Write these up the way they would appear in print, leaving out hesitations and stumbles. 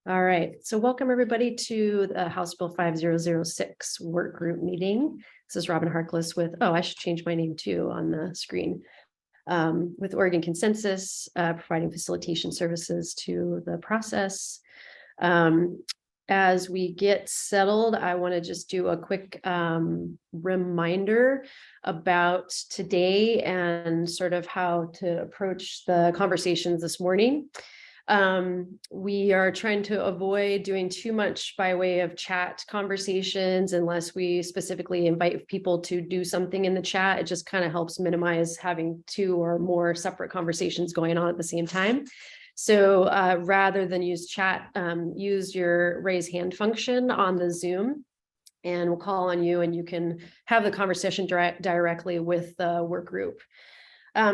All right, so welcome everybody to the House Bill 5006 work group meeting. This is Robin Harkless with, I should change my name too on the screen, with Oregon Consensus, providing facilitation services to the process. As we get settled, I want to just do a quick reminder about today and sort of how to approach the conversations this morning. We are trying to avoid doing too much by way of chat conversations unless we specifically invite people to do something in the chat. It just kind of helps minimize having two or more separate conversations going on at the same time. So rather than use chat, use your raise hand function on the Zoom, and we'll call on you and you can have the conversation directly with the work group.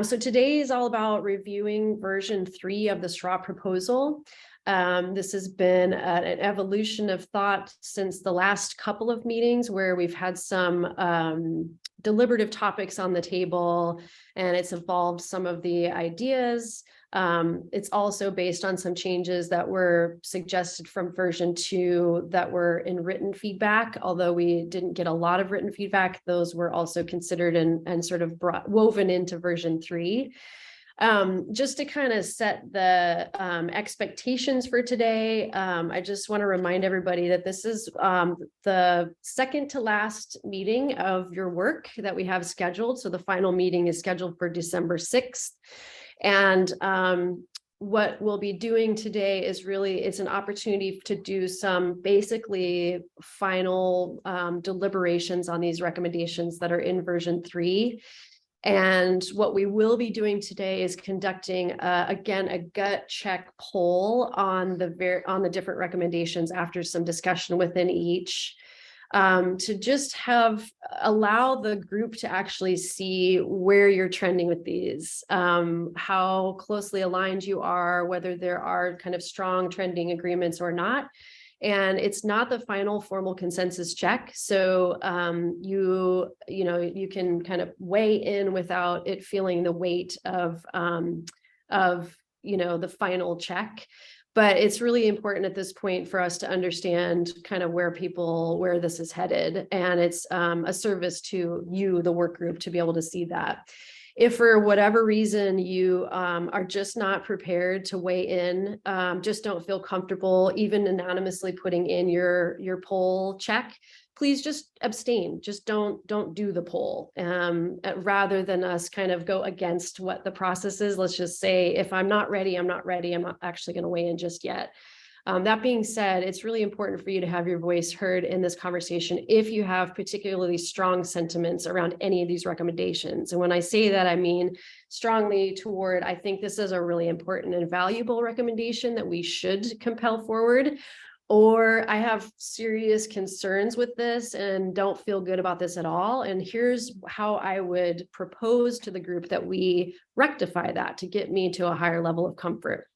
So today is all about reviewing version 3 of the straw proposal. This has been an evolution of thought since the last couple of meetings where we've had some deliberative topics on the table, and it's involved some of the ideas. It's also based on some changes that were suggested from version 2 that were in written feedback. Although we didn't get a lot of written feedback, those were also considered and sort of woven into version 3. Just to kind of set the expectations for today, I just want to remind everybody that this is the second to last meeting of your work that we have scheduled. So the final meeting is scheduled for December 6th. And what we'll be doing today is really, it's an opportunity to do some basically final deliberations on these recommendations that are in version 3. And what we will be doing today is conducting, again, a gut check poll on the different recommendations after some discussion within each, to just allow the group to actually see where you're trending with these, how closely aligned you are, whether there are kind of strong trending agreements or not. And it's not the final formal consensus check. So you can kind of weigh in without it feeling the weight of the final check. But it's really important at this point for us to understand kind of where this is headed. And it's a service to you, the work group, to be able to see that. If for whatever reason you are just not prepared to weigh in, just don't feel comfortable even anonymously putting in your poll check, please just abstain. Just don't do the poll. Rather than us kind of go against what the process is, let's just say, if I'm not ready, I'm not ready. I'm not actually going to weigh in just yet. That being said, it's really important for you to have your voice heard in this conversation if you have particularly strong sentiments around any of these recommendations. And when I say that, I mean strongly toward, I think this is a really important and valuable recommendation that we should compel forward, or I have serious concerns with this and don't feel good about this at all. And here's how I would propose to the group that we rectify that to get me to a higher level of comfort.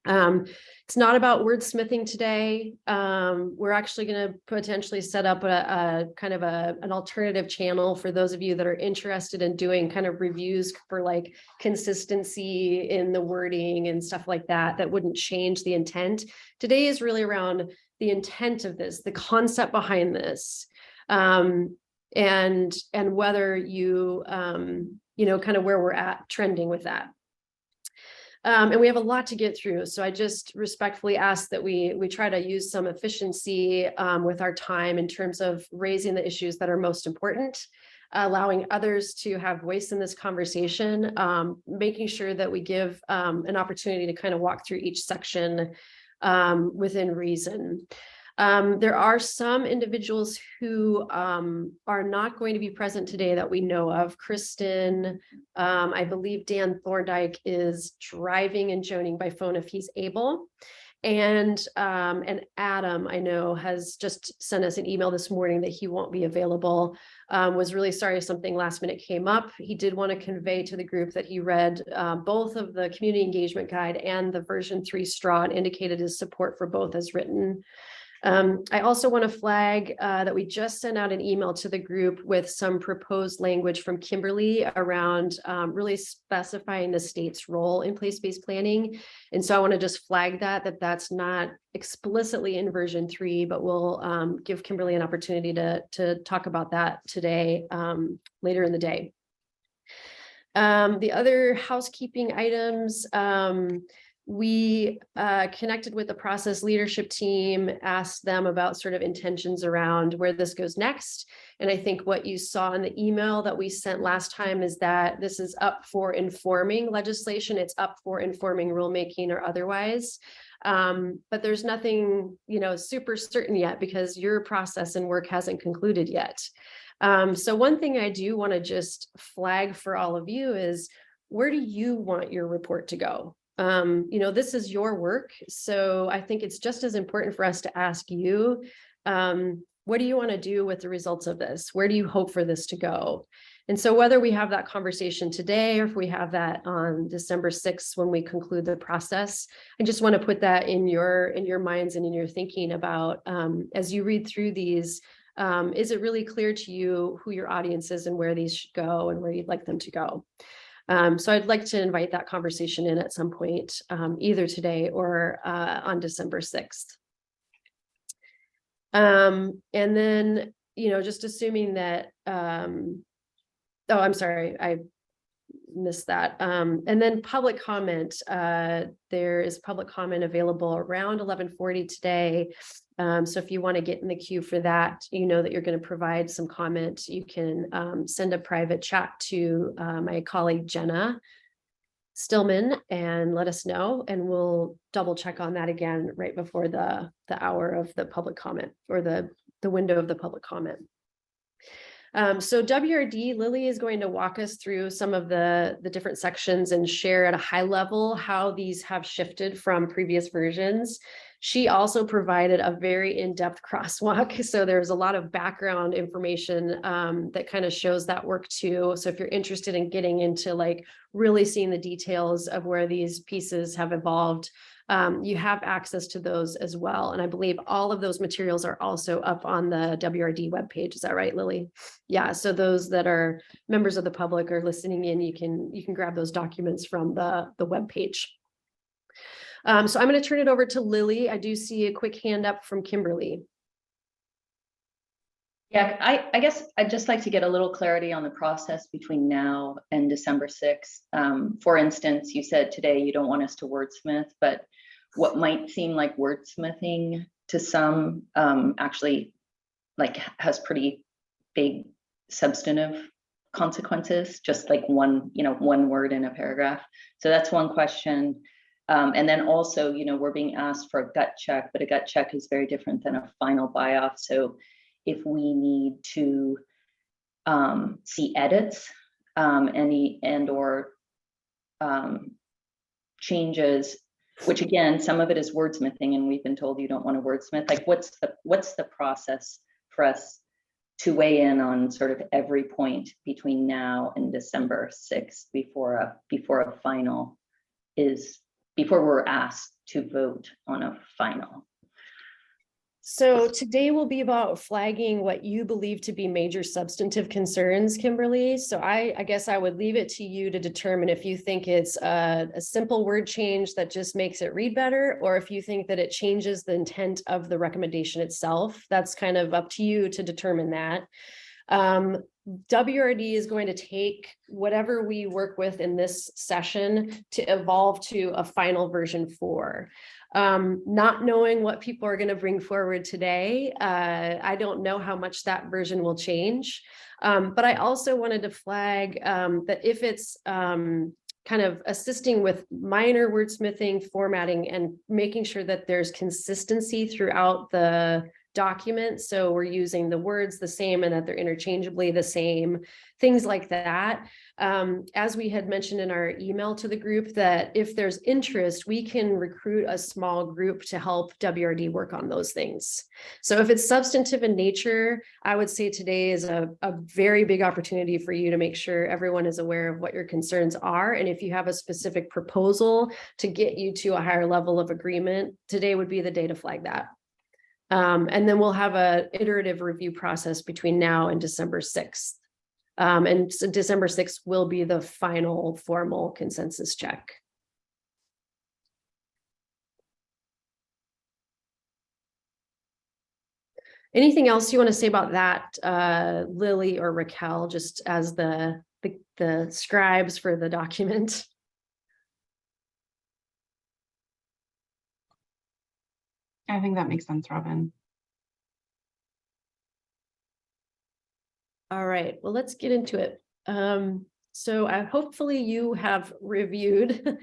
It's not about wordsmithing today. We're actually going to potentially set up a kind of an alternative channel for those of you that are interested in doing kind of reviews for like consistency in the wording and stuff like that wouldn't change the intent. Today is really around the intent of this, the concept behind this, and whether you, kind of where we're at trending with that. And we have a lot to get through. So I just respectfully ask that we try to use some efficiency with our time in terms of raising the issues that are most important, allowing others to have voice in this conversation, making sure that we give an opportunity to kind of walk through each section within reason. There are some individuals who are not going to be present today that we know of. Kristen, I believe Dan Thorndike is driving and joining by phone if he's able. And Adam, I know, has just sent us an email this morning that he won't be available. Was really sorry if something last minute came up. He did want to convey to the group that he read both of the community engagement guide and the version 3 straw and indicated his support for both as written. I also want to flag that we just sent out an email to the group with some proposed language from Kimberly around really specifying the state's role in place-based planning. And so I want to just flag that's not explicitly in version 3, but we'll give Kimberly an opportunity to talk about that today, later in the day. The other housekeeping items, we connected with the process leadership team, asked them about sort of intentions around where this goes next. And I think what you saw in the email that we sent last time is that this is up for informing legislation. It's up for informing rulemaking or otherwise. But there's nothing, super certain yet because your process and work hasn't concluded yet. So one thing I do want to just flag for all of you is, where do you want your report to go? This is your work. So I think it's just as important for us to ask you, what do you want to do with the results of this? Where do you hope for this to go? And so whether we have that conversation today, or if we have that on December 6th, when we conclude the process, I just want to put that in your minds and in your thinking about, as you read through these, is it really clear to you who your audience is and where these should go and where you'd like them to go? So I'd like to invite that conversation in at some point, either today or on December 6th. And then, just assuming that, oh, I'm sorry, I missed that. And then public comment, there is public comment available around 11:40 today. So if you want to get in the queue for that, that you're going to provide some comment, you can send a private chat to my colleague Jenna Stillman and let us know, and we'll double check on that again right before the hour of the public comment, or the window of the public comment. So WRD, Lily is going to walk us through some of the different sections and share at a high level how these have shifted from previous versions. She also provided a very in-depth crosswalk. So there's a lot of background information that kind of shows that work too. So if you're interested in getting into really seeing the details of where these pieces have evolved, you have access to those as well. And I believe all of those materials are also up on the WRD webpage. Is that right, Lily? Yeah, so those that are members of the public or listening in, you can grab those documents from the webpage. So I'm going to turn it over to Lily. I do see a quick hand up from Kimberly. Yeah, I guess I'd just like to get a little clarity on the process between now and December 6th. For instance, you said today you don't want us to wordsmith, but what might seem like wordsmithing to some actually has pretty big substantive consequences, just like one word in a paragraph. So that's one question. And then also, we're being asked for a gut check, but a gut check is very different than a final buy-off. So if we need to see edits, or changes, which again, some of it is wordsmithing, and we've been told you don't want to wordsmith. What's the process for us to weigh in on sort of every point between now and December 6th before a final before we're asked to vote on a final? So today will be about flagging what you believe to be major substantive concerns, Kimberly. So I guess I would leave it to you to determine if you think it's a simple word change that just makes it read better, or if you think that it changes the intent of the recommendation itself. That's kind of up to you to determine that. WRD is going to take whatever we work with in this session to evolve to a final version 4. Not knowing what people are going to bring forward today, I don't know how much that version will change. But I also wanted to flag that if it's kind of assisting with minor wordsmithing, formatting, and making sure that there's consistency throughout the document. So we're using the words the same and that they're interchangeably the same, things like that. As we had mentioned in our email to the group, that if there's interest, we can recruit a small group to help WRD work on those things. So if it's substantive in nature, I would say today is a very big opportunity for you to make sure everyone is aware of what your concerns are. And if you have a specific proposal to get you to a higher level of agreement, today would be the day to flag that. And then we'll have a iterative review process between now and December 6th. And so December 6th will be the final formal consensus check. Anything else you want to say about that, Lily or Raquel, just as the scribes for the document? I think that makes sense, Robin. All right, well, let's get into it. So hopefully you have reviewed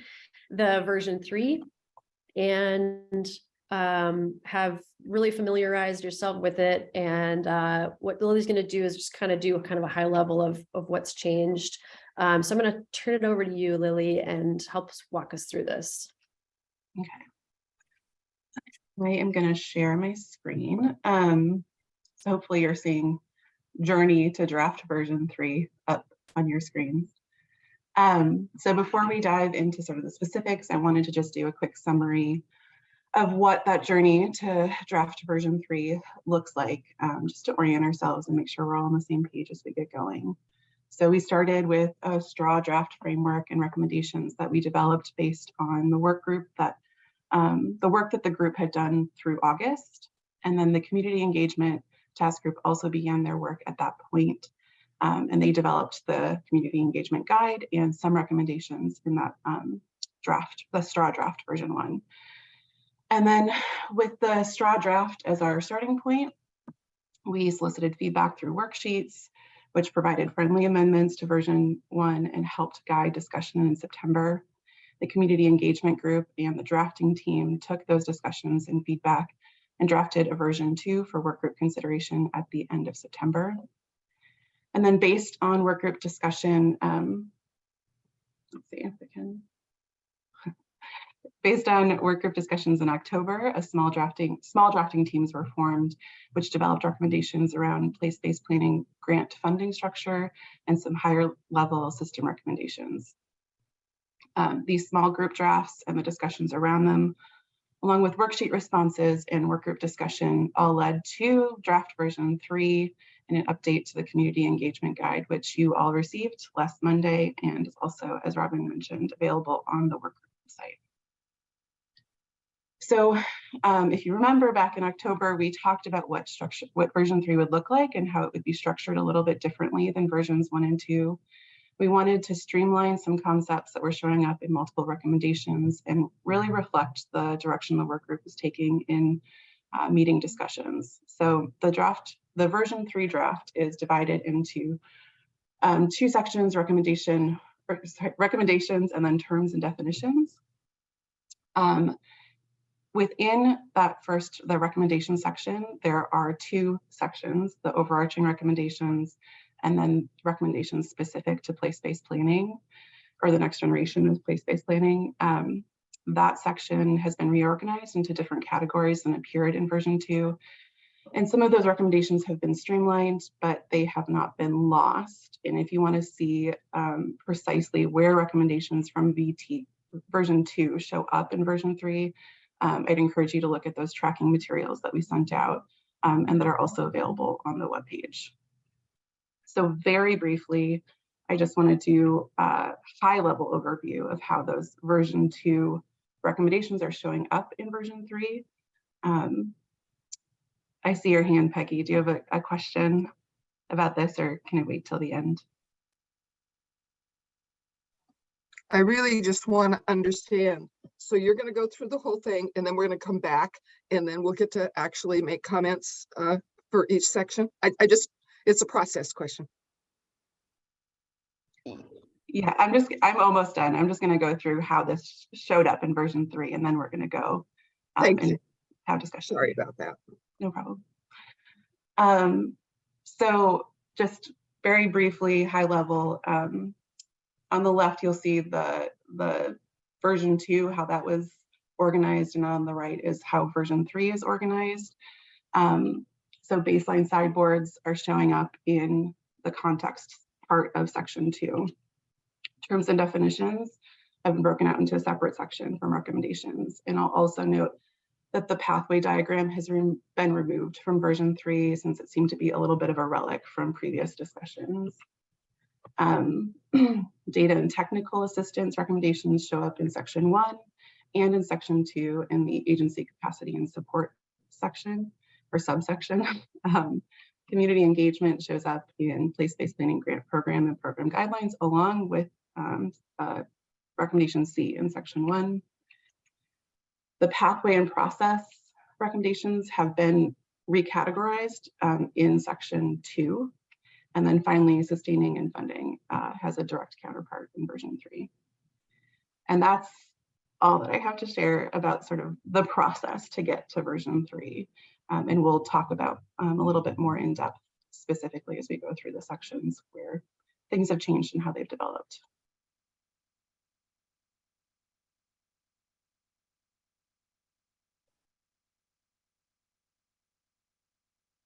the version 3 and have really familiarized yourself with it. And what Lily's going to do is just kind of do kind of a high level of what's changed. So I'm going to turn it over to you, Lily, and help us walk us through this. Okay. I am going to share my screen. So hopefully you're seeing Journey to Draft version 3 up on your screens. So before we dive into sort of the specifics, I wanted to just do a quick summary of what that journey to draft version 3 looks like, just to orient ourselves and make sure we're all on the same page as we get going. So we started with a straw draft framework and recommendations that we developed based on the work group that the work that the group had done through August. And then the community engagement task group also began their work at that point. And they developed the community engagement guide and some recommendations in that the straw draft version 1. And then with the straw draft as our starting point, we solicited feedback through worksheets, which provided friendly amendments to version 1 and helped guide discussion in September. The community engagement group and the drafting team took those discussions and feedback and drafted a version 2 for workgroup consideration at the end of September. And then based on workgroup discussion, let's see if I can. Based on workgroup discussions in October, small drafting teams were formed, which developed recommendations around place-based planning grant funding structure and some higher level system recommendations. These small group drafts and the discussions around them, along with worksheet responses and workgroup discussion, all led to draft version 3 and an update to the community engagement guide, which you all received last Monday and is also, as Robin mentioned, available on the workgroup website. So if you remember back in October, we talked about what version 3 would look like and how it would be structured a little bit differently than versions 1 and 2. We wanted to streamline some concepts that were showing up in multiple recommendations and really reflect the direction the work group is taking in meeting discussions. So the version 3 draft is divided into 2 sections, recommendations and then terms and definitions. Within that the recommendation section, there are 2 sections, the overarching recommendations and then recommendations specific to place-based planning or the next generation of place-based planning. That section has been reorganized into different categories than appeared in version 2. And some of those recommendations have been streamlined, but they have not been lost. And if you want to see precisely where recommendations from version 2 show up in version 3, I'd encourage you to look at those tracking materials that we sent out and that are also available on the webpage. So very briefly, I just want to do a high-level overview of how those version 2 recommendations are showing up in version 3. I see your hand, Peggy. Do you have a question about this, or can I wait till the end? I really just want to understand. So you're going to go through the whole thing and then we're going to come back and then we'll get to actually make comments for each section. It's a process question. Yeah, I'm almost done. I'm just going to go through how this showed up in version 3 and then we're going to go and have discussion. Sorry about that. No problem. So just very briefly, high level, on the left, you'll see the version 2, how that was organized, and on the right is how version 3 is organized. So baseline sideboards are showing up in the context part of section 2. Terms and definitions have been broken out into a separate section from recommendations. And I'll also note that the pathway diagram has been removed from version 3 since it seemed to be a little bit of a relic from previous discussions. Data and technical assistance recommendations show up in section 1 and in section 2 in the agency capacity and support section or subsection. Community engagement shows up in place-based planning grant program and program guidelines, along with recommendation C in section 1. The pathway and process recommendations have been recategorized in section 2. And then finally, sustaining and funding has a direct counterpart in version 3. And that's all that I have to share about sort of the process to get to version 3. And we'll talk about a little bit more in depth specifically as we go through the sections where things have changed and how they've developed.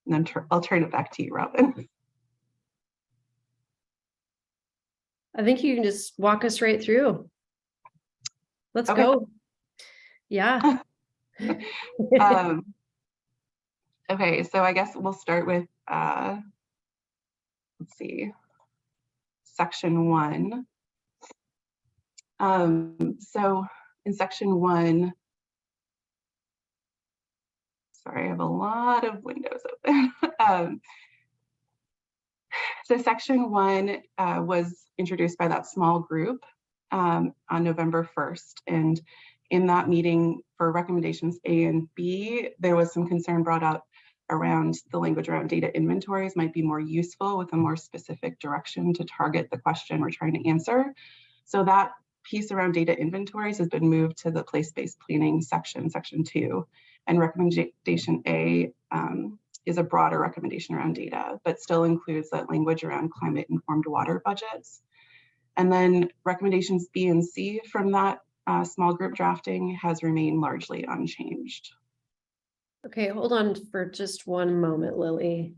And then I'll turn it back to you, Robin. I think you can just walk us right through. Let's Okay. go. Yeah. Okay, so I guess we'll start with, let's see, section 1. So in section 1, sorry, I have a lot of windows open. So section 1 was introduced by that small group on November 1st. And in that meeting for recommendations A and B, there was some concern brought up around the language around data inventories might be more useful with a more specific direction to target the question we're trying to answer. So that piece around data inventories has been moved to the place-based planning section, section 2. And recommendation A is a broader recommendation around data, but still includes that language around climate-informed water budgets. And then recommendations B and C from that small group drafting has remained largely unchanged. Okay, hold on for just one moment, Lily.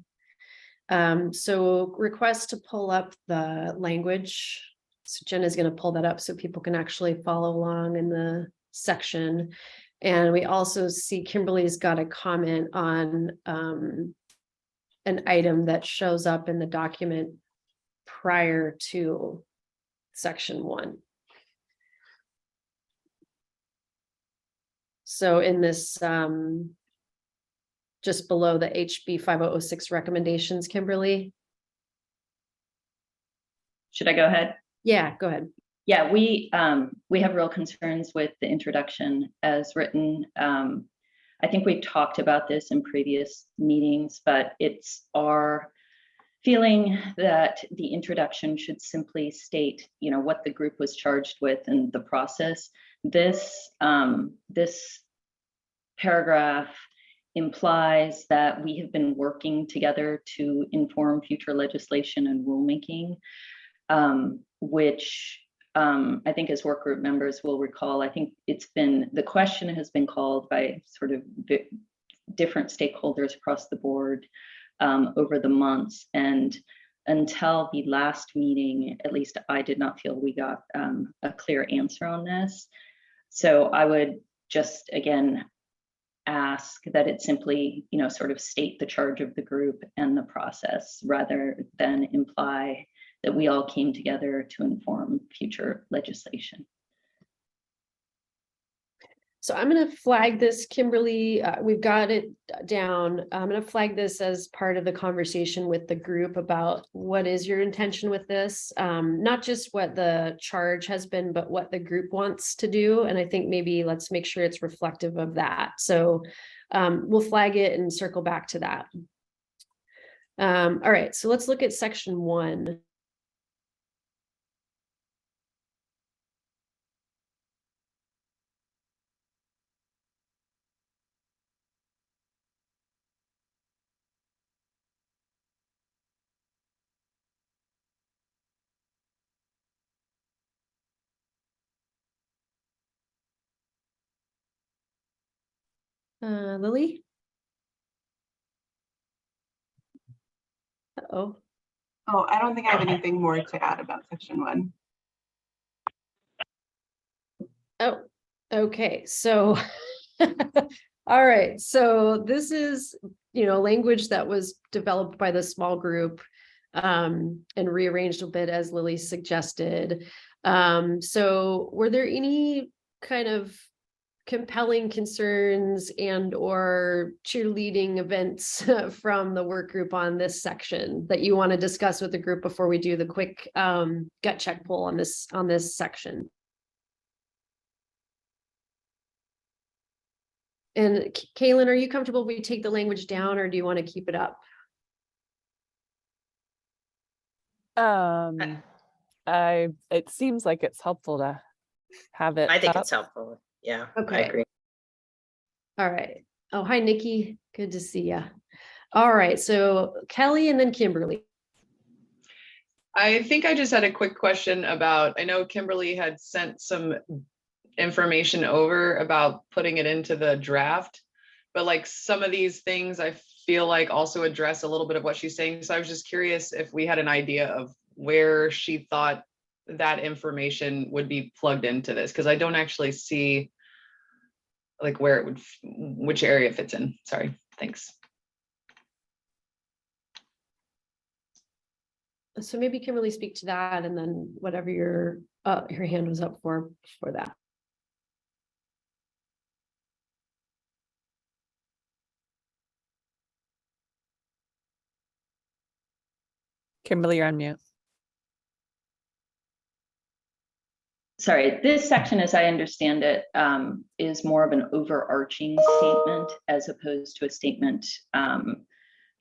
So request to pull up the language. So Jen is going to pull that up so people can actually follow along in the section. And we also see Kimberly's got a comment on an item that shows up in the document prior to section 1. So in this, just below the HB 5006 recommendations, Kimberly. Should I go ahead? Yeah, go ahead. Yeah, we have real concerns with the introduction as written. I think we've talked about this in previous meetings, but it's our feeling that the introduction should simply state, what the group was charged with and the process. This paragraph implies that we have been working together to inform future legislation and rulemaking, which I think as work group members will recall, I think the question has been called by sort of different stakeholders across the board over the months. And until the last meeting, at least I did not feel we got a clear answer on this. So I would just, again, ask that it simply, sort of state the charge of the group and the process rather than imply that we all came together to inform future legislation. So I'm going to flag this, Kimberly. We've got it down. I'm going to flag this as part of the conversation with the group about what is your intention with this, not just what the charge has been, but what the group wants to do. And I think maybe let's make sure it's reflective of that. So we'll flag it and circle back to that. All right, so let's look at section 1. Lily? Uh-oh. Oh, I don't think I have anything more to add about section 1. Oh, okay. So All right, so this is, language that was developed by the small group and rearranged a bit as Lily suggested. So were there any kind of compelling concerns and or cheerleading events from the work group on this section that you want to discuss with the group before we do the quick gut check poll on this section? And Kaylin, are you comfortable if we take the language down or do you want to keep it up? It seems like it's helpful to have it I think up. it's helpful. Yeah, Okay. I agree. All right. Oh, hi, Nikki. Good to see you. All right. So Kelly and then Kimberly. I think I just had a quick question about, I know Kimberly had sent some information over about putting it into the draft, but like some of these things I feel like also address a little bit of what she's saying. So I was just curious if we had an idea of where she thought that information would be plugged into this, because I don't actually see like where it would, which area it fits in. Sorry, thanks. So maybe Kimberly speak to that and then whatever your hand was up for that. Kimberly, you're on mute. Sorry, this section, as I understand it, is more of an overarching statement as opposed to a statement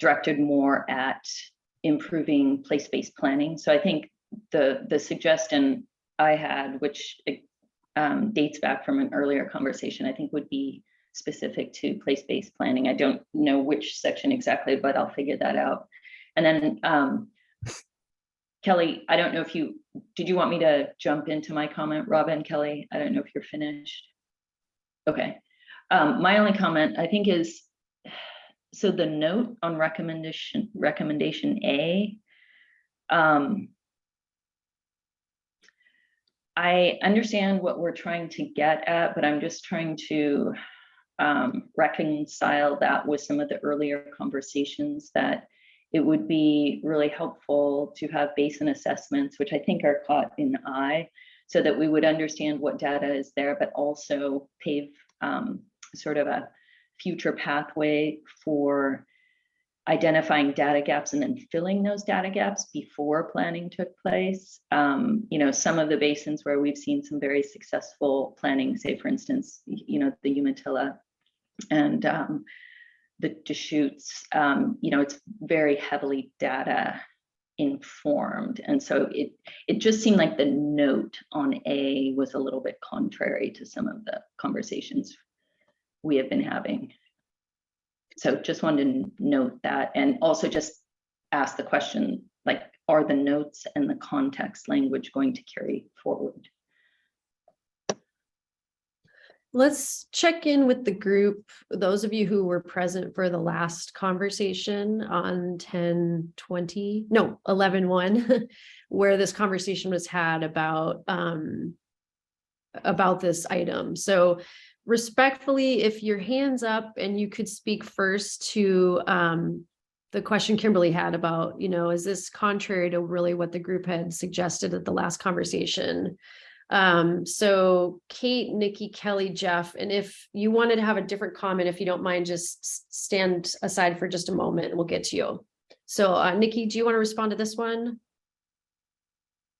directed more at improving place-based planning. So I think the suggestion I had, which dates back from an earlier conversation, I think would be specific to place-based planning. I don't know which section exactly, but I'll figure that out. And then Kelly, I don't know if did you want me to jump into my comment, Robin, Kelly? I don't know if you're finished. Okay. My only comment, I think, is, so the note on recommendation A, I understand what we're trying to get at, but I'm just trying to reconcile that with some of the earlier conversations that it would be really helpful to have basin assessments, which I think are caught in I, so that we would understand what data is there, but also pave sort of a future pathway for identifying data gaps and then filling those data gaps before planning took place. Some of the basins where we've seen some very successful planning, say for instance, the Umatilla and the Deschutes, it's very heavily data informed. And so it just seemed like the note on A was a little bit contrary to some of the conversations we have been having. So just wanted to note that, and also just ask the question, like, are the notes and the context language going to carry forward? Let's check in with the group. Those of you who were present for the last conversation on 11/1, where this conversation was had about this item. So respectfully, if your hand's up and you could speak first to the question Kimberly had about, is this contrary to really what the group had suggested at the last conversation? So Kate, Nikki, Kelly, Jeff, and if you wanted to have a different comment, if you don't mind, just stand aside for just a moment and we'll get to you. So Nikki, do you want to respond to this one?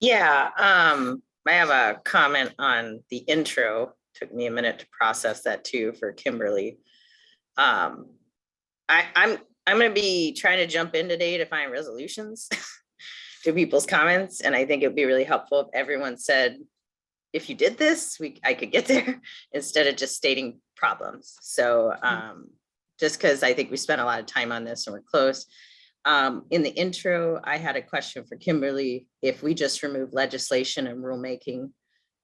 Yeah, I have a comment on the intro. Took me a minute to process that too for Kimberly. I'm going to be trying to jump in today to find resolutions to people's comments, and I think it would be really helpful if everyone said, if you did this, I could get there, instead of just stating problems. So just because I think we spent a lot of time on this and we're close. In the intro, I had a question for Kimberly. If we just remove legislation and rulemaking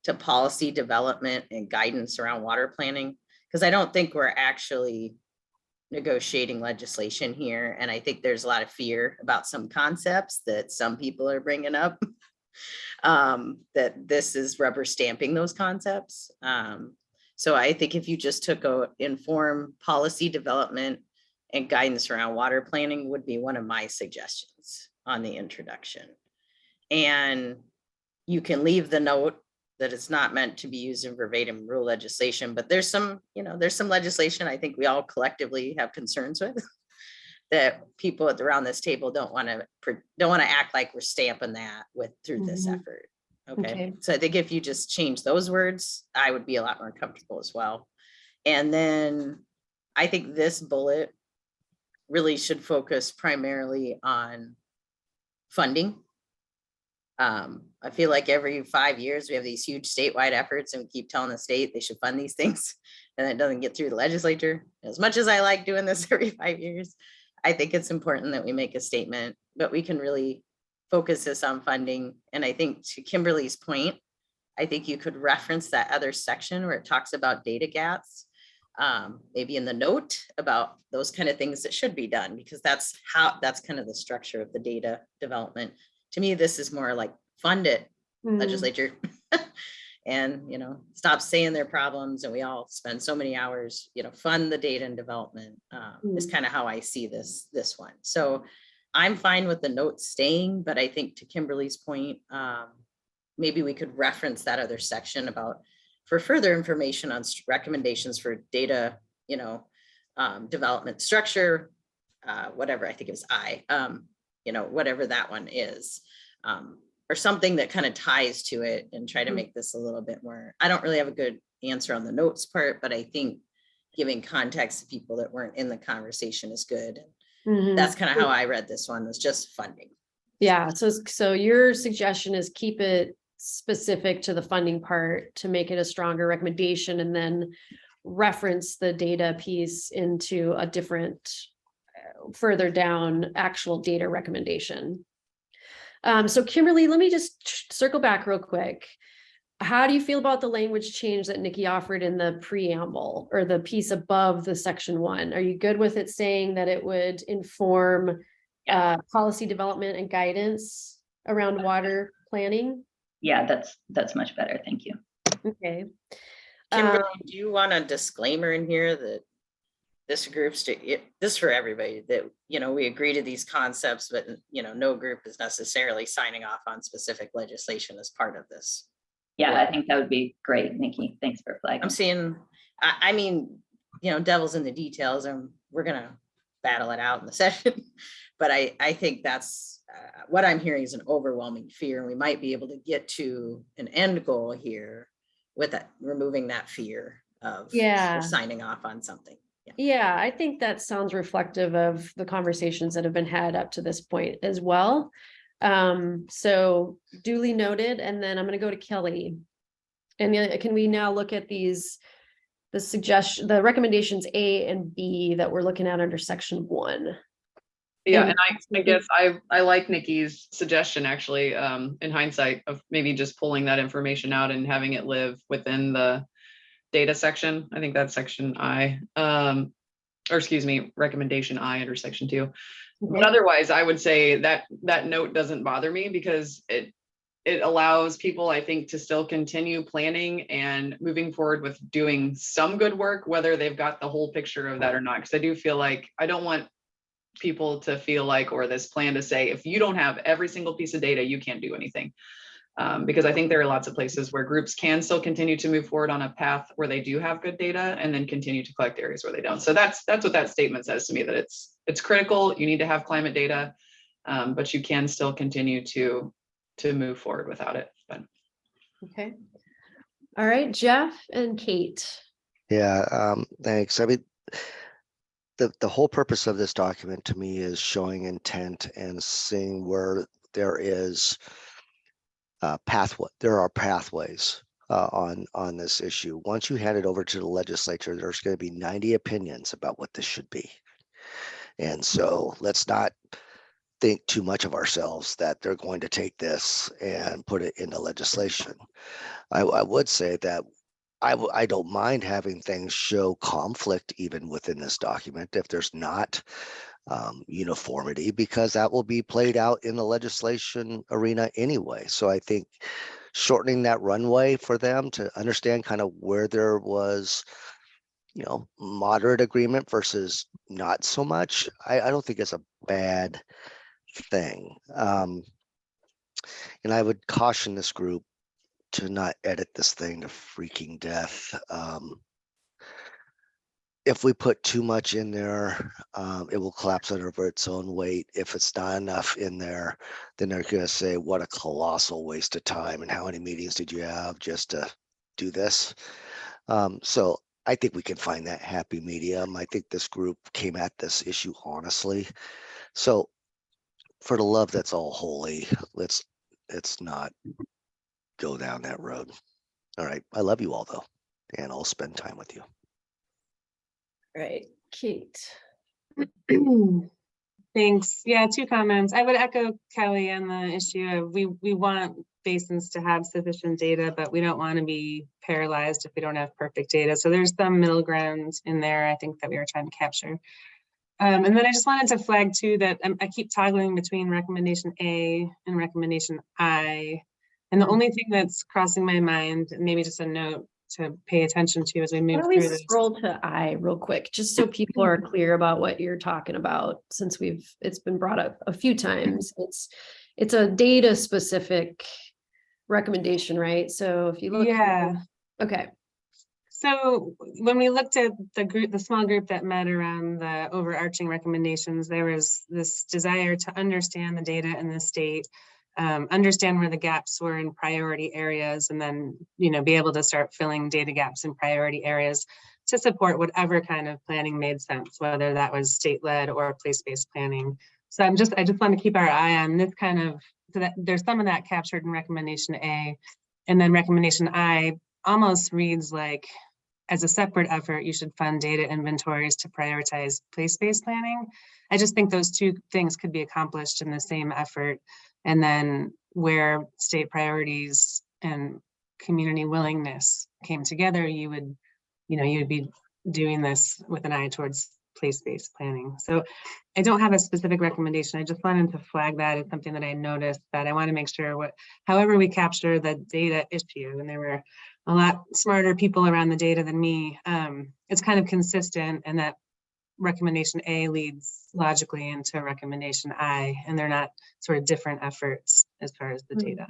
to policy development and guidance around water planning, because I don't think we're actually negotiating legislation here. And I think there's a lot of fear about some concepts that some people are bringing up. That this is rubber stamping those concepts. So I think if you just took a inform policy development and guidance around water planning would be one of my suggestions on the introduction. And you can leave the note that it's not meant to be used in verbatim rule legislation, but there's some, there's some legislation I think we all collectively have concerns with that people around this table don't want to act like we're stamping that through this Mhm. effort. Okay. Okay, so I think if you just change those words, I would be a lot more comfortable as well. And then I think this bullet really should focus primarily on funding. I feel like every 5 years we have these huge statewide efforts and we keep telling the state they should fund these things and it doesn't get through the legislature. As much as I like doing this every 5 years, I think it's important that we make a statement, but we can really focus this on funding. And I think to Kimberly's point, I think you could reference that other section where it talks about data gaps, maybe in the note about those kind of things that should be done, because that's kind of the structure of the data development. To me, this is more like fund it, Mm, legislature, and stop saying their problems, and we all spend so many hours, fund the data and development is kind of how I see this one. So I'm fine with the note staying, but I think to Kimberly's point, maybe we could reference that other section about for further information on recommendations for data, development structure, whatever, I think it was whatever that one is, or something that kind of ties to it, and try to make this a little bit more. I don't really have a good answer on the notes part, but I think giving context to people that weren't in the conversation is good. mhm. That's kind of how I read this one, was just funding. Yeah, so your suggestion is keep it specific to the funding part to make it a stronger recommendation, and then reference the data piece into a different further down actual data recommendation. So Kimberly, let me just circle back real quick. How do you feel about the language change that Nikki offered in the preamble, or the piece above the section 1? Are you good with it saying that it would inform policy development and guidance around water planning? Yeah, that's much better. Thank you. Okay. Kimberly, do you want a disclaimer in here that this group's this for everybody, that we agree to these concepts, but no group is necessarily signing off on specific legislation as part of this? Yeah, I think that would be great, Nikki. Thanks for flagging. I'm seeing, I mean, devil's in the details, and we're gonna battle it out in the session. But I think that's what I'm hearing is an overwhelming fear, and we might be able to get to an end goal here with that, removing that fear of signing off on something. Yeah, I think that sounds reflective of the conversations that have been had up to this point as well. So duly noted, and then I'm going to go to Kelly. And can we now look at the recommendations A and B that we're looking at under section 1? Yeah, And- and I guess I like Nikki's suggestion, actually, in hindsight, of maybe just pulling that information out and having it live within the data section. I think that's section I, or excuse me, recommendation I under section 2. But otherwise, I would say that that note doesn't bother me, because it allows people, I think, to still continue planning and moving forward with doing some good work, whether they've got the whole picture of that or not. Because I do feel like I don't want people to feel like, or this plan to say, if you don't have every single piece of data, you can't do anything. Because I think there are lots of places where groups can still continue to move forward on a path where they do have good data, and then continue to collect areas where they don't. So that's what that statement says to me, that it's critical. You need to have climate data, but you can still continue to move forward without it. But Okay. All right, Jeff and Kate. Yeah, thanks. I mean, the whole purpose of this document to me is showing intent and seeing where there is there are pathways on this issue. Once you hand it over to the legislature, there's going to be 90 opinions about what this should be. And so let's not think too much of ourselves that they're going to take this and put it into legislation. I would say that I don't mind having things show conflict even within this document if there's not uniformity, because that will be played out in the legislation arena anyway. So I think shortening that runway for them to understand kind of where there was, you know, moderate agreement versus not so much, I don't think it's a bad thing. And I would caution this group to not edit this thing to freaking death. If we put too much in there, it will collapse under its own weight. If it's not enough in there, then they're going to say, what a colossal waste of time, and how many meetings did you have just to do this? So I think we can find that happy medium. I think this group came at this issue honestly. So for the love that's all holy, let's not go down that road. All right. I love you all though, and I'll spend time with you. Right, Kate. Thanks. Yeah, 2 comments. I would echo Kelly on the issue of we want basins to have sufficient data, but we don't want to be paralyzed if we don't have perfect data. So there's some middle ground in there, I think, that we were trying to capture. And then I just wanted to flag too that I keep toggling between recommendation A and recommendation I. And the only thing that's crossing my mind, maybe just a note to pay attention to as we Why move don't we through this. scroll to I real quick, just so people are clear about what you're talking about, since it's been brought up a few times. It's a data specific recommendation, right? So if you look. Yeah. Okay. So when we looked at the small group that met around the overarching recommendations, there was this desire to understand the data in the state, understand where the gaps were in priority areas, and then, you know, be able to start filling data gaps in priority areas to support whatever kind of planning made sense, whether that was state-led or place-based planning. So I just want to keep our eye on this kind of, so that there's some of that captured in recommendation A, and then recommendation I almost reads like, as a separate effort, you should fund data inventories to prioritize place-based planning. I just think those 2 things could be accomplished in the same effort. And then where state priorities and community willingness came together, you would be doing this with an eye towards place-based planning. So I don't have a specific recommendation. I just wanted to flag that as something that I noticed, that I want to make sure however we capture the data issue, and there were a lot smarter people around the data than me, it's kind of consistent, and that recommendation A leads logically into recommendation I, and they're not sort of different efforts as far as the data.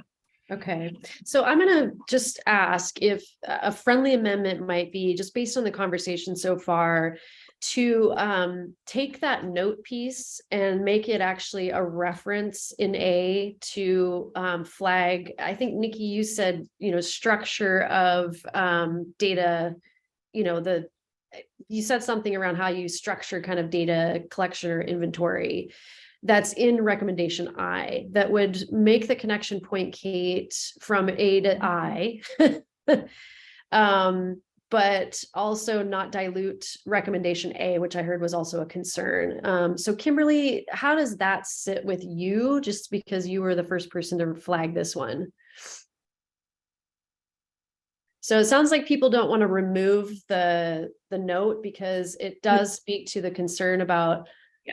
Okay, so I'm gonna just ask if a friendly amendment might be, just based on the conversation so far, to take that note piece and make it actually a reference in A to flag. I think Nikki, you said, you know, structure of data, you know, you said something around how you structure kind of data collection or inventory. That's in recommendation I, that would make the connection point, Kate, from A to I. But also not dilute recommendation A, which I heard was also a concern. So Kimberly, how does that sit with you, just because you were the first person to flag this one? So it sounds like people don't want to remove the note because it does speak to the concern about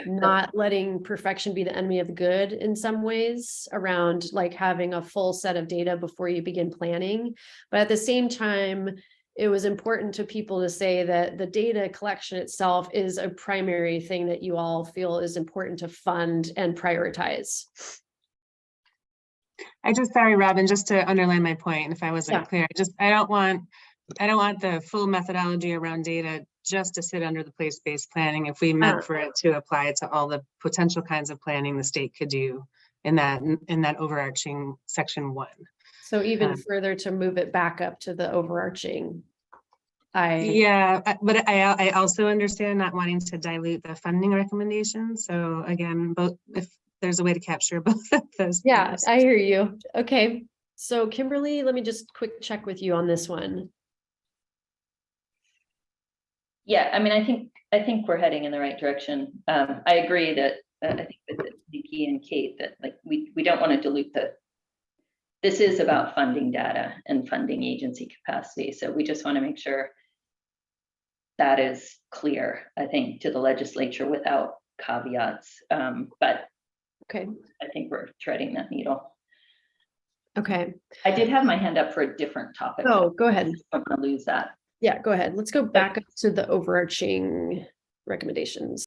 not letting perfection be the enemy of the good in some ways, around like having a full set of data before you begin planning. But at the same time, it was important to people to say that the data collection itself is a primary thing that you all feel is important to fund and prioritize. Sorry, Robin, just to underline my point, if I wasn't clear, I don't want the full methodology around data just to sit under the place-based planning. If we meant for it to apply to all the potential kinds of planning the state could do in that overarching section 1. So even further to move it back up to the overarching. But I also understand not wanting to dilute the funding recommendations. So again, both, if there's a way to capture both of those. Yeah, things. I hear you. Okay. So Kimberly, let me just quick check with you on this one. Yeah, I mean, I think we're heading in the right direction. I agree that I think with Nikki and Kate that like we don't want to dilute this is about funding data and funding agency capacity. So we just want to make sure that is clear, I think, to the legislature without caveats. But okay, I think we're treading that needle. Okay. I did have my hand up for a different topic. Oh, go ahead. I'm gonna lose that. Yeah, go ahead. Let's go back up to the overarching recommendations.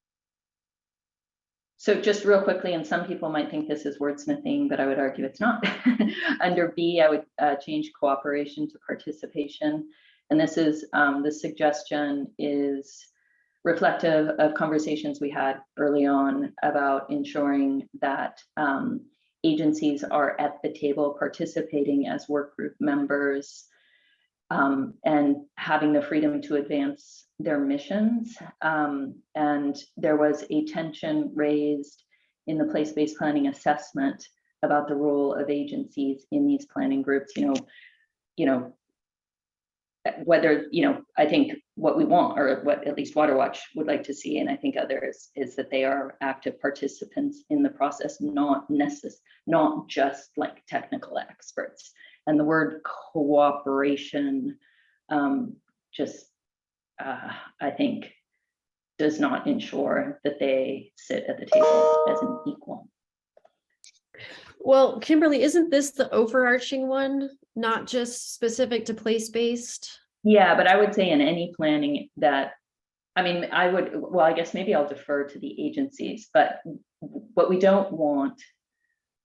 So just real quickly, and some people might think this is wordsmithing, but I would argue it's not. Under B, I would change cooperation to participation. And this is, the suggestion is reflective of conversations we had early on about ensuring that agencies are at the table participating as work group members, and having the freedom to advance their missions. And there was a tension raised in the place-based planning assessment about the role of agencies in these planning groups. Whether, I think what we want, or what at least Waterwatch would like to see, and I think others, is that they are active participants in the process, not just like technical experts. And the word cooperation I think does not ensure that they sit at the table as an equal. Well, Kimberly, isn't this the overarching one, not just specific to place-based? Yeah, but I would say in any planning that, I guess maybe I'll defer to the agencies, but what we don't want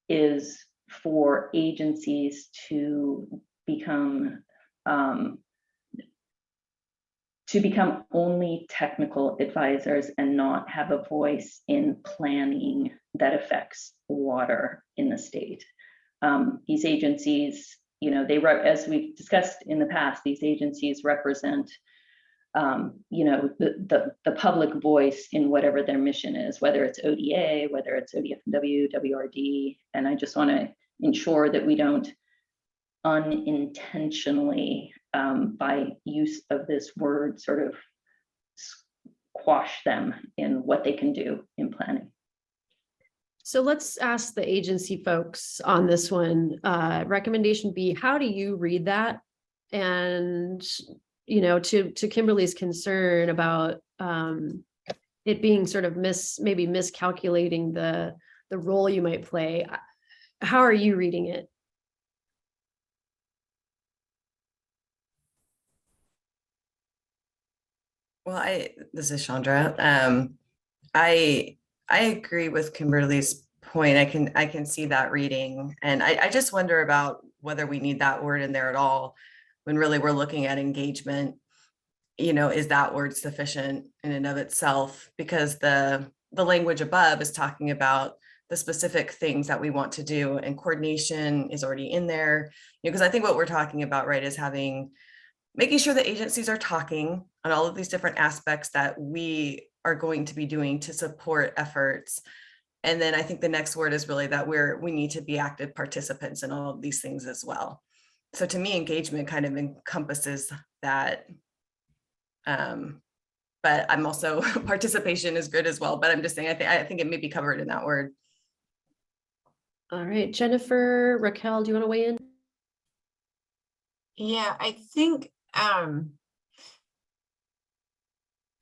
is for agencies to become only technical advisors and not have a voice in planning that affects water in the state. These agencies, as we've discussed in the past, these agencies represent the public voice in whatever their mission is, whether it's ODA, whether it's ODFW, WRD. And I just want to ensure that we don't unintentionally, by use of this word, sort of quash them in what they can do in planning. So let's ask the agency folks on this one. Recommendation B, how do you read that? And, to Kimberly's concern about it being sort of maybe miscalculating the role you might play. How are you reading it? Well, this is Chandra. I agree with Kimberly's point. I can see that reading, and I just wonder about whether we need that word in there at all, when really we're looking at engagement. Is that word sufficient in and of itself? Because the language above is talking about the specific things that we want to do, and coordination is already in there. Because I think what we're talking about, right, is making sure the agencies are talking on all of these different aspects that we are going to be doing to support efforts. And then I think the next word is really that we need to be active participants in all of these things as well. So to me, engagement kind of encompasses that. But I'm also, participation is good as well, but I'm just saying, I think it may be covered in that word. All right, Jennifer, Raquel, do you want to weigh in? Yeah, I think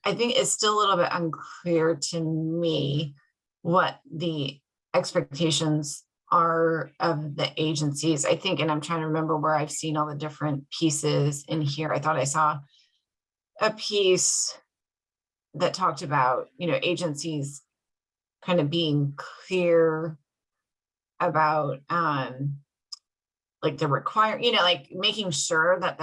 it's still a little bit unclear to me what the expectations are of the agencies. I think, and I'm trying to remember where I've seen all the different pieces in here. I thought I saw a piece that talked about, agencies kind of being clear about like the like making sure that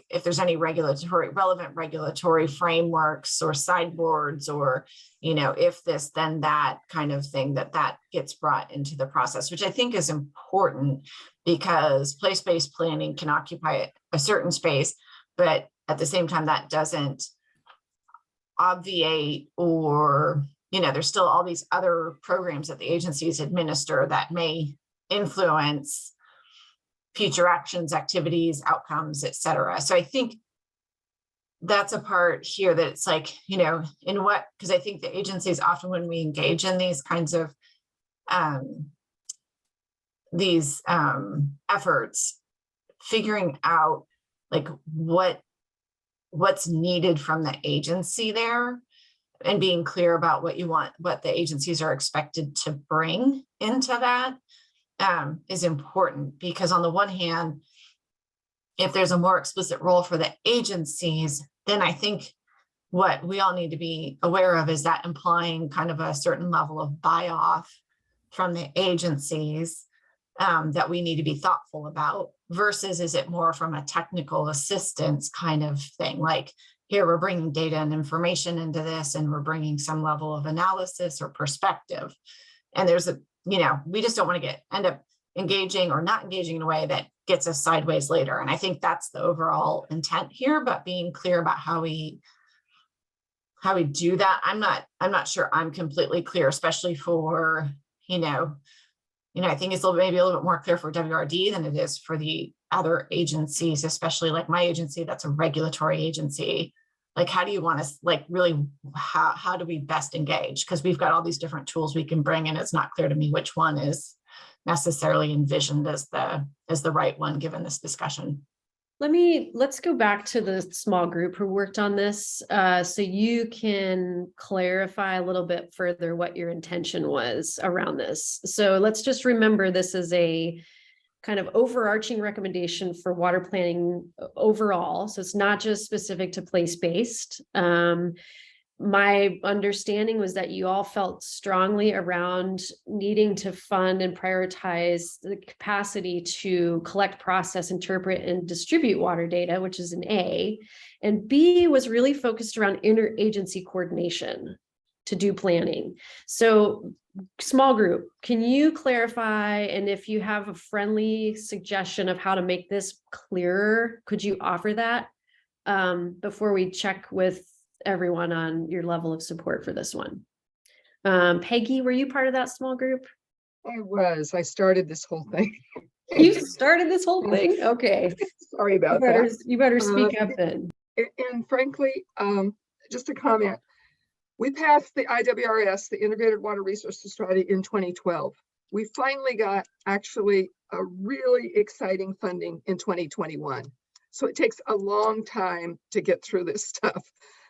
if there's any relevant regulatory frameworks or sideboards, or, if this, then that kind of thing, that gets brought into the process, which I think is important, because place-based planning can occupy a certain space, but at the same time, that doesn't obviate, or, there's still all these other programs that the agencies administer that may influence future actions, activities, outcomes, et cetera. So I think that's a part here that it's like, because I think the agencies often, when we engage in these kinds of efforts, figuring out like what's needed from the agency there, and being clear about what the agencies are expected to bring into that. is important, because on the one hand, if there's a more explicit role for the agencies, then I think what we all need to be aware of is that implying kind of a certain level of buy-off from the agencies that we need to be thoughtful about, versus is it more from a technical assistance kind of thing? Like, here we're bringing data and information into this, and we're bringing some level of analysis or perspective. And there's a, we just don't want to end up engaging or not engaging in a way that gets us sideways later. And I think that's the overall intent here, but being clear about how we do that. I'm not sure I'm completely clear, especially for, I think it's maybe a little bit more clear for WRD than it is for the other agencies, especially like my agency, that's a regulatory agency. Like, how do you want us, like, really, how do we best engage? Because we've got all these different tools we can bring, and it's not clear to me which one is necessarily envisioned as the right one, given this discussion. Let's go back to the small group who worked on this, so you can clarify a little bit further what your intention was around this. So let's just remember, this is a kind of overarching recommendation for water planning overall. So it's not just specific to place-based. My understanding was that you all felt strongly around needing to fund and prioritize the capacity to collect, process, interpret, and distribute water data, which is an A. And B was really focused around interagency coordination to do planning. So small group, can you clarify? And if you have a friendly suggestion of how to make this clearer, could you offer that before we check with everyone on your level of support for this one? Peggy, were you part of that small group? I started this whole thing. You started this whole thing? Okay. Sorry about that. You better speak up then. And frankly, just a comment. We passed the IWRS, the Integrated Water Resources Strategy, in 2012. We finally got actually a really exciting funding in 2021. So it takes a long time to get through this stuff.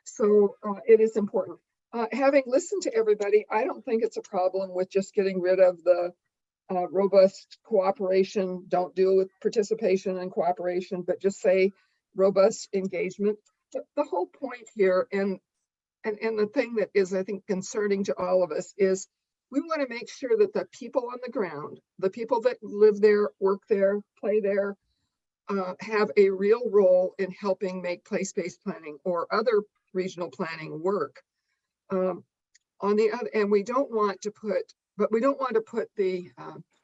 So it is important. Having listened to everybody, I don't think it's a problem with just getting rid of the robust cooperation. Don't deal with participation and cooperation, but just say robust engagement. The whole point here, and the thing that is, I think, concerning to all of us, is we want to make sure that the people on the ground, the people that live there, work there, play there, have a real role in helping make place-based planning or other regional planning work. On the other, and we don't want to put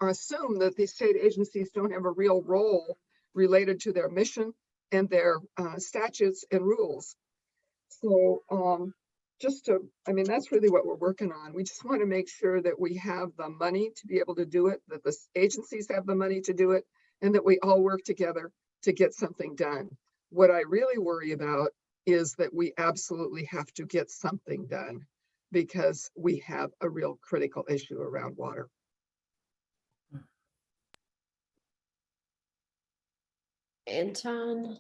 or assume that these state agencies don't have a real role related to their mission and their statutes and rules. So that's really what we're working on. We just want to make sure that we have the money to be able to do it, that the agencies have the money to do it, and that we all work together to get something done. What I really worry about is that we absolutely have to get something done, because we have a real critical issue around water. Anton?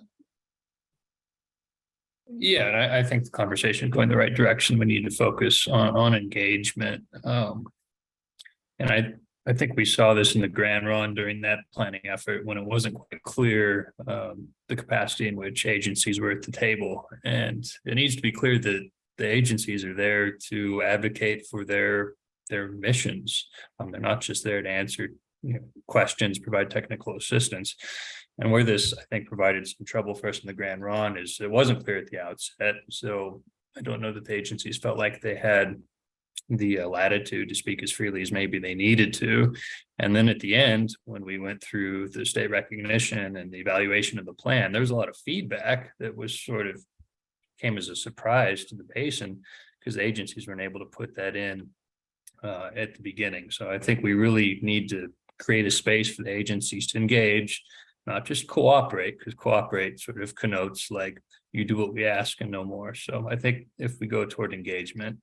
Yeah, and I think the conversation is going the right direction. We need to focus on engagement. And I think we saw this in the Grand Run during that planning effort, when it wasn't quite clear the capacity in which agencies were at the table. And it needs to be clear that the agencies are there to advocate for their missions. They're not just there to answer questions, provide technical assistance. And where this, I think, provided some trouble for us in the Grand Run is it wasn't clear at the outset. So I don't know that the agencies felt like they had the latitude to speak as freely as maybe they needed to. And then at the end, when we went through the state recognition and the evaluation of the plan, there was a lot of feedback that was sort of came as a surprise to the basin, because the agencies weren't able to put that in at the beginning. So I think we really need to create a space for the agencies to engage, not just cooperate, because cooperate sort of connotes like you do what we ask and no more. So I think if we go toward engagement,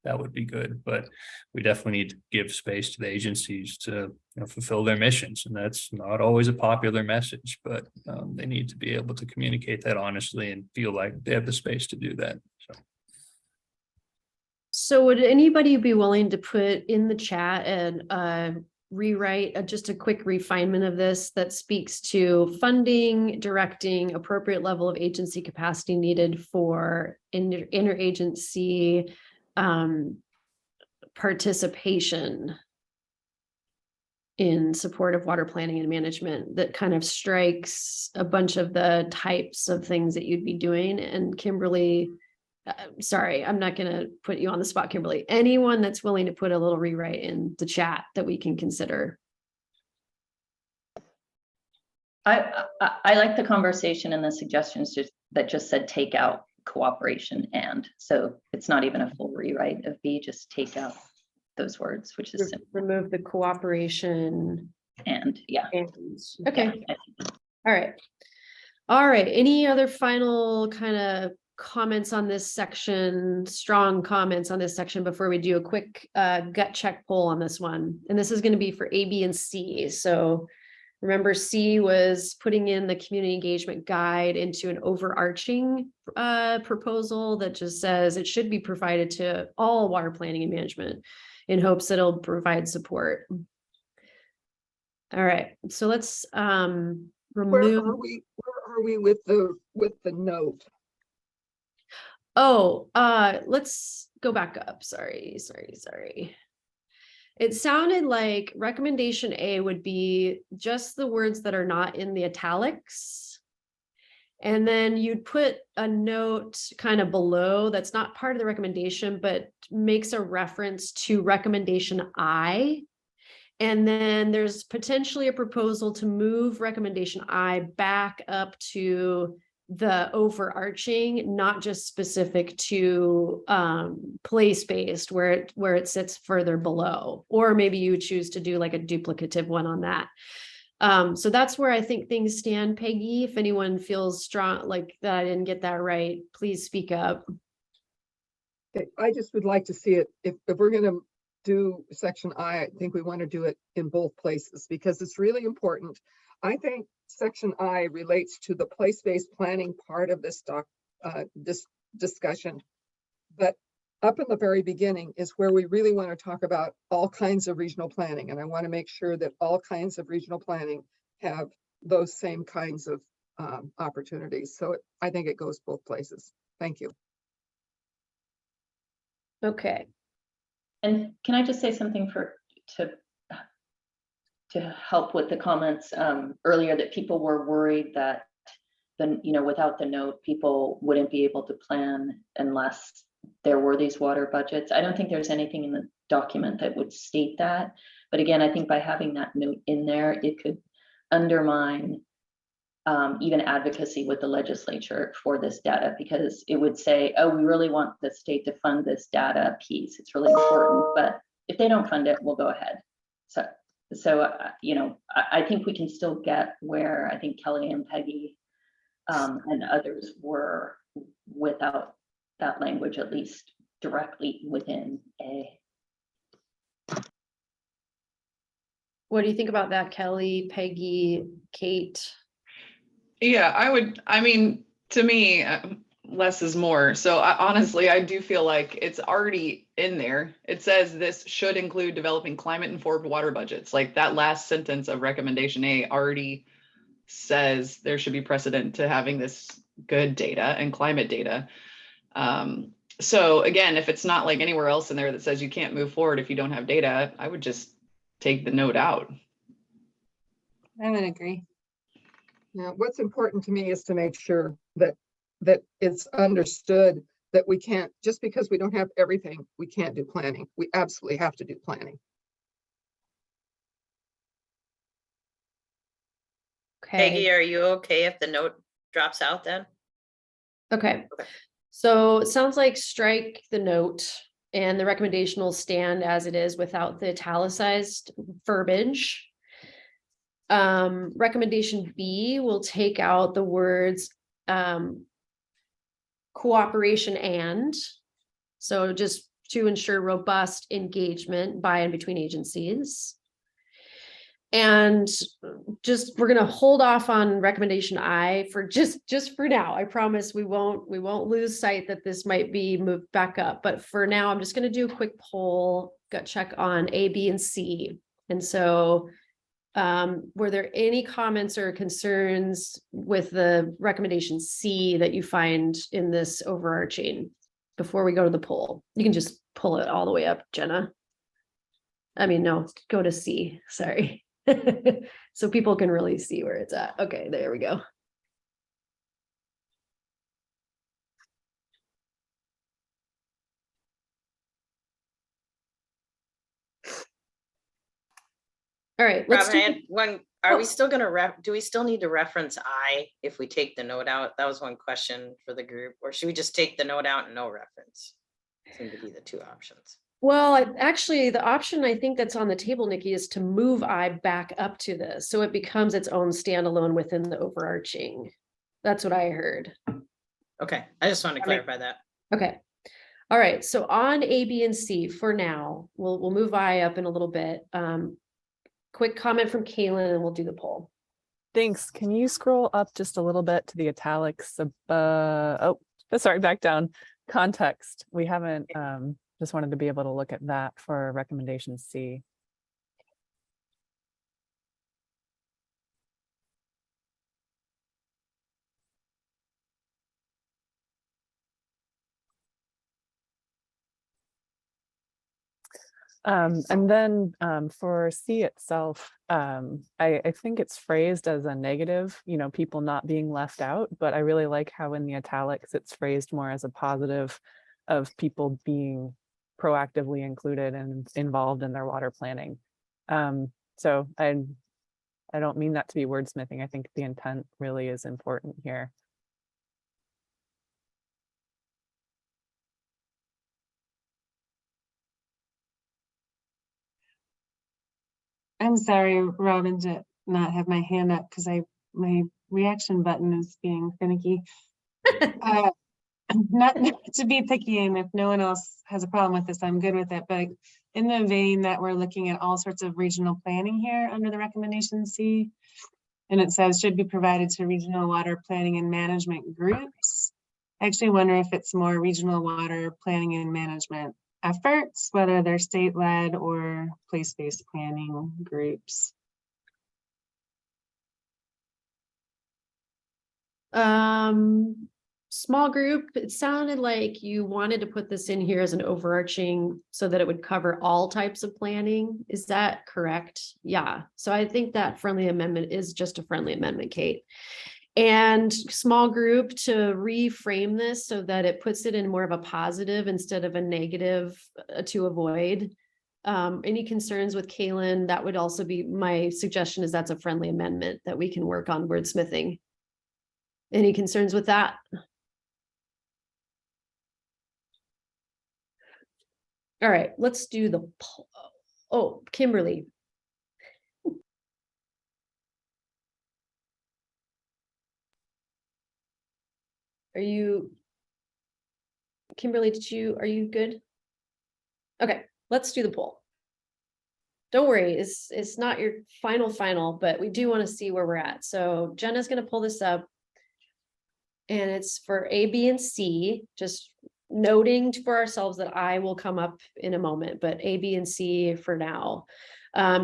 that would be good, but we definitely need to give space to the agencies to fulfill their missions. And that's not always a popular message, but they need to be able to communicate that honestly and feel like they have the space to do that. So would anybody be willing to put in the chat and rewrite, just a quick refinement of this that speaks to funding, directing, appropriate level of agency capacity needed for interagency participation in support of water planning and management. That kind of strikes a bunch of the types of things that you'd be doing. And Kimberly, sorry, I'm not going to put you on the spot, Kimberly. Anyone that's willing to put a little rewrite in the chat that we can consider. I like the conversation and the suggestions that just said take out cooperation and, so it's not even a full rewrite of B, just take out those words, which is simple. Remove the cooperation. And yeah. Okay. Yeah. All right. All right. Any other final kind of comments on this section, strong comments on this section before we do a quick gut check poll on this one? And this is going to be for A, B, and C. So remember, C was putting in the community engagement guide into an overarching proposal that just says it should be provided to all water planning and management in hopes that it'll provide support. All right, so let's Where remove. are we with the note? Oh, let's go back up. Sorry. It sounded like recommendation A would be just the words that are not in the italics. And then you'd put a note kind of below that's not part of the recommendation, but makes a reference to recommendation I. And then there's potentially a proposal to move recommendation I back up to the overarching, not just specific to place-based where it sits further below, or maybe you choose to do like a duplicative one on that. So that's where I think things stand. Peggy, if anyone feels strong like that I didn't get that right, please speak up. Okay, I just would like to see it, if we're going to do section I think we want to do it in both places because it's really important. I think section I relates to the place-based planning part of this discussion, but up in the very beginning is where we really want to talk about all kinds of regional planning, and I want to make sure that all kinds of regional planning have those same kinds of opportunities. So I think it goes both places. Thank you. Okay. And can I just say something to help with the comments earlier, that people were worried that without the note, people wouldn't be able to plan unless there were these water budgets. I don't think there's anything in the document that would state that. But again, I think by having that note in there, it could undermine even advocacy with the legislature for this data, because it would say, oh, we really want the state to fund this data piece. It's really important, but if they don't fund it, we'll go ahead. So I think we can still get where I think Kelly and Peggy and others were without that language, at least directly within A. What do you think about that, Kelly, Peggy, Kate? Yeah, I mean, to me, less is more. So honestly, I do feel like it's already in there. It says this should include developing climate informed water budgets. Like that last sentence of recommendation A already says there should be precedent to having this good data and climate data. So again, if it's not like anywhere else in there that says you can't move forward if you don't have data, I would just take the note out. I would agree. Now, what's important to me is to make sure that it's understood that we can't, just because we don't have everything, we can't do planning. We absolutely have to do planning. Peggy, Okay. are you okay if the note drops out then? Okay. So it sounds like strike the note and the recommendation will stand as it is without the italicized verbiage. Recommendation B will take out the words cooperation and, so just to ensure robust engagement by and between agencies. And just, we're gonna hold off on recommendation I for just for now. I promise we won't lose sight that this might be moved back up. But for now, I'm just gonna do a quick poll, gut check on A, B, and C. And so were there any comments or concerns with the recommendation C that you find in this overarching before we go to the poll? You can just pull it all the way up, Jenna. I mean, no, go to C, sorry. So people can really see where it's at. Okay, there we go. All right, let's Robin, I do, had one, are we Oh. still gonna do we still need to reference I if we take the note out? That was one question for the group, or should we just take the note out and no reference? Seem to be the two options. well, actually, the option I think that's on the table, Nikki, is to move I back up to this, so it becomes its own standalone within the overarching. That's what I heard. Okay, I just wanted to That make- clarify that. Okay. All right, so on A, B, and C for now, we'll move I up in a little bit. Quick comment from Kaylin and we'll do the poll. Thanks. Can you scroll up just a little bit to the italics? Oh, sorry, back down. Context. We haven't, just wanted to be able to look at that for recommendation C. And then for C itself, I think it's phrased as a negative, you know, people not being left out, but I really like how in the italics it's phrased more as a positive of people being proactively included and involved in their water planning. So I don't mean that to be wordsmithing. I think the intent really is important here. I'm sorry, Robin, to not have my hand up because my reaction button is being finicky. Not to be picky, and if no one else has a problem with this, I'm good with it. But in the vein that we're looking at all sorts of regional planning here under the recommendation C, and it says should be provided to regional water planning and management groups. I actually wonder if it's more regional water planning and management efforts, whether they're state-led or place-based planning groups. Small group, it sounded like you wanted to put this in here as an overarching so that it would cover all types of planning. Is that correct? Yeah, so I think that friendly amendment is just a friendly amendment, Kate. And small group to reframe this so that it puts it in more of a positive instead of a negative to avoid. Any concerns with Kaylin? That would also be my suggestion, is that's a friendly amendment that we can work on wordsmithing. Any concerns with that? All right, let's do the, oh, Kimberly. Are you, Kimberly, are you good? Okay, let's do the poll. Don't worry, it's not your final, but we do want to see where we're at. So Jenna's going to pull this up. And it's for A, B, and C, just noting for ourselves that I will come up in a moment, but A, B, and C for now.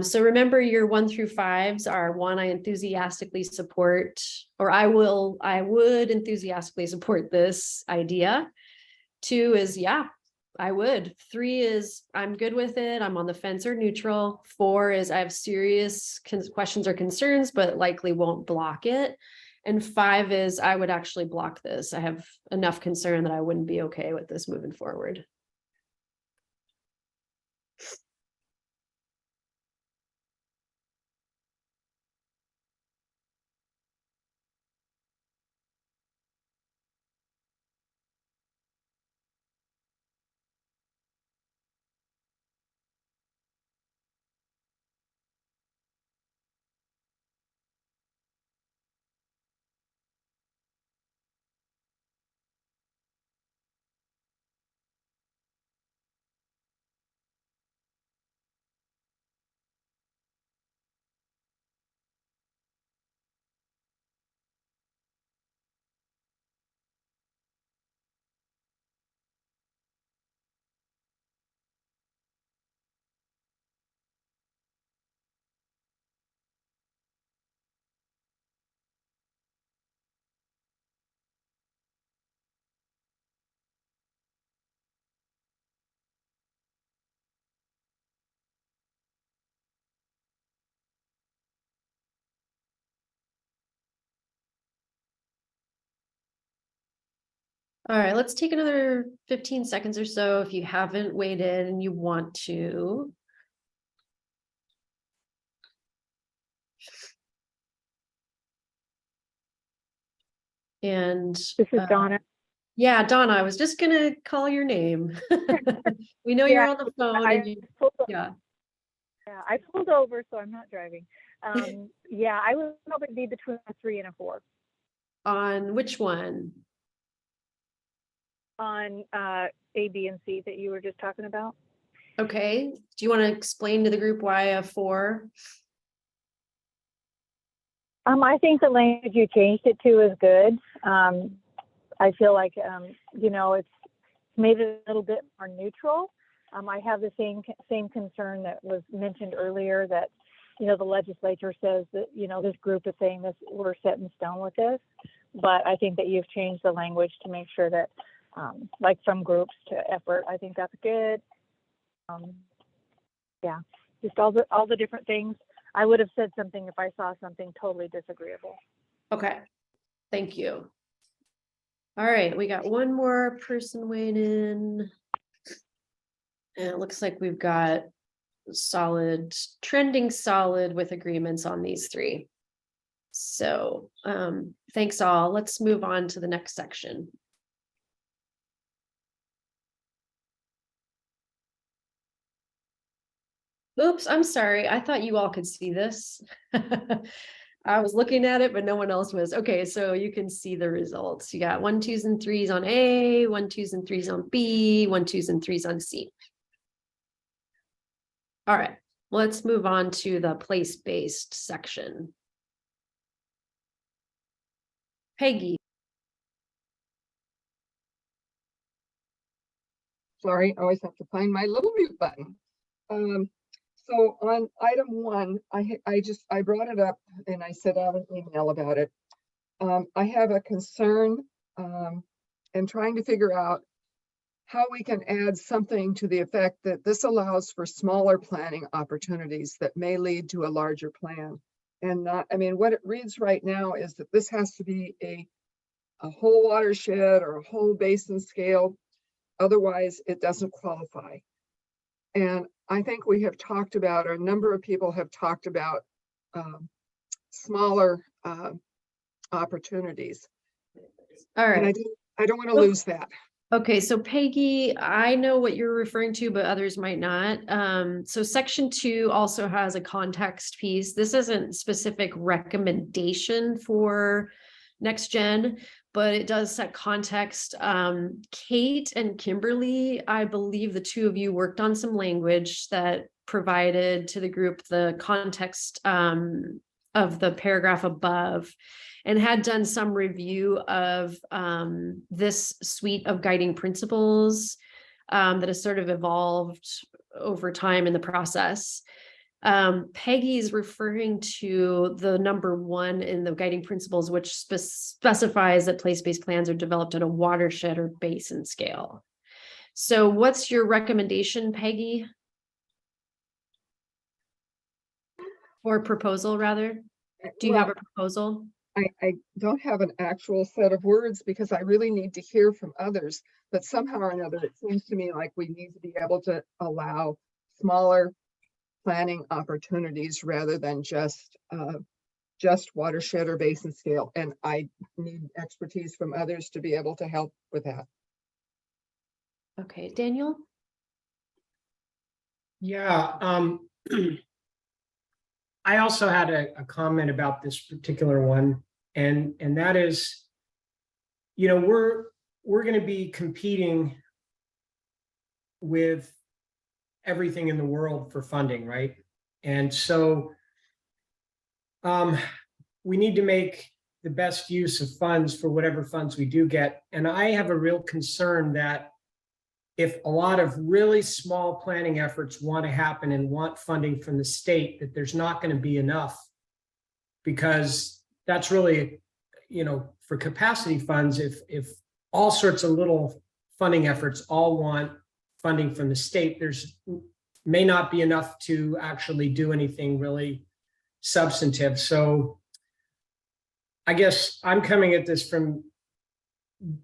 So remember your 1 through 5s are 1, I enthusiastically support, or I would enthusiastically support this idea. 2 is, yeah, I would. 3 is, I'm good with it. I'm on the fence or neutral. 4 is, I have serious questions or concerns, but likely won't block it. And 5 is, I would actually block this. I have enough concern that I wouldn't be okay with this moving forward. All right, let's take another 15 seconds or so if you haven't weighed in and you want to. And This is Donna. yeah, Donna, I was just gonna call your name. We know you're Yeah, on the phone I and you, pulled, yeah. yeah, I pulled over, so I'm not driving. Yeah, I would probably be between a 3 and a 4 On which one? on A, B, and C that you were just talking about. Okay, do you want to explain to the group why a 4? I think the language you changed it to is good. I feel like, it's made it a little bit more neutral. I have the same concern that was mentioned earlier that, the legislature says that, this group is saying this, we're set in stone with this. But I think that you've changed the language to make sure that, like from groups to effort, I think that's good. Yeah, just all the different things. I would have said something if I saw something totally disagreeable. Okay, thank you. All right, we got one more person weighing in. And it looks like we've got trending solid with agreements on these 3. So thanks all. Let's move on to the next section. Oops, I'm sorry. I thought you all could see this. I was looking at it, but no one else was. Okay, so you can see the results. You got 1, 2s, and 3s on A, 1, 2s, and 3s on B, 1, 2s, and 3s on C. All right, let's move on to the place-based section. Peggy. Sorry, I always have to find my little mute button. So on item 1, I brought it up and I sent out an email about it. I have a concern and trying to figure out how we can add something to the effect that this allows for smaller planning opportunities that may lead to a larger plan. And not, what it reads right now is that this has to be a whole watershed or a whole basin scale. Otherwise, it doesn't qualify. And I think we have talked about, or a number of people have talked about smaller opportunities. All right. And I don't want to lose that. Okay, so Peggy, I know what you're referring to, but others might not. So section 2 also has a context piece. This isn't specific recommendation for Next Gen, but it does set context. Kate and Kimberly, I believe the 2 of you worked on some language that provided to the group the context of the paragraph above, and had done some review of this suite of guiding principles that has sort of evolved over time in the process. Peggy's referring to the number 1 in the guiding principles, which specifies that place-based plans are developed at a watershed or basin scale. So what's your recommendation, Peggy? Or proposal, rather? Do you have a proposal? I don't have an actual set of words because I really need to hear from others, but somehow or another, it seems to me like we need to be able to allow smaller planning opportunities rather than just watershed or basin scale. And I need expertise from others to be able to help with that. Okay, Daniel? Yeah, I also had a comment about this particular one, and that is, we're going to be competing with everything in the world for funding, right? And so we need to make the best use of funds for whatever funds we do get. And I have a real concern that if a lot of really small planning efforts want to happen and want funding from the state, that there's not going to be enough, because that's really, for capacity funds, if all sorts of little funding efforts all want funding from the state, there's may not be enough to actually do anything really substantive. So I guess I'm coming at this from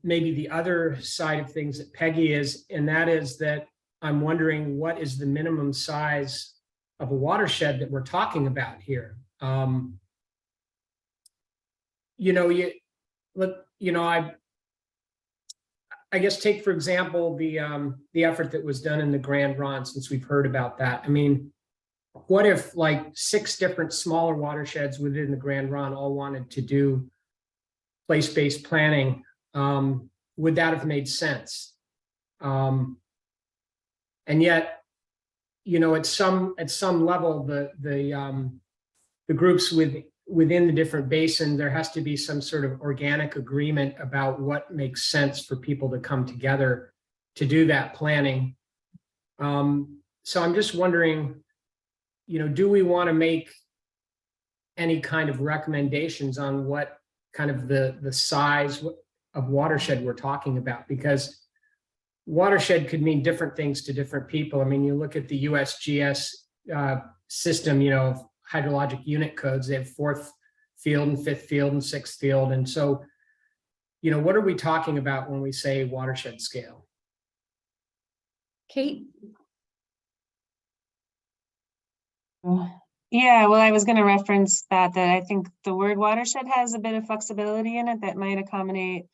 maybe the other side of things that Peggy is, and that is that I'm wondering what is the minimum size of a watershed that we're talking about here? I guess take, for example, the effort that was done in the Grand Ronde, since we've heard about that. I mean, what if like 6 different smaller watersheds within the Grand Ronde all wanted to do place-based planning? Would that have made sense? And yet, at some level, the groups within the different basins, there has to be some sort of organic agreement about what makes sense for people to come together to do that planning. So I'm just wondering, do we want to make any kind of recommendations on what kind of the size of watershed we're talking about? Because watershed could mean different things to different people. I mean, you look at the USGS system, hydrologic unit codes, they have 4th field and 5th field and 6th field. And so, what are we talking about when we say watershed scale? Kate? Yeah, well, I was going to reference that I think the word watershed has a bit of flexibility in it that might accommodate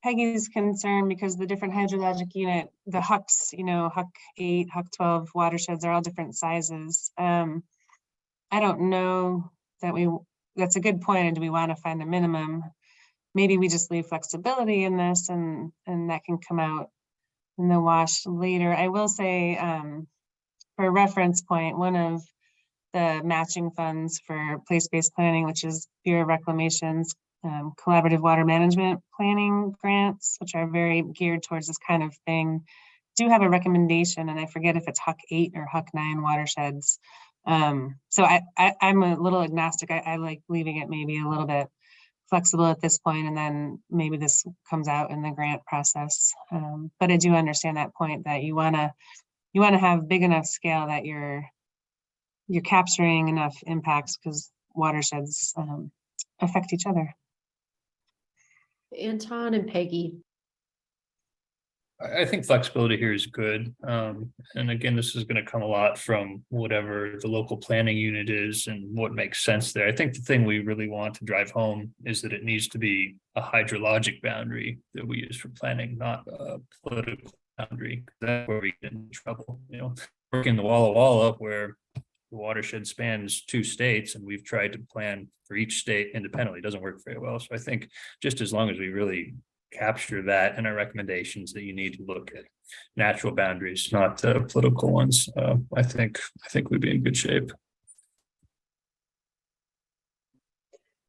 Peggy's concern, because the different hydrologic unit, the HUCs, HUC 8, HUC 12 watersheds are all different sizes. I don't know that's a good point. And do we want to find a minimum? Maybe we just leave flexibility in this and that can come out in the wash later. I will say, for a reference point, one of the matching funds for place-based planning, which is Bureau of Reclamation's collaborative water management planning grants, which are very geared towards this kind of thing, do have a recommendation, and I forget if it's HUC 8 or HUC 9 watersheds. So I'm a little agnostic. I like leaving it maybe a little bit flexible at this point, and then maybe this comes out in the grant process. But I do understand that point, that you want to have big enough scale that you're capturing enough impacts, because watersheds affect each other. Anton and Peggy. I think flexibility here is good. And again, this is going to come a lot from whatever the local planning unit is and what makes sense there. I think the thing we really want to drive home is that it needs to be a hydrologic boundary that we use for planning, not a political boundary. That's where we get in trouble, working the wall up where the watershed spans 2 states, and we've tried to plan for each state independently. It doesn't work very well. So I think just as long as we really capture that in our recommendations, that you need to look at natural boundaries, not political ones, I think we'd be in good shape.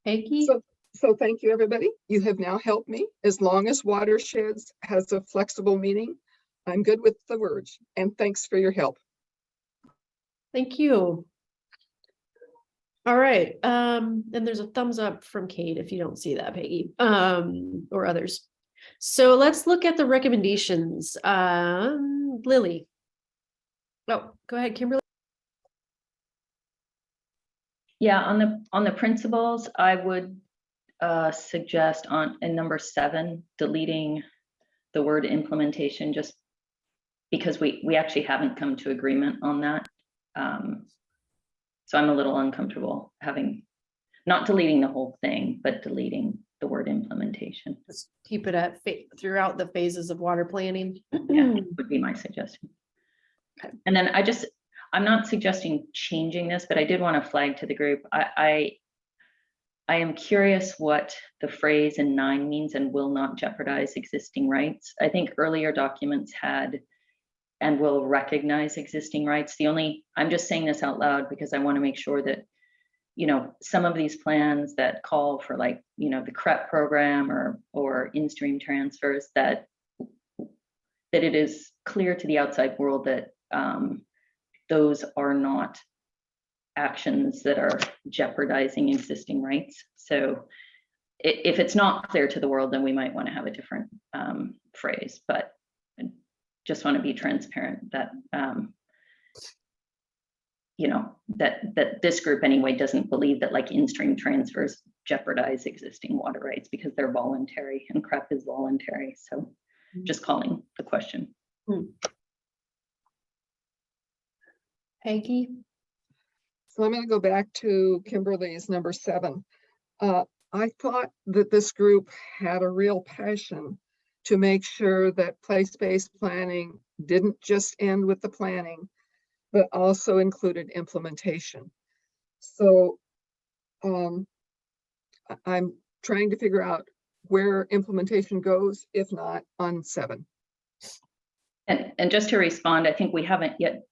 Peggy? So thank you, everybody. You have now helped me. As long as watersheds has a flexible meaning, I'm good with the words. And thanks for your help. Thank you. All right. And there's a thumbs up from Kate if you don't see that, Peggy, or others. So let's look at the recommendations. Lily. Oh, go ahead, Kimberly. Yeah, on the principles, I would suggest in number 7, deleting the word implementation, just because we actually haven't come to agreement on that. So I'm a little uncomfortable not deleting the whole thing, but deleting the word implementation. Just keep it at throughout the phases of water planning. Yeah, would be my suggestion. Okay. And then I'm not suggesting changing this, but I did want to flag to the group. I am curious what the phrase in 9 means, and will not jeopardize existing rights. I think earlier documents had and will recognize existing rights. I'm just saying this out loud because I want to make sure that, some of these plans that call for the CREP program or in-stream transfers, that it is clear to the outside world that those are not actions that are jeopardizing existing rights. So if it's not clear to the world, then we might want to have a different phrase, but I just want to be transparent that that this group anyway doesn't believe that in-stream transfers jeopardize existing water rights because they're voluntary and CREP is voluntary. So just calling the question. Peggy? So I'm going to go back to Kimberly's number 7. I thought that this group had a real passion to make sure that place-based planning didn't just end with the planning, but also included implementation. So I'm trying to figure out where implementation goes, if not on 7. And just to respond, I think we haven't yet,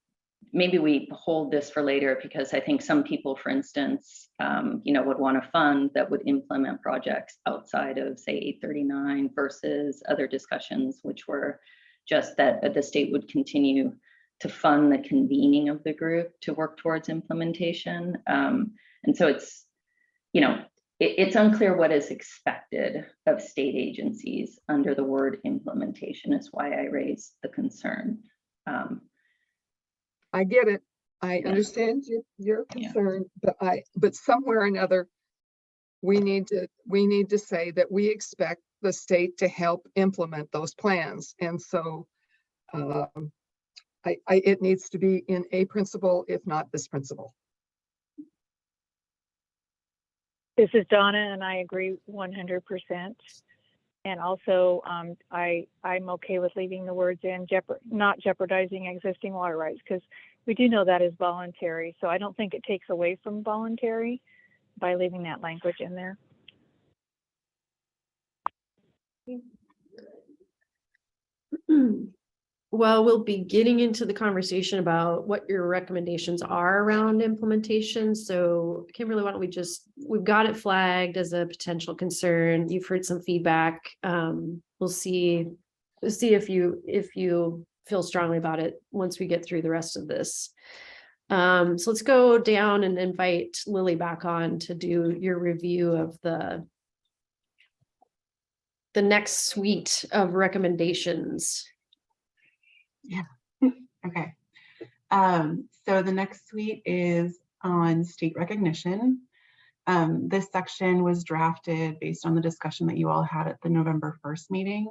maybe we hold this for later because I think some people, for instance, would want a fund that would implement projects outside of, say, 839 versus other discussions, which were just that the state would continue to fund the convening of the group to work towards implementation. And so it's, it's unclear what is expected of state agencies under the word implementation is why I raised the concern. I get it. I understand your concern, but somewhere or another, we need to say that we expect the state to help implement those plans. And so it needs to be in a principle, if not this principle. This is Donna, and I agree 100%. And also, I'm okay with leaving the words in, not jeopardizing existing water rights, because we do know that is voluntary. So I don't think it takes away from voluntary by leaving that language in there. Well, we'll be getting into the conversation about what your recommendations are around implementation. So Kimberly, why don't we've got it flagged as a potential concern. You've heard some feedback. We'll see if you feel strongly about it once we get through the rest of this. So let's go down and invite Lily back on to do your review of the next suite of recommendations. Yeah. Okay. So the next suite is on state recognition. This section was drafted based on the discussion that you all had at the November 1st meeting,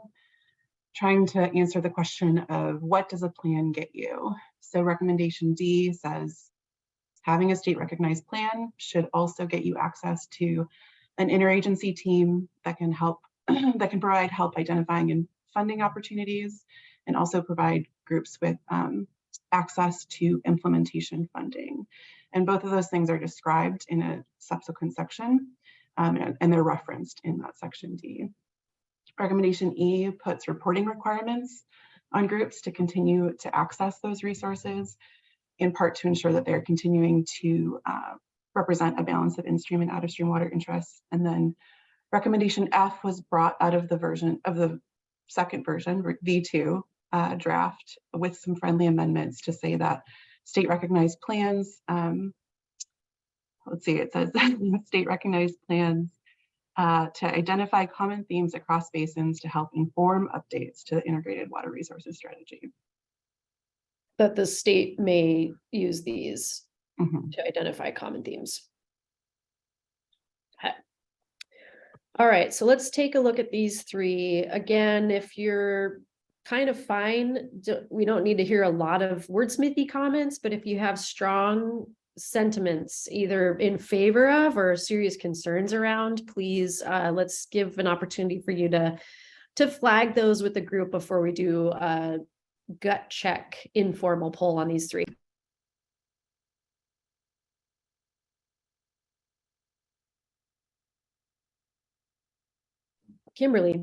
trying to answer the question of what does a plan get you? So recommendation D says, having a state recognized plan should also get you access to an interagency team that can help, that can provide help identifying and funding opportunities, and also provide groups with access to implementation funding. And both of those things are described in a subsequent section, and they're referenced in that section D. Recommendation E puts reporting requirements on groups to continue to access those resources, in part to ensure that they're continuing to represent a balance of in-stream and out-of-stream water interests. And then recommendation F was brought out of the version of the second version, V2 draft, with some friendly amendments to say that state recognized plans, let's see, it says state recognized plans to identify common themes across basins to help inform updates to the integrated water resources strategy. That the state may use these to identify common themes. Okay. All right, so let's take a look at these 3. Again, if you're kind of fine, we don't need to hear a lot of wordsmithy comments, but if you have strong sentiments either in favor of or serious concerns around, please let's give an opportunity for you to flag those with the group before we do a gut check informal poll on these 3. Kimberly.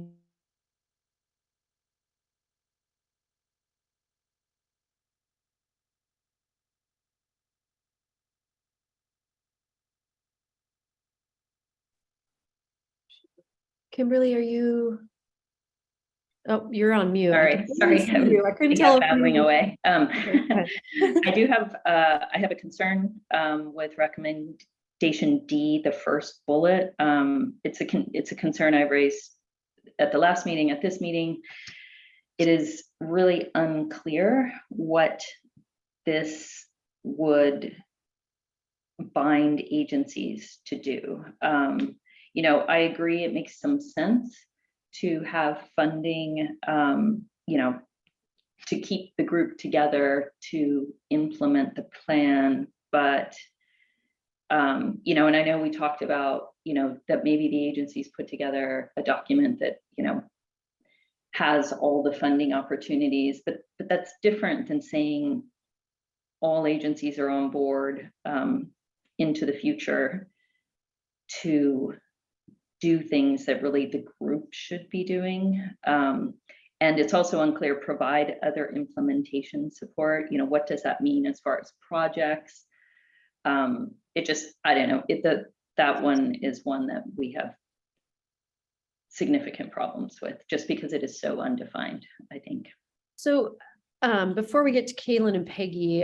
Kimberly, are you? Oh, you're on mute. Sorry. I couldn't tell. Babbling away. I do have I have a concern with recommendation D, the first bullet. It's a concern I raised at the last meeting, at this meeting. It is really unclear what this would bind agencies to do. you know, I agree, it makes some sense to have funding, you know, to keep the group together to implement the plan, but you know, and I know we talked about, you know, that maybe the agencies put together a document that, you know, has all the funding opportunities, but that's different than saying all agencies are on board into the future to do things that really the group should be doing. And it's also unclear, provide other implementation support. You know, what does that mean as far as projects? It just, I don't know, that one is one that we have significant problems with, just because it is so undefined, I think. So before we get to Kaylin and Peggy,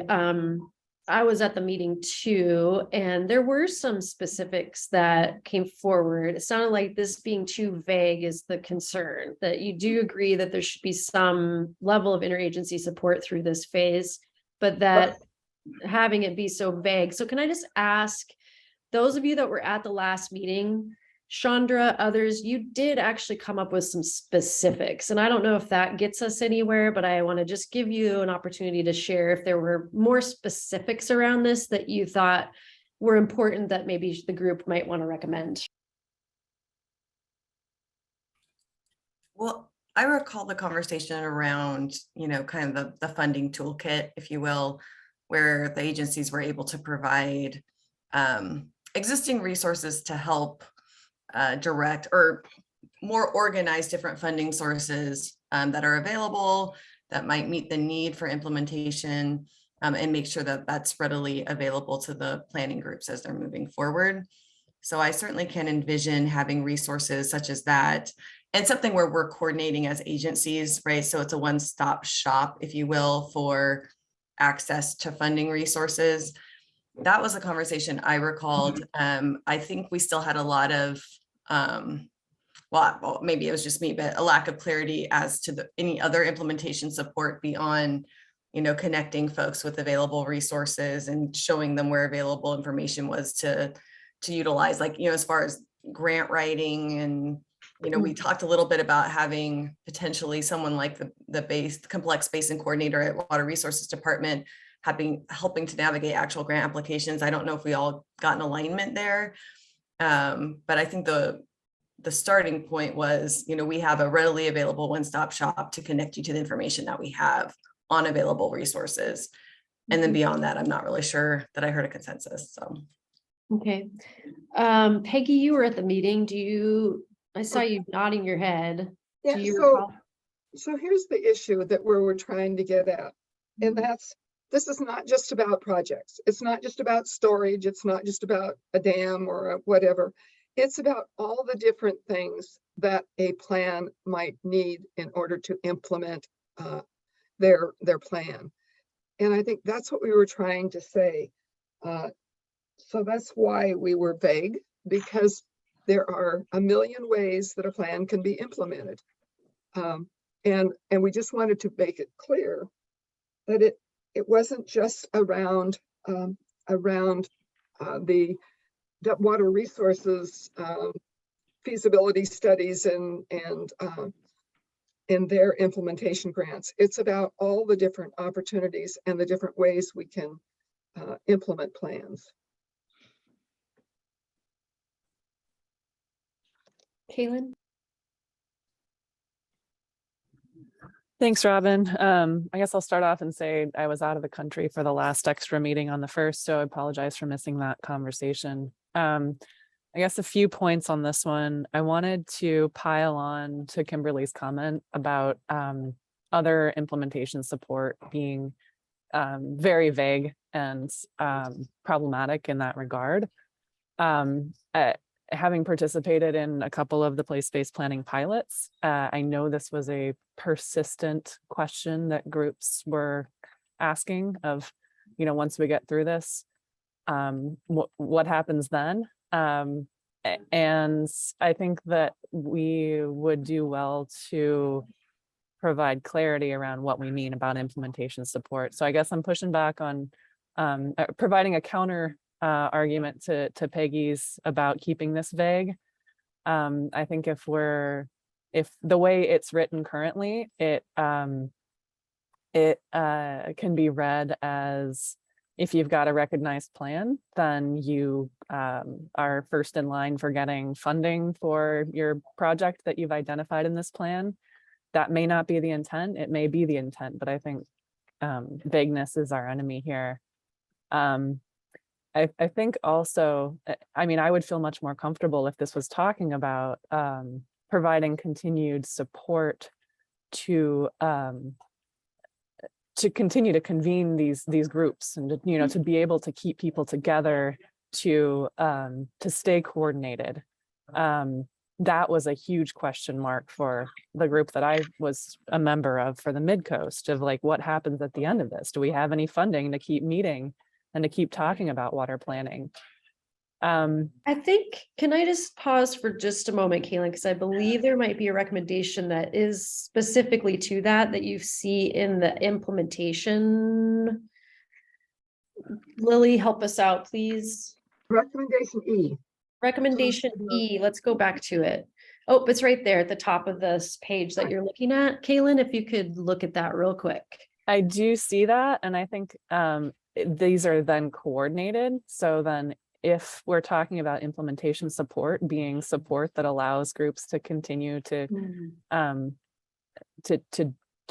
I was at the meeting too, and there were some specifics that came forward. It sounded like this being too vague is the concern, that you do agree that there should be some level of interagency support through this phase, but that having it be so vague. So can I just ask those of you that were at the last meeting, Chandra, others, you did actually come up with some specifics, and I don't know if that gets us anywhere, but I want to just give you an opportunity to share if there were more specifics around this that you thought were important that maybe the group might want to recommend. Well, I recall the conversation around, you know, kind of the funding toolkit, if you will, where the agencies were able to provide existing resources to help direct or more organized different funding sources that are available that might meet the need for implementation and make sure that that's readily available to the planning groups as they're moving forward. So I certainly can envision having resources such as that, and something where we're coordinating as agencies, right? So it's a one-stop shop, if you will, for access to funding resources. That was a conversation I recalled. I think we still had a lot of, well, maybe it was just me, but a lack of clarity as to any other implementation support beyond, you know, connecting folks with available resources and showing them where available information was to utilize, like, you know, as far as grant writing. And, you know, we talked a little bit about having potentially someone like the complex basin coordinator at Water Resources Department helping to navigate actual grant applications. I don't know if we all got an alignment there. But I think the starting point was, you know, we have a readily available one-stop shop to connect you to the information that we have on available resources. And then beyond that, I'm not really sure that I heard a consensus, so. Okay. Peggy, you were at the meeting. I saw you nodding your head. Yeah, Do you recall? so here's the issue that we're trying to get at. And this is not just about projects. It's not just about storage. It's not just about a dam or a whatever. It's about all the different things that a plan might need in order to implement their plan. And I think that's what we were trying to say. So that's why we were vague, because there are a million ways that a plan can be implemented. And we just wanted to make it clear that it wasn't just around the water resources feasibility studies and their implementation grants. It's about all the different opportunities and the different ways we can implement plans. Kaylin? Thanks, Robin. I guess I'll start off and say I was out of the country for the last extra meeting on the 1st, so I apologize for missing that conversation. I guess a few points on this one. I wanted to pile on to Kimberly's comment about other implementation support being very vague and problematic in that regard. Having participated in a couple of the place-based planning pilots, I know this was a persistent question that groups were asking of, you know, once we get through this, what happens then? And I think that we would do well to provide clarity around what we mean about implementation support. So I guess I'm pushing back on providing a counter argument to Peggy's about keeping this vague. I think if the way it's written currently, it can be read as, if you've got a recognized plan, then you are first in line for getting funding for your project that you've identified in this plan. That may not be the intent, it may be the intent, but I think vagueness is our enemy here. I think also, I mean, I would feel much more comfortable if this was talking about providing continued support to continue to convene these groups and to be able to keep people together to stay coordinated. That was a huge question mark for the group that I was a member of for the Midcoast, of like, what happens at the end of this? Do we have any funding to keep meeting and to keep talking about water planning? I think, can I just pause for just a moment, Caitlin, because I believe there might be a recommendation that is specifically to that you see in the implementation. Lily, help us out, please. Recommendation E. Recommendation E, let's go back to it. Oh, it's right there at the top of this page that you're looking at. Caitlin, if you could look at that real quick. I do see that, and I think these are then coordinated. So then if we're talking about implementation support being support that allows groups to continue to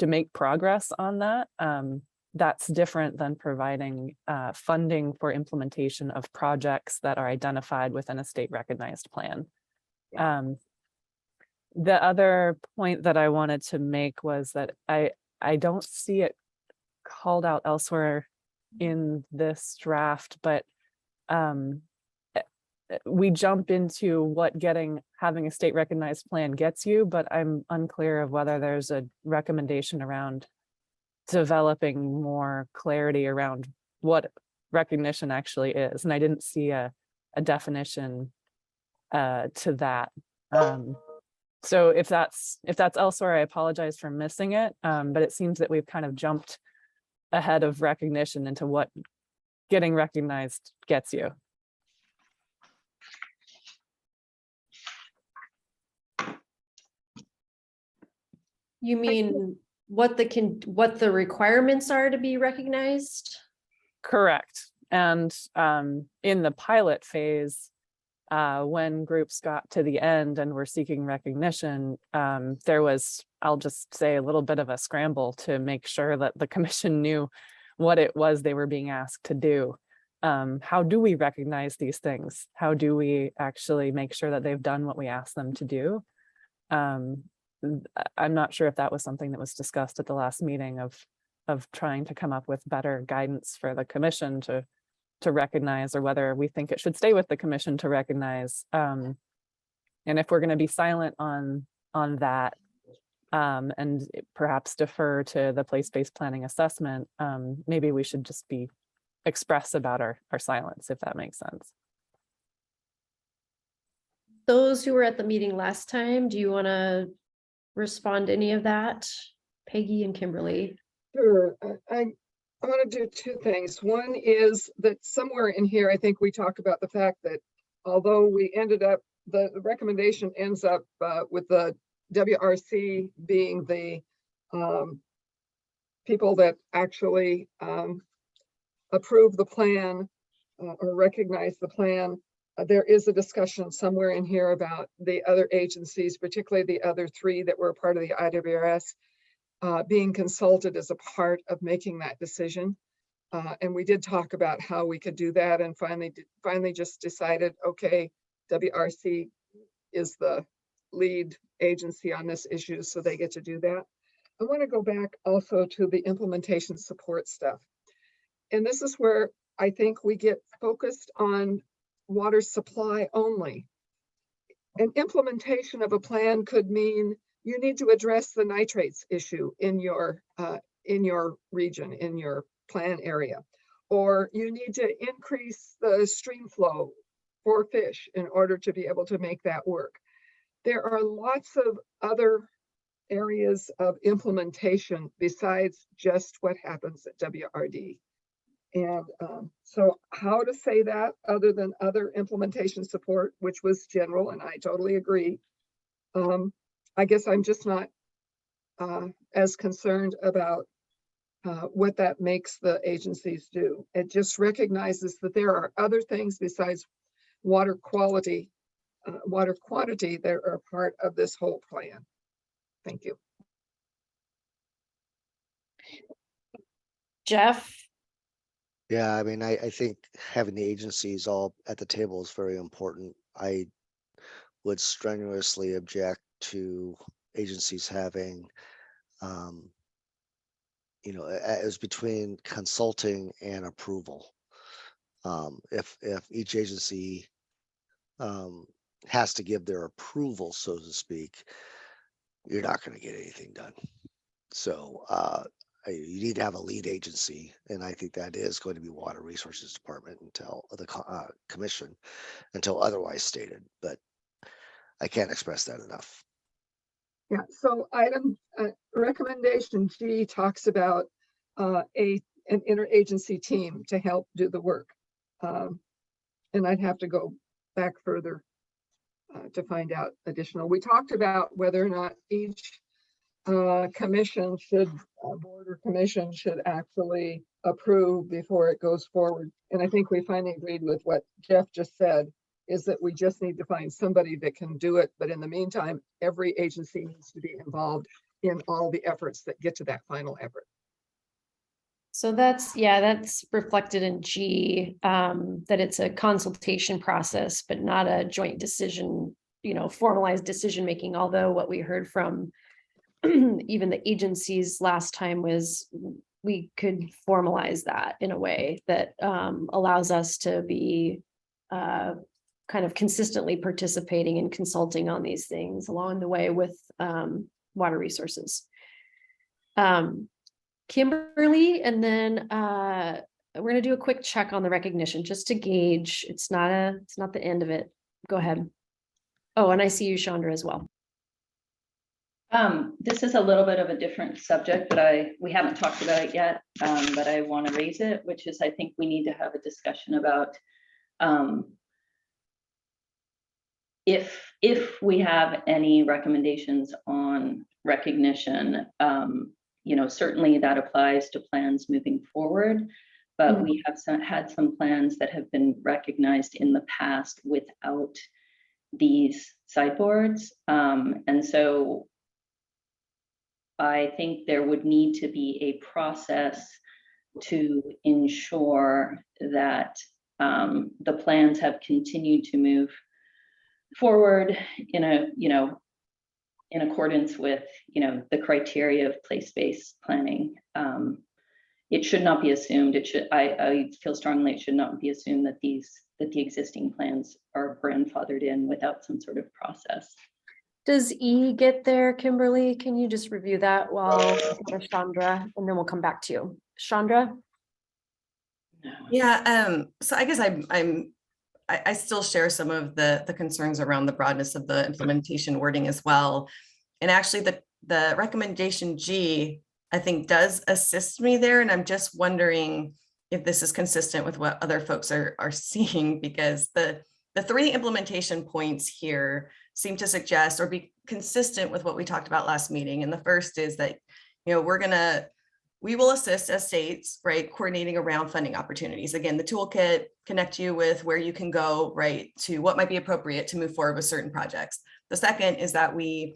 make progress on that, that's different than providing funding for implementation of projects that are identified within a state recognized plan. The other point that I wanted to make was that I don't see it called out elsewhere in this draft, but we jump into what having a state recognized plan gets you, but I'm unclear of whether there's a recommendation around developing more clarity around what recognition actually is. And I didn't see a definition to that. So if that's elsewhere, I apologize for missing it. But it seems that we've kind of jumped ahead of recognition into what getting recognized gets you. You mean what the requirements are to be recognized? Correct. And in the pilot phase, when groups got to the end and were seeking recognition, there was, I'll just say, a little bit of a scramble to make sure that the commission knew what it was they were being asked to do. How do we recognize these things? How do we actually make sure that they've done what we asked them to do? I'm not sure if that was something that was discussed at the last meeting of trying to come up with better guidance for the commission to recognize, or whether we think it should stay with the commission to recognize. And if we're going to be silent on that and perhaps defer to the place-based planning assessment, maybe we should just be express about our silence, if that makes sense. Those who were at the meeting last time, do you want to respond to any of that? Peggy and Kimberly. Sure. I want to do two things. One is that somewhere in here, I think we talk about the fact that although we ended up, the recommendation ends up with the WRC being the people that actually approve the plan or recognize the plan. There is a discussion somewhere in here about the other agencies, particularly the other three that were part of the IWRS, being consulted as a part of making that decision. And we did talk about how we could do that, and finally just decided, okay, WRC is the lead agency on this issue, so they get to do that. I want to go back also to the implementation support stuff. And this is where I think we get focused on water supply only. An implementation of a plan could mean you need to address the nitrates issue in your region, in your plan area, or you need to increase the stream flow for fish in order to be able to make that work. There are lots of other areas of implementation besides just what happens at WRD. And so how to say that other than other implementation support, which was general, and I totally agree. I guess I'm just not as concerned about what that makes the agencies do. It just recognizes that there are other things besides water quality, water quantity that are part of this whole plan. Thank you. Jeff? Yeah, I mean, I think having the agencies all at the table is very important. I would strenuously object to agencies having, you know, as between consulting and approval. If each agency has to give their approval, so to speak, you're not going to get anything done. So you need to have a lead agency, and I think that is going to be Water Resources Department until the commission, until otherwise stated. But I can't express that enough. Yeah, so item recommendation G talks about an interagency team to help do the work. And I'd have to go back further to find out additional. We talked about whether or not each commission should, board or commission should actually approve before it goes forward. And I think we finally agreed with what Jeff just said, is that we just need to find somebody that can do it. But in the meantime, every agency needs to be involved in all the efforts that get to that final effort. So that's, yeah, that's reflected in G, that it's a consultation process, but not a joint decision, you know, formalized decision-making. Although what we heard from even the agencies last time was we could formalize that in a way that allows us to be kind of consistently participating and consulting on these things along the way with water resources. Kimberly, and then we're going to do a quick check on the recognition just to gauge. It's not the end of it. Go ahead. Oh, and I see you, Chandra, as well. This is a little bit of a different subject, but we haven't talked about it yet, but I want to raise it, which is I think we need to have a discussion about if we have any recommendations on recognition. You know, certainly that applies to plans moving forward, but we have had some plans that have been recognized in the past without these sideboards. And so I think there would need to be a process to ensure that the plans have continued to move forward in a, you know, in accordance with, you know, the criteria of place-based planning. It should not be assumed. I feel strongly it should not be assumed that the existing plans are grandfathered in without some sort of process. Does E get there, Kimberly? Can you just review that while Chandra, and then we'll come back to you. Chandra? Yeah, so I guess I still share some of the concerns around the broadness of the implementation wording as well. And actually the recommendation G, I think does assist me there. And I'm just wondering if this is consistent with what other folks are seeing, because the three implementation points here seem to suggest or be consistent with what we talked about last meeting. And the first is that, you know, we will assist as states, right, coordinating around funding opportunities. Again, the toolkit connect you with where you can go, right, to what might be appropriate to move forward with certain projects. The second is that we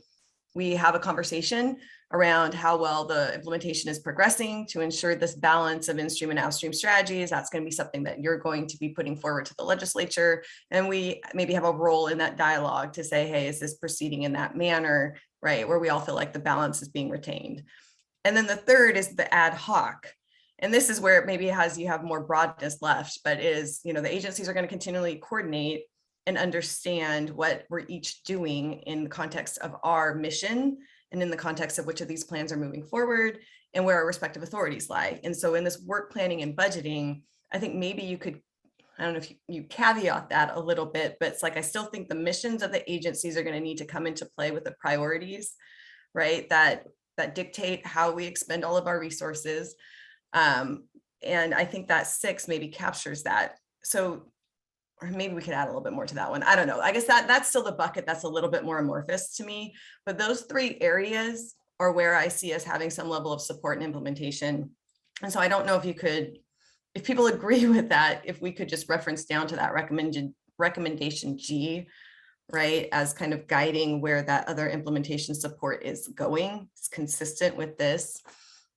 have a conversation around how well the implementation is progressing to ensure this balance of in-stream and outstream strategies. That's going to be something that you're going to be putting forward to the legislature. And we maybe have a role in that dialogue to say, hey, is this proceeding in that manner, right, where we all feel like the balance is being retained. And then the third is the ad hoc. And this is where it maybe you have more broadness left, but is, you know, the agencies are going to continually coordinate and understand what we're each doing in the context of our mission and in the context of which of these plans are moving forward and where our respective authorities lie. And so in this work planning and budgeting, I think maybe you could, I don't know if you caveat that a little bit, but it's like, I still think the missions of the agencies are going to need to come into play with the priorities, right? That dictate how we expend all of our resources. And I think that 6 maybe captures that. So, or maybe we could add a little bit more to that one. I don't know. I guess that's still the bucket that's a little bit more amorphous to me. But those 3 areas are where I see us having some level of support and implementation. And so I don't know if people agree with that, if we could just reference down to that recommendation G, right, as kind of guiding where that other implementation support is going. It's consistent with this.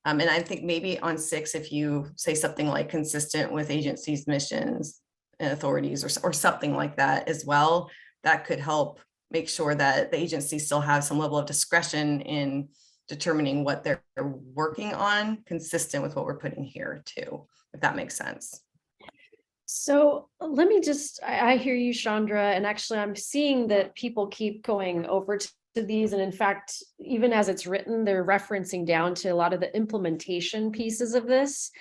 And I think maybe on 6, if you say something like consistent with agencies' missions and authorities or something like that as well, that could help make sure that the agency still has some level of discretion in determining what they're working on, consistent with what we're putting here too, if that makes sense. So let me just, I hear you, Chandra, and actually I'm seeing that people keep going over to these. And in fact, even as it's written, they're referencing down to a lot of the implementation pieces of this.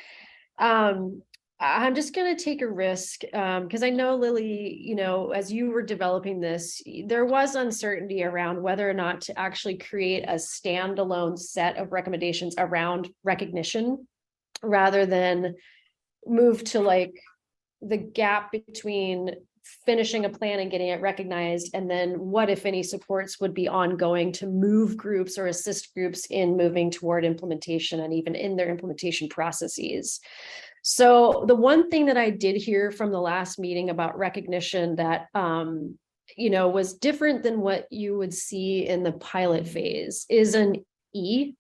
I'm just going to take a risk because I know, Lily, you know, as you were developing this, there was uncertainty around whether or not to actually create a standalone set of recommendations around recognition rather than move to like the gap between finishing a plan and getting it recognized, and then what, if any, supports would be ongoing to move groups or assist groups in moving toward implementation and even in their implementation processes. So the one thing that I did hear from the last meeting about recognition that, you know, was different than what you would see in the pilot phase is an E.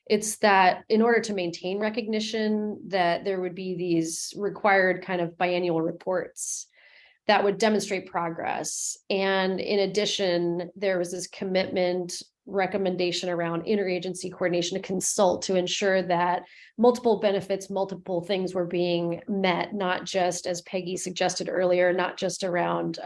It's that in order to maintain recognition, that there would be these required kind of biannual reports that would demonstrate progress. And in addition, there was this commitment recommendation around interagency coordination to consult to ensure that multiple benefits, multiple things were being met, not just, as Peggy suggested earlier, not just around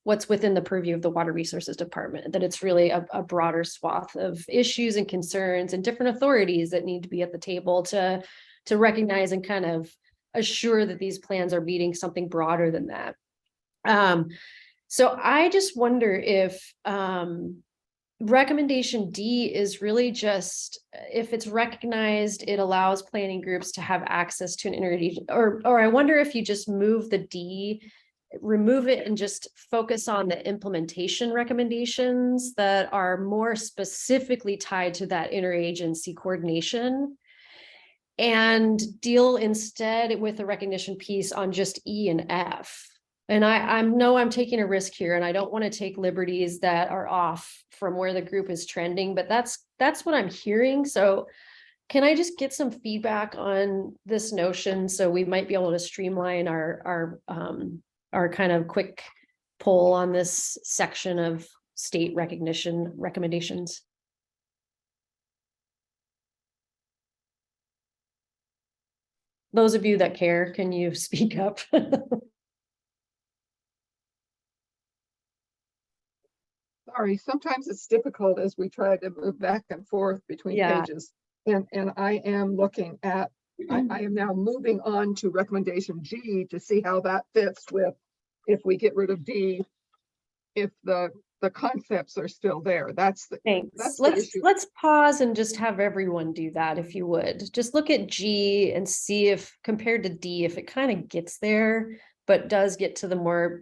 what's within the purview of the Water Resources Department, that it's really a broader swath of issues and concerns and different authorities that need to be at the table to recognize and kind of assure that these plans are meeting something broader than that. So I just wonder if recommendation D is really just, if it's recognized, it allows planning groups to have access to an interagency, or I wonder if you just move the D, remove it and just focus on the implementation recommendations that are more specifically tied to that interagency coordination, and deal instead with the recognition piece on just E and F. And I know I'm taking a risk here, and I don't want to take liberties that are off from where the group is trending, but that's what I'm hearing. So can I just get some feedback on this notion so we might be able to streamline our kind of quick poll on this section of state recognition recommendations? Those of you that care, can you speak up? Sorry, sometimes it's difficult as we try to move back and forth between pages. And I am looking at, I am now moving on to recommendation G to see how that fits with, if we get rid of D, if the concepts are still there. That's the, Thanks. that's the issue. Let's pause and just have everyone do that, if you would. Just look at G and see if, compared to D, if it kind of gets there, but does get to the more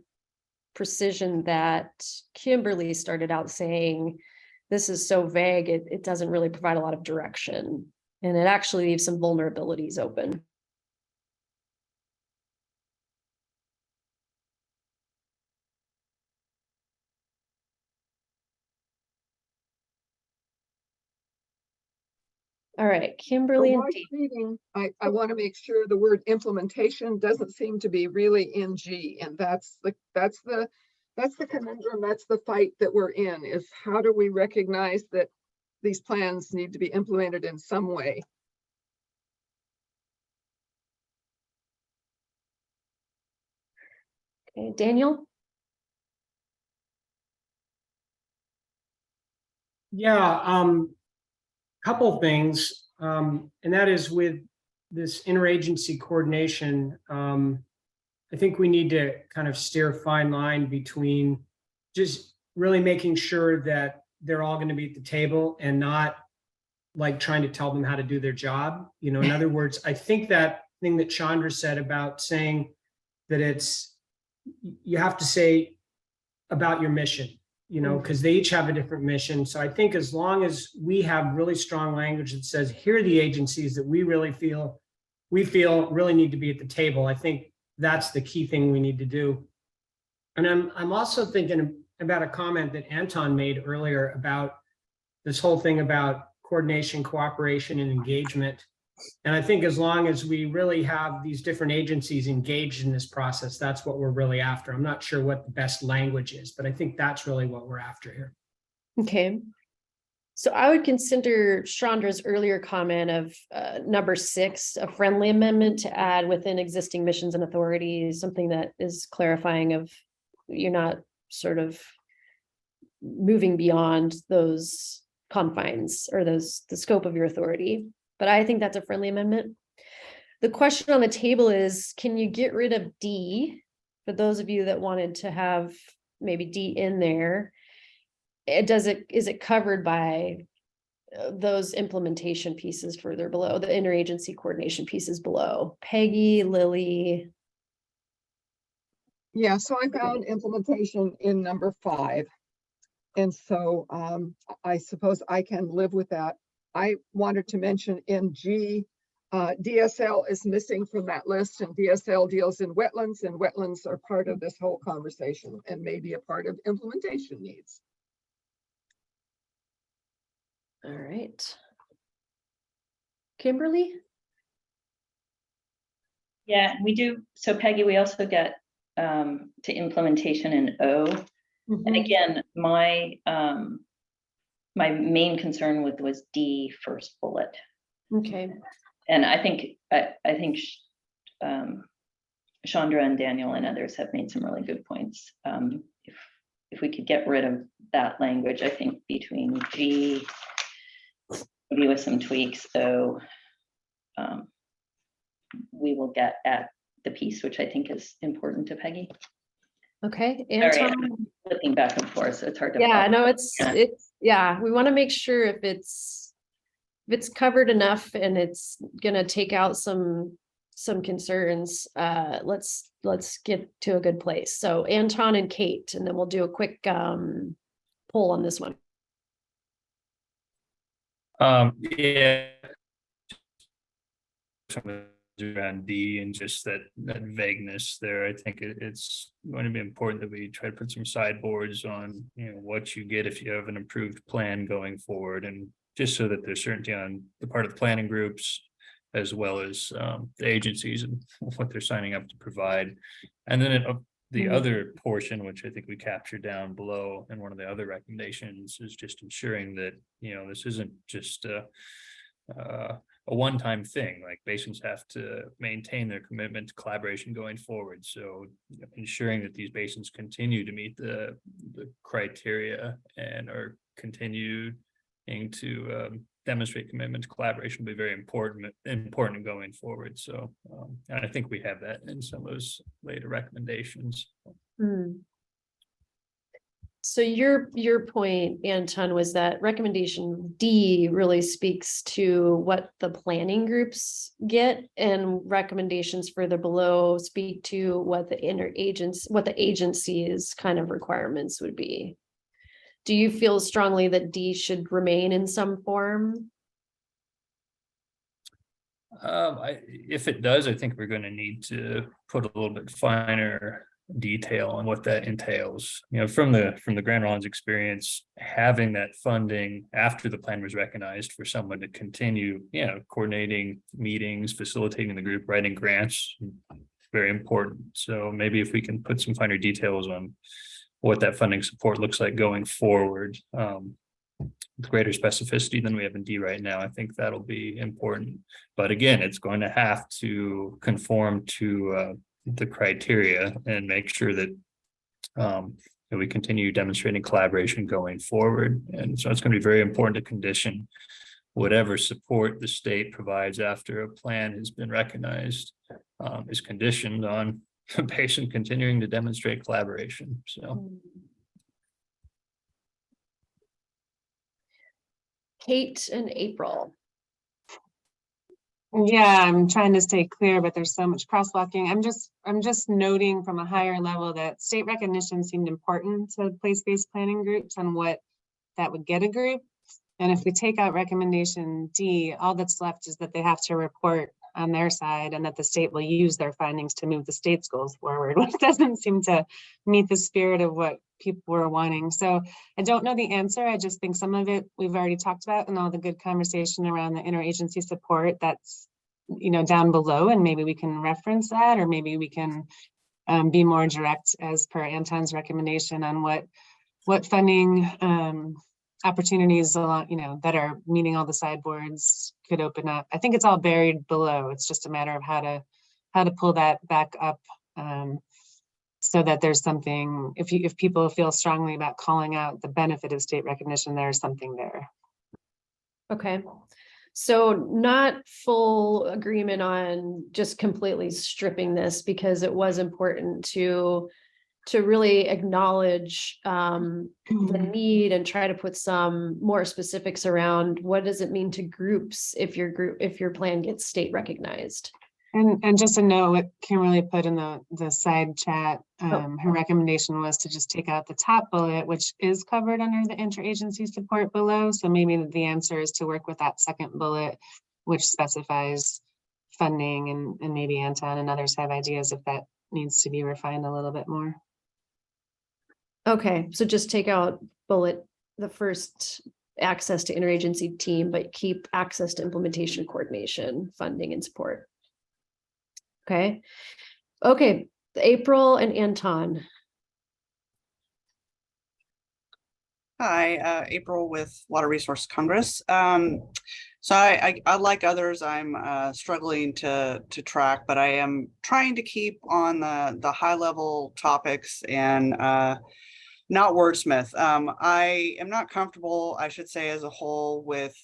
precision that Kimberly started out saying. This is so vague, it doesn't really provide a lot of direction, and it actually leaves some vulnerabilities open. All right, Kimberly and Dee. I want to make sure the word implementation doesn't seem to be really in G, and that's the conundrum, that's the fight that we're in, is how do we recognize that these plans need to be implemented in some way? Okay, Daniel? Yeah, couple of things, and that is with this interagency coordination. I think we need to kind of steer a fine line between just really making sure that they're all going to be at the table and not like trying to tell them how to do their job. You know, in other words, I think that thing that Chandra said about saying that you have to say about your mission, because they each have a different mission. So I think as long as we have really strong language that says, here are the agencies that we feel really need to be at the table, I think that's the key thing we need to do. And I'm also thinking about a comment that Anton made earlier about this whole thing about coordination, cooperation, and engagement. And I think as long as we really have these different agencies engaged in this process, that's what we're really after. I'm not sure what the best language is, but I think that's really what we're after here. Okay. So I would consider Chandra's earlier comment of number 6, a friendly amendment to add within existing missions and authorities, something that is clarifying of you're not sort of moving beyond those confines or the scope of your authority. But I think that's a friendly amendment. The question on the table is, can you get rid of D? For those of you that wanted to have maybe D in there, is it covered by those implementation pieces further below, the interagency coordination pieces below? Peggy, Lily. Yeah, so I found implementation in number 5. And so I suppose I can live with that. I wanted to mention in G, DSL is missing from that list, and DSL deals in wetlands, and wetlands are part of this whole conversation and maybe a part of implementation needs. All right. Kimberly? Yeah, we do. So Peggy, we also get to implementation in O. And again, my main concern was D, first bullet. Okay. And I think Chandra and Daniel and others have made some really good points. If we could get rid of that language, I think between G, maybe with some tweaks, so we will get at the piece, which I think is important to Peggy. Okay, Sorry, Anton. I'm flipping back and forth, so it's hard to. Yeah, follow. no, yeah, we want to make sure if it's covered enough and it's gonna take out some concerns, let's get to a good place. So Anton and Kate, and then we'll do a quick poll on this one. Yeah. Around D and just that vagueness there. I think it's going to be important that we try to put some sideboards on, what you get if you have an approved plan going forward, and just so that there's certainty on the part of the planning groups as well as the agencies and what they're signing up to provide. And then the other portion, which I think we captured down below, and one of the other recommendations is just ensuring that, this isn't just a one-time thing. Like, basins have to maintain their commitment to collaboration going forward. So ensuring that these basins continue to meet the criteria and are continuing to demonstrate commitment to collaboration will be very important going forward. So and I think we have that in some of those later recommendations. So your point, Anton, was that recommendation D really speaks to what the planning groups get, and recommendations further below speak to what the agency's kind of requirements would be. Do you feel strongly that D should remain in some form? If it does, I think we're going to need to put a little bit finer detail on what that entails. From the Grand Ronde experience, having that funding after the plan was recognized for someone to continue, coordinating meetings, facilitating the group, writing grants, very important. So maybe if we can put some finer details on what that funding support looks like going forward, with greater specificity than we have in D right now, I think that'll be important. But again, it's going to have to conform to the criteria and make sure that we continue demonstrating collaboration going forward. And so it's going to be very important to condition whatever support the state provides after a plan has been recognized is conditioned on the patient continuing to demonstrate collaboration. So Kate and April. Yeah, I'm trying to stay clear, but there's so much crosswalking. I'm just noting from a higher level that state recognition seemed important to place-based planning groups on what that would get a group. And if we take out recommendation D, all that's left is that they have to report on their side and that the state will use their findings to move the state's goals forward, which doesn't seem to meet the spirit of what people were wanting. So I don't know the answer. I just think some of it we've already talked about and all the good conversation around the interagency support that's, you know, down below, and maybe we can reference that, or maybe we can be more direct as per Anton's recommendation on what funding opportunities along, you know, that are meeting all the sideboards could open up. I think it's all buried below. It's just a matter of how to pull that back up, so that there's something, if people feel strongly about calling out the benefit of state recognition, there's something there. Okay. So not full agreement on just completely stripping this, because it was important to really acknowledge the need and try to put some more specifics around what does it mean to groups if your plan gets state recognized. And just to know what Kimberly put in the side chat, her recommendation was to just take out the top bullet, which is covered under the interagency support below. So maybe the answer is to work with that second bullet, which specifies funding, and maybe Anton and others have ideas if that needs to be refined a little bit more. Okay, so just take out bullet, the first, access to interagency team, but keep access to implementation, coordination, funding, and support. Okay. Okay, April and Anton. Hi, April with Water Resource Congress. So I like others, I'm struggling to track, but I am trying to keep on the high level topics and not wordsmith. I am not comfortable, I should say, as a whole with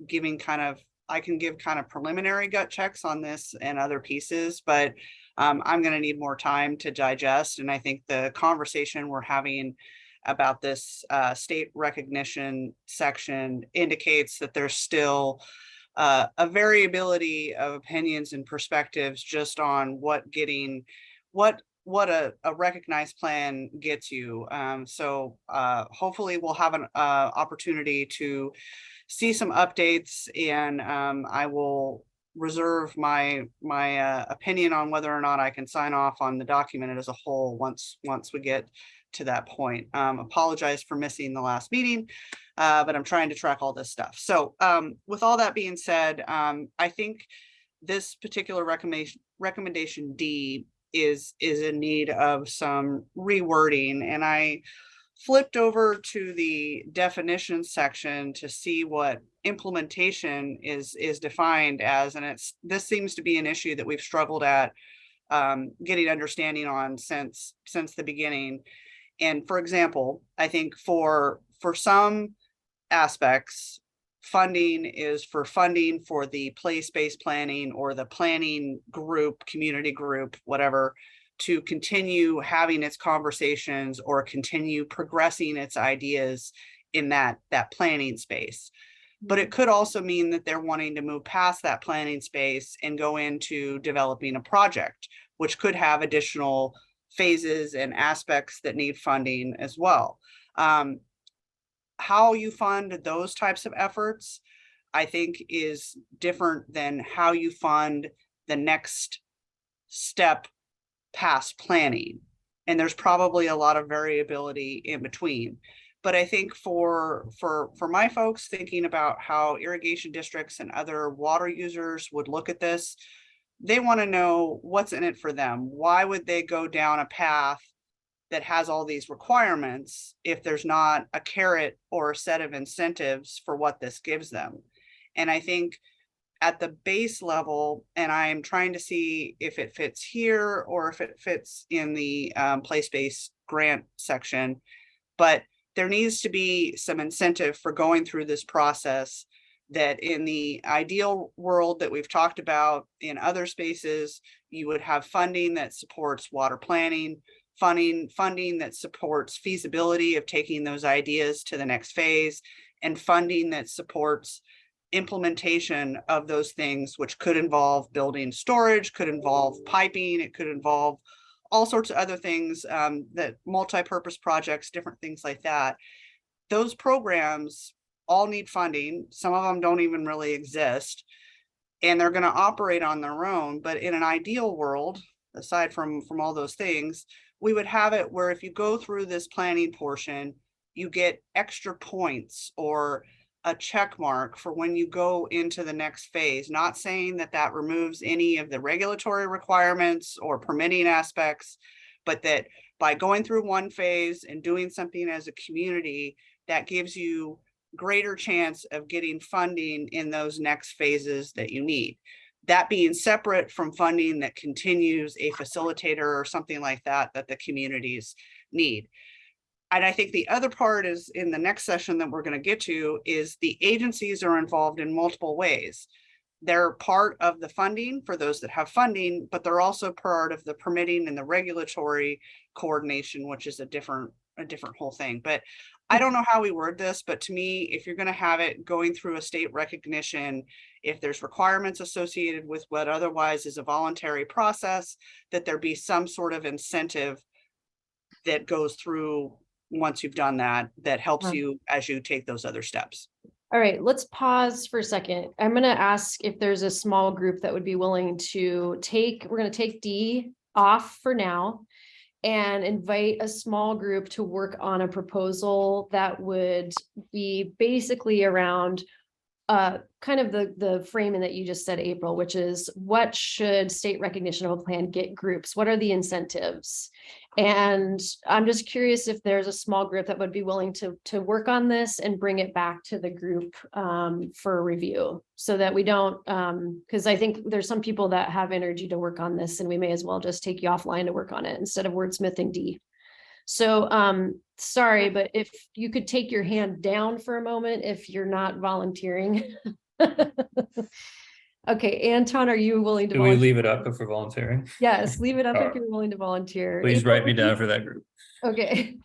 giving I can give kind of preliminary gut checks on this and other pieces, but I'm going to need more time to digest. And I think the conversation we're having about this state recognition section indicates that there's still a variability of opinions and perspectives just on what a recognized plan gets you. So hopefully we'll have an opportunity to see some updates, and I will reserve my opinion on whether or not I can sign off on the document as a whole once we get to that point. Apologize for missing the last meeting, but I'm trying to track all this stuff. So with all that being said, I think this particular recommendation D is in need of some rewording, and I flipped over to the definition section to see what implementation is defined as, and this seems to be an issue that we've struggled at getting understanding on since the beginning. And for example, I think for some aspects, funding is for funding for the place-based planning or the planning group, community group, whatever, to continue having its conversations or continue progressing its ideas in that planning space. But it could also mean that they're wanting to move past that planning space and go into developing a project, which could have additional phases and aspects that need funding as well. How you fund those types of efforts, I think, is different than how you fund the next step past planning. And there's probably a lot of variability in between. But I think for my folks thinking about how irrigation districts and other water users would look at this, they want to know what's in it for them. Why would they go down a path that has all these requirements if there's not a carrot or a set of incentives for what this gives them? And I think at the base level, and I'm trying to see if it fits here or if it fits in the place-based grant section, but there needs to be some incentive for going through this process, that in the ideal world that we've talked about in other spaces, you would have funding that supports water planning, funding that supports feasibility of taking those ideas to the next phase, and funding that supports implementation of those things, which could involve building storage, could involve piping, it could involve all sorts of other things, that multi-purpose projects, different things like that. Those programs all need funding. Some of them don't even really exist, and they're going to operate on their own. But in an ideal world, aside from all those things, we would have it where if you go through this planning portion, you get extra points or a check mark for when you go into the next phase. Not saying that that removes any of the regulatory requirements or permitting aspects, but that by going through one phase and doing something as a community, that gives you greater chance of getting funding in those next phases that you need. That being separate from funding that continues a facilitator or something like that, that the communities need. And I think the other part is in the next session that we're going to get to is the agencies are involved in multiple ways. They're part of the funding for those that have funding, but they're also part of the permitting and the regulatory coordination, which is a different whole thing. But I don't know how we word this, but to me, if you're going to have it going through a state recognition, if there's requirements associated with what otherwise is a voluntary process, that there be some sort of incentive that goes through once you've done that, that helps you as you take those other steps. All right, let's pause for a second. I'm going to ask if there's a small group that would be willing to we're going to take D off for now and invite a small group to work on a proposal that would be basically around kind of the framing that you just said, April, which is what should state recognition of a plan get groups? What are the incentives? And I'm just curious if there's a small group that would be willing to work on this and bring it back to the group for review so that we don't, because I think there's some people that have energy to work on this and we may as well just take you offline to work on it instead of wordsmithing D. So sorry, but if you could take your hand down for a moment, if you're not volunteering. Okay, Anton, are you willing to? Do we leave it up if we're volunteering? Yes, leave it up All if right. you're willing to volunteer. Please April, write me would you- down for that group. Okay.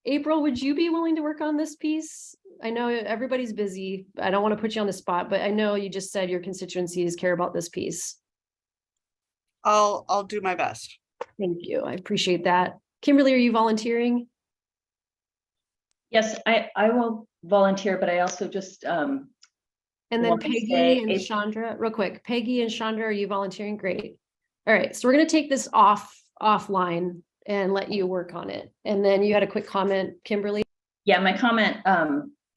April, would you be willing to work on this piece? I know everybody's busy. I don't want to put you on the spot, but I know you just said your constituencies care about this piece. I'll do my best. Thank you. I appreciate that. Kimberly, are you volunteering? Yes, I will volunteer, but I also just, And then want to Peggy say and if- Chandra, real quick, Peggy and Chandra, are you volunteering? Great. All right, so we're gonna take this offline and let you work on it. And then you had a quick comment, Kimberly? Yeah, my comment,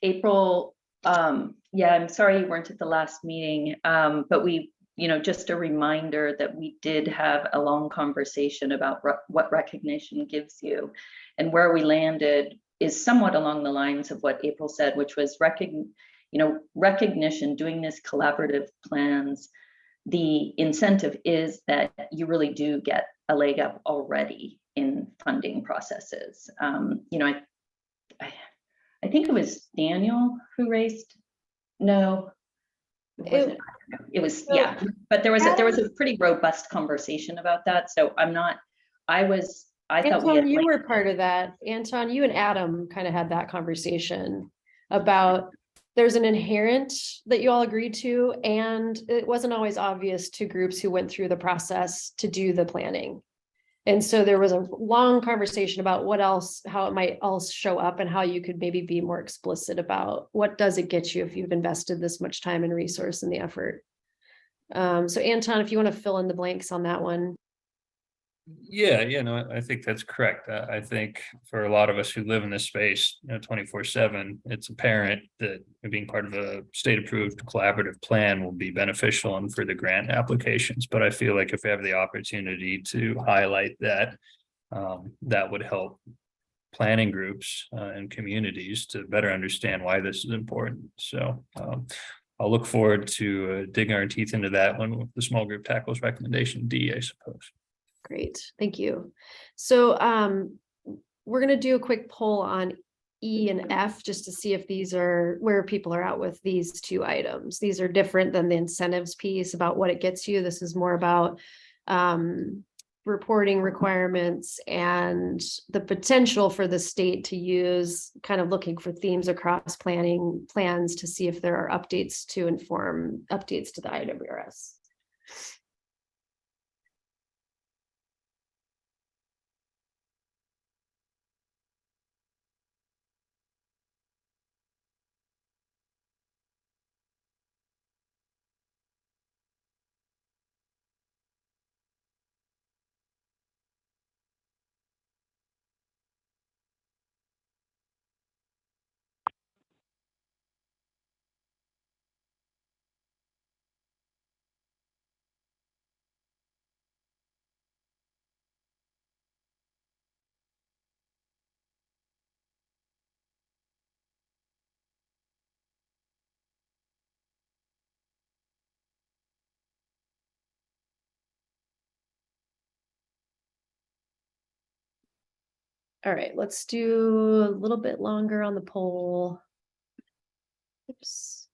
April, yeah, I'm sorry you weren't at the last meeting, but we, just a reminder that we did have a long conversation about what recognition gives you. And where we landed is somewhat along the lines of what April said, which was recognition, doing this collaborative plans. The incentive is that you really do get a leg up already in funding processes. I think it was Daniel who raised, no, it was, yeah, but there was a pretty robust conversation about that. So I thought we Anton, had you were part of that. Anton, you and Adam kind of had that conversation about there's an inherent that you all agreed to, and it wasn't always obvious to groups who went through the process to do the planning. And so there was a long conversation about what else, how it might else show up and how you could maybe be more explicit about what does it get you if you've invested this much time and resource in the effort. So Anton, if you want to fill in the blanks on that one. Yeah, no, I think that's correct. I think for a lot of us who live in this space, 24/7, it's apparent that being part of a state-approved collaborative plan will be beneficial and for the grant applications. But I feel like if we have the opportunity to highlight that, that would help planning groups and communities to better understand why this is important. So I'll look forward to digging our teeth into that when the small group tackles recommendation D, I suppose. Great, thank you. So we're going to do a quick poll on E and F just to see if these are where people are at with these two items. These are different than the incentives piece about what it gets you. This is more about reporting requirements and the potential for the state to use, kind of looking for themes across planning plans to see if there are updates to inform updates to the IWRS. All right, let's do a little bit longer on the poll. Oops.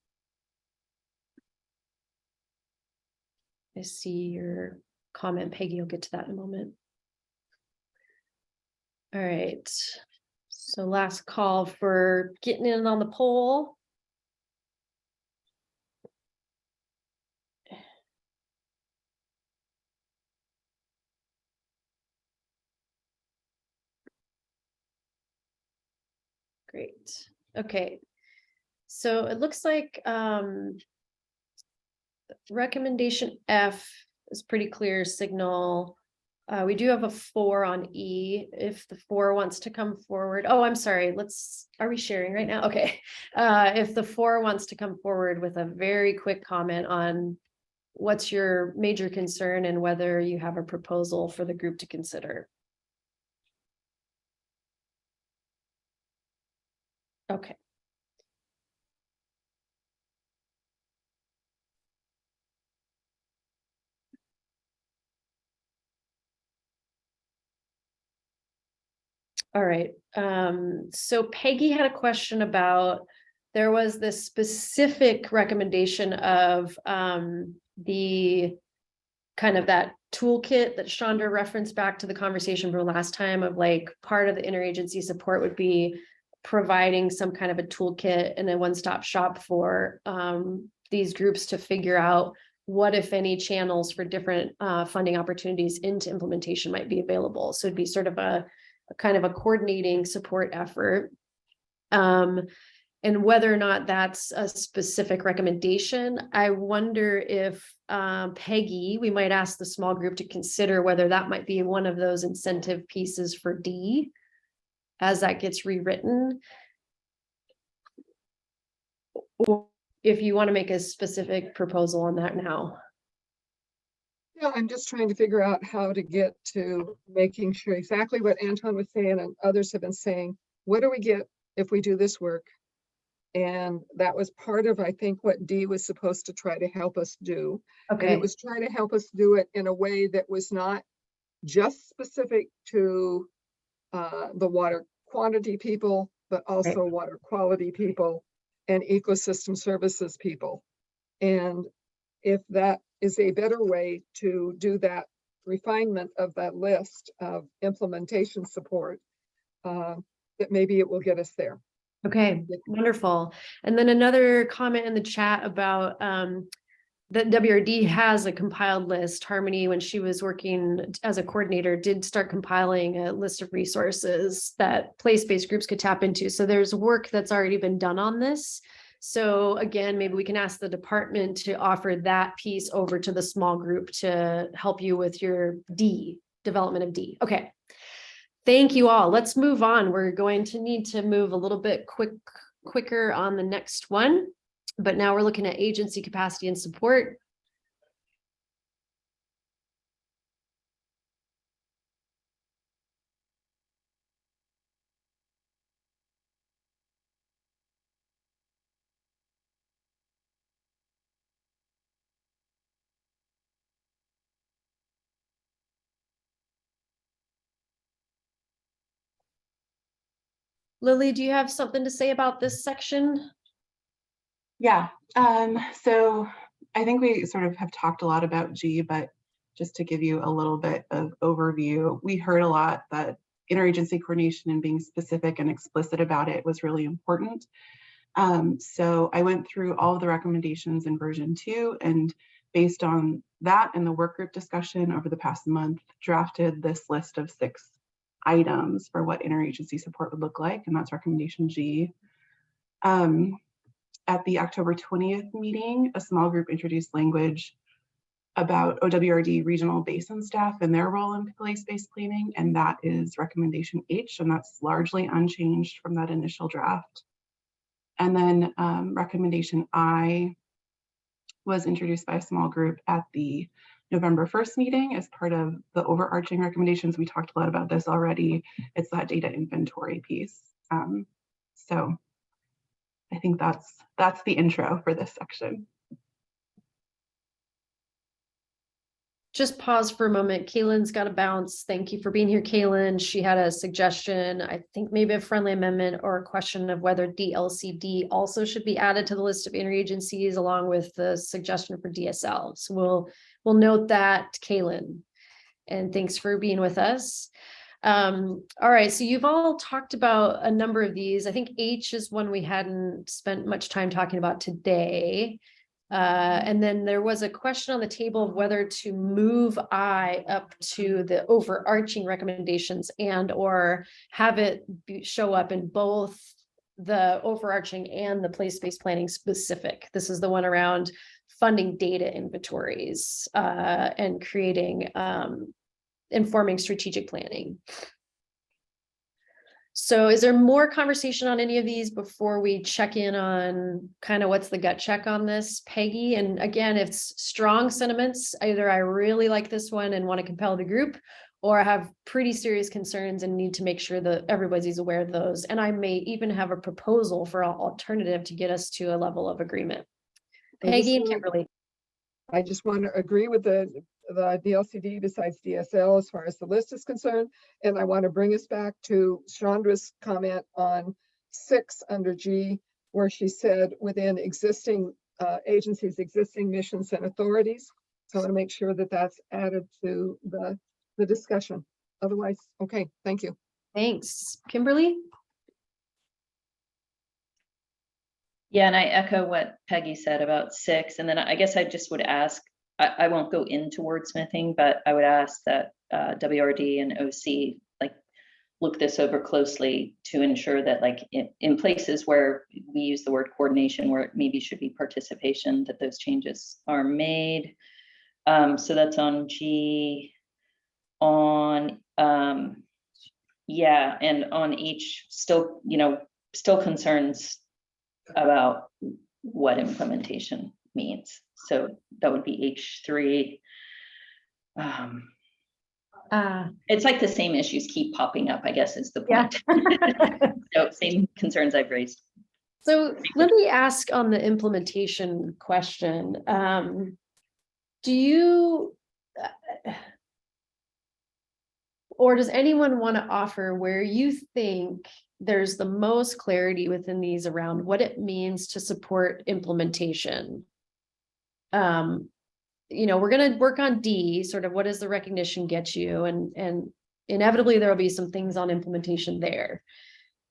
I see your comment, Peggy. I'll get to that in a moment. All right. So last call for getting in on the poll. Great. Okay. So it looks like recommendation F is pretty clear signal. We do have a 4 on E if the 4 wants to come forward. Oh, I'm sorry. Are we sharing right now? Okay. If the 4 wants to come forward with a very quick comment on what's your major concern and whether you have a proposal for the group to consider. Okay. All right. So Peggy had a question about, there was this specific recommendation of the kind of that toolkit that Chandra referenced back to the conversation from last time of like part of the interagency support would be providing some kind of a toolkit and a one-stop shop for these groups to figure out what, if any, channels for different funding opportunities into implementation might be available. So it'd be sort of a kind of a coordinating support effort. And whether or not that's a specific recommendation, I wonder if Peggy, we might ask the small group to consider whether that might be one of those incentive pieces for D as that gets rewritten. Or if you want to make a specific proposal on that now. Yeah, I'm just trying to figure out how to get to making sure exactly what Anton was saying and others have been saying. What do we get if we do this work? And that was part of, I think, what D was supposed to try to help us do. And Okay. it was try to help us do it in a way that was not just specific to the water quantity people, but also water quality people and ecosystem services people. And if that is a better way to do that refinement of that list of implementation support, that maybe it will get us there. Okay, wonderful. And then another comment in the chat about that WRD has a compiled list. Harmony, when she was working as a coordinator, did start compiling a list of resources that place-based groups could tap into. So there's work that's already been done on this. So again, maybe we can ask the department to offer that piece over to the small group to help you with your D, development of D. Okay. Thank you all. Let's move on. We're going to need to move a little bit quicker on the next one, but now we're looking at agency capacity and support. Lily, do you have something to say about this section? Yeah, so I think we sort of have talked a lot about G, but just to give you a little bit of overview. We heard a lot that interagency coordination and being specific and explicit about it was really important. So I went through all of the recommendations in version 2, and based on that and the work group discussion over the past month, drafted this list of 6 items for what interagency support would look like, and that's recommendation G. At the October 20th meeting, a small group introduced language about OWRD regional basin staff and their role in place-based planning, and that is recommendation H, and that's largely unchanged from that initial draft. And then recommendation I was introduced by a small group at the November 1st meeting as part of the overarching recommendations. We talked a lot about this already. It's that data inventory piece. So I think that's the intro for this section. Just pause for a moment. Kaylin's got to bounce. Thank you for being here, Kaylin. She had a suggestion, I think maybe a friendly amendment or a question of whether DLCD also should be added to the list of interagencies along with the suggestion for DSL. So we'll note that, Kaylin. And thanks for being with us. All right, so you've all talked about a number of these. I think H is one we hadn't spent much time talking about today. And then there was a question on the table of whether to move I up to the overarching recommendations and or have it show up in both the overarching and the place-based planning specific. This is the one around funding data inventories and creating informing strategic planning. So is there more conversation on any of these before we check in on kind of what's the gut check on this, Peggy? And again, if it's strong sentiments, either I really like this one and want to compel the group, or I have pretty serious concerns and need to make sure that everybody's aware of those. And I may even have a proposal for an alternative to get us to a level of agreement. Peggy and Kimberly. I just want to agree with the DLCD besides DSL as far as the list is concerned. And I want to bring us back to Chandra's comment on 6 under G, where she said within existing agencies, existing missions and authorities. So I want to make sure that that's added to the discussion. Otherwise, okay, thank you. Thanks. Kimberly? Yeah, and I echo what Peggy said about 6. And then I guess I just would ask, I won't go into wordsmithing, but I would ask that WRD and OC look this over closely to ensure that in places where we use the word coordination, where it maybe should be participation, that those changes are made. So that's on G. On yeah, and on H, still concerns about what implementation means. So that would be H3. It's like the same issues keep popping up, I guess is the point. Yeah. So same concerns I've raised. So let me ask on the implementation question. Do you, or does anyone want to offer where you think there's the most clarity within these around what it means to support implementation? We're going to work on D, sort of what does the recognition get you? And inevitably there will be some things on implementation there.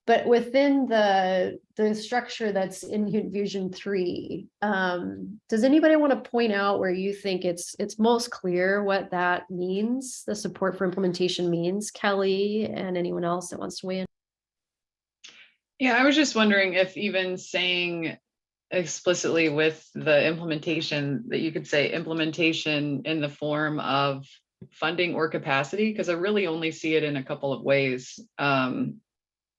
But within the structure that's in Vision 3, does anybody want to point out where you think it's most clear what that means, the support for implementation means? Kelly and anyone else that wants to weigh in? Yeah, I was just wondering if even saying explicitly with the implementation that you could say implementation in the form of funding or capacity, because I really only see it in a couple of ways.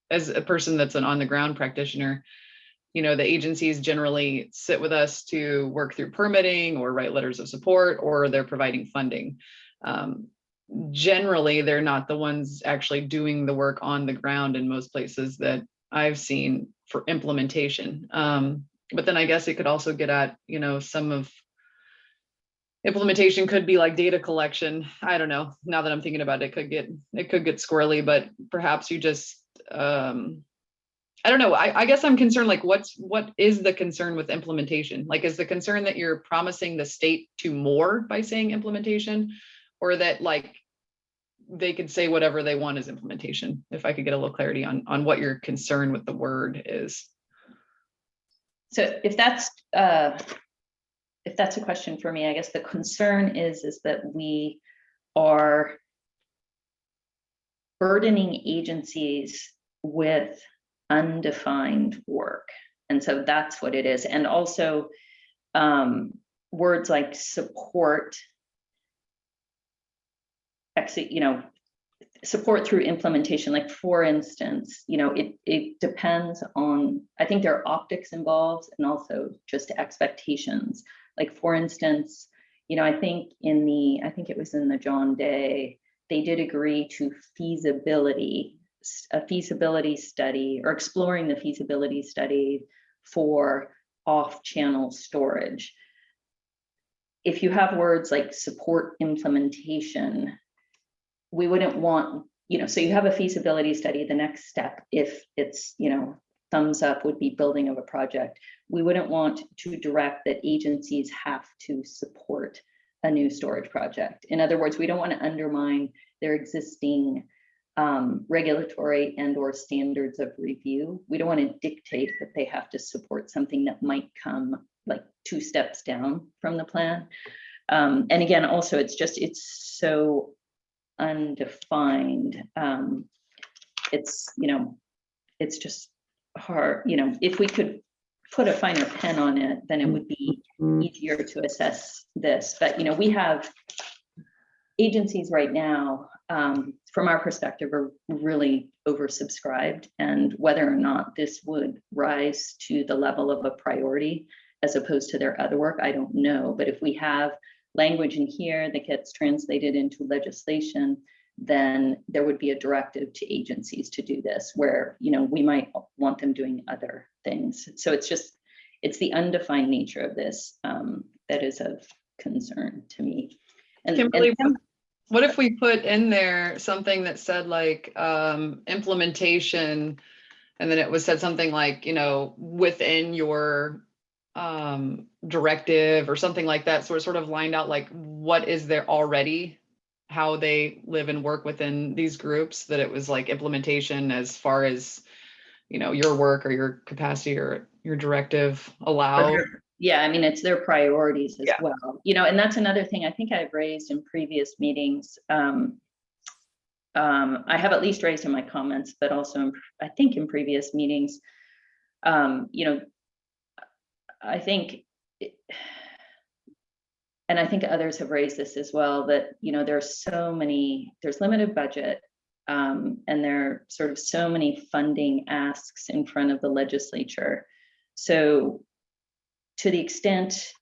As a person that's an on-the-ground practitioner, the agencies generally sit with us to work through permitting or write letters of support, or they're providing funding. Generally, they're not the ones actually doing the work on the ground in most places that I've seen for implementation. But then I guess it could also get at, some of implementation could be like data collection. I don't know. Now that I'm thinking about it, it could get squirrely, but perhaps you just I don't know. I guess I'm concerned, like, what is the concern with implementation? Like, is the concern that you're promising the state to more by saying implementation? Or that like they could say whatever they want as implementation? If I could get a little clarity on what your concern with the word is. So if that's a question for me, I guess the concern is that we are burdening agencies with undefined work. And so that's what it is. And also words like support, support through implementation. Like, for instance, it depends on, I think there are optics involved and also just expectations. Like, for instance, I think it was in the John Day, they did agree to a feasibility study, or exploring the feasibility study for off-channel storage. If you have words like support implementation, we wouldn't want, so you have a feasibility study, the next step, if it's, thumbs up, would be building of a project. We wouldn't want to direct that agencies have to support a new storage project. In other words, we don't want to undermine their existing regulatory and/or standards of review. We don't want to dictate that they have to support something that might come like 2 steps down from the plan. And again, also, it's so undefined. It's just hard. If we could put a finer pen on it, then it would be easier to assess this. But we have agencies right now, from our perspective, are really oversubscribed, and whether or not this would rise to the level of a priority as opposed to their other work, I don't know. But if we have language in here that gets translated into legislation, then there would be a directive to agencies to do this, where we might want them doing other things. So it's the undefined nature of this that is of concern to me. Kimberly, what if we put in there something that said like implementation, and then it was said something like, within your directive or something like that, so we're sort of lined out like what is there already, how they live and work within these groups, that it was like implementation as far as your work or your capacity or your directive allow. Yeah, it's their priorities as well. And that's another thing I think I've raised in previous meetings. I have at least raised in my comments, but also I think in previous meetings. I think, and I think others have raised this as well, that there's limited budget, and there are sort of so many funding asks in front of the legislature. So to the extent,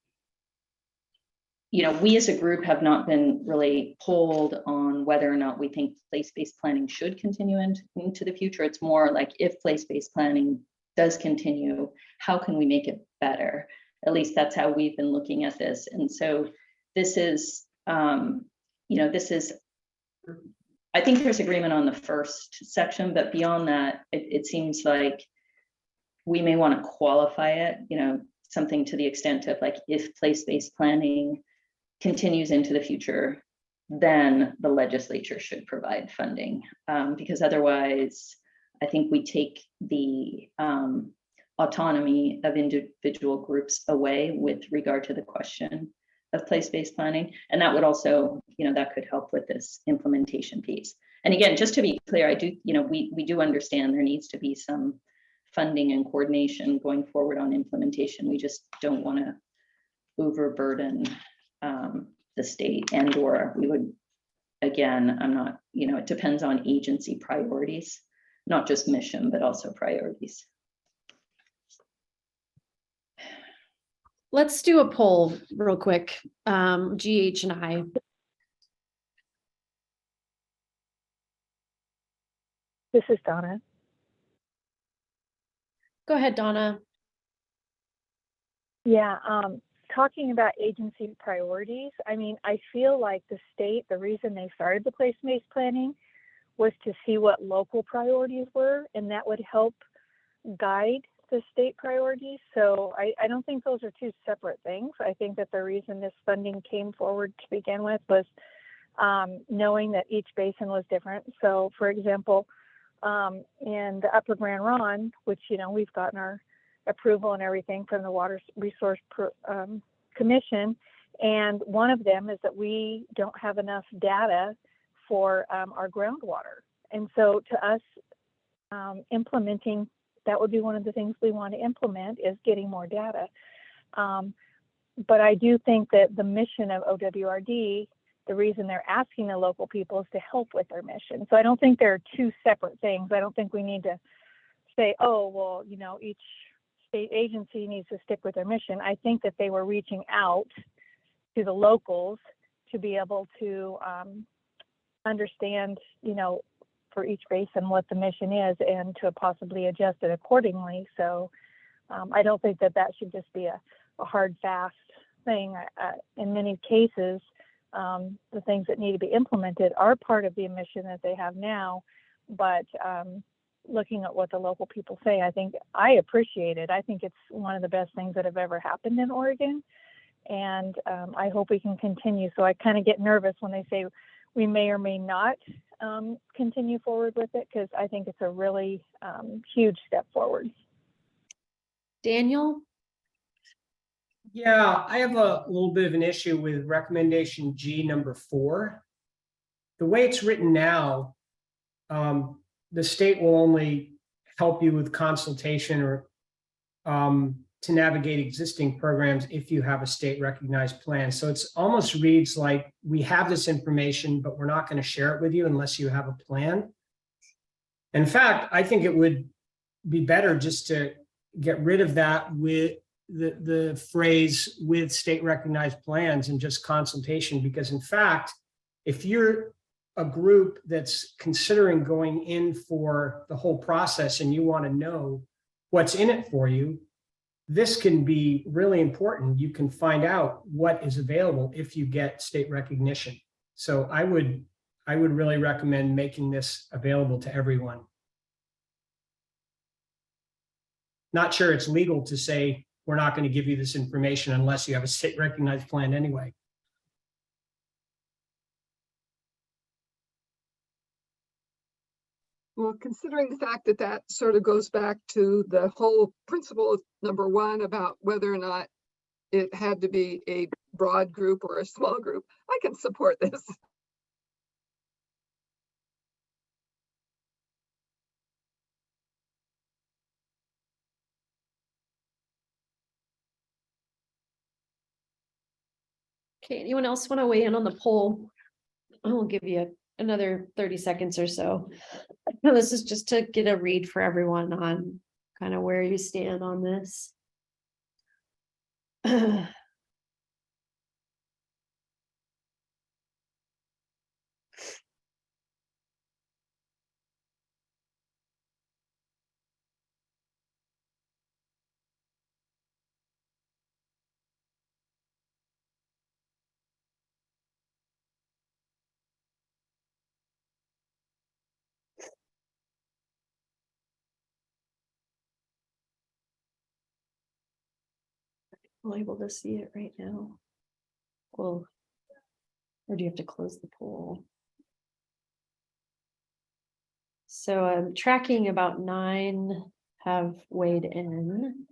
we as a group have not been really polled on whether or not we think place-based planning should continue into the future. It's more like, if place-based planning does continue, how can we make it better? At least that's how we've been looking at this. And so this is, I think there's agreement on the first section, but beyond that, it seems like we may want to qualify it, something to the extent of like, if place-based planning continues into the future, then the legislature should provide funding, because otherwise I think we take the autonomy of individual groups away with regard to the question of place-based planning. And that would also, that could help with this implementation piece. And again, just to be clear, I do, we do understand there needs to be some funding and coordination going forward on implementation. We just don't want to overburden the state, and/or we would, again, I'm not, it depends on agency priorities, not just mission, but also priorities. Let's do a poll real quick. GH and I. This is Donna. Go ahead, Donna. Yeah, talking about agency priorities, I feel like the state, the reason they started the place-based planning was to see what local priorities were, and that would help guide the state priorities. So I don't think those are two separate things. I think that the reason this funding came forward to begin with was knowing that each basin was different. So for example, in the Upper Grand Ronde, which, you know, we've gotten our approval and everything from the Water Resource Commission. And one of them is that we don't have enough data for our groundwater. And so to us, implementing, that would be one of the things we want to implement, is getting more data. But I do think that the mission of OWRD, the reason they're asking the local people is to help with their mission. So I don't think there are two separate things. I don't think we need to say, oh, well, you know, each state agency needs to stick with their mission. I think that they were reaching out to the locals to be able to understand, you know, for each basin what the mission is and to possibly adjust it accordingly. So I don't think that that should just be a hard, fast thing. In many cases, the things that need to be implemented are part of the mission that they have now, but looking at what the local people say, I appreciate it. I think it's one of the best things that have ever happened in Oregon. And I hope we can continue. So I kind of get nervous when they say we may or may not continue forward with it, because I think it's a really huge step forward. Daniel? Yeah, I have a little bit of an issue with recommendation G number 4. The way it's written now, the state will only help you with consultation or to navigate existing programs if you have a state recognized plan. So it's almost reads like we have this information, but we're not going to share it with you unless you have a plan. In fact, I think it would be better just to get rid of that with the phrase with state recognized plans and just consultation, because in fact, if you're a group that's considering going in for the whole process and you want to know what's in it for you, this can be really important. You can find out what is available if you get state recognition. So I would really recommend making this available to everyone. Not sure it's legal to say we're not going to give you this information unless you have a state recognized plan anyway. Well, considering the fact that that sort of goes back to the whole principle of number 1 about whether or not it had to be a broad group or a small group, I can support this. Okay, anyone else want to weigh in on the poll? I'll give you another 30 seconds or so. This is just to get a read for everyone on kind of where you stand on this. I'm able to see it right now. Well, or do you have to close the poll? So I'm tracking about 9 have weighed in,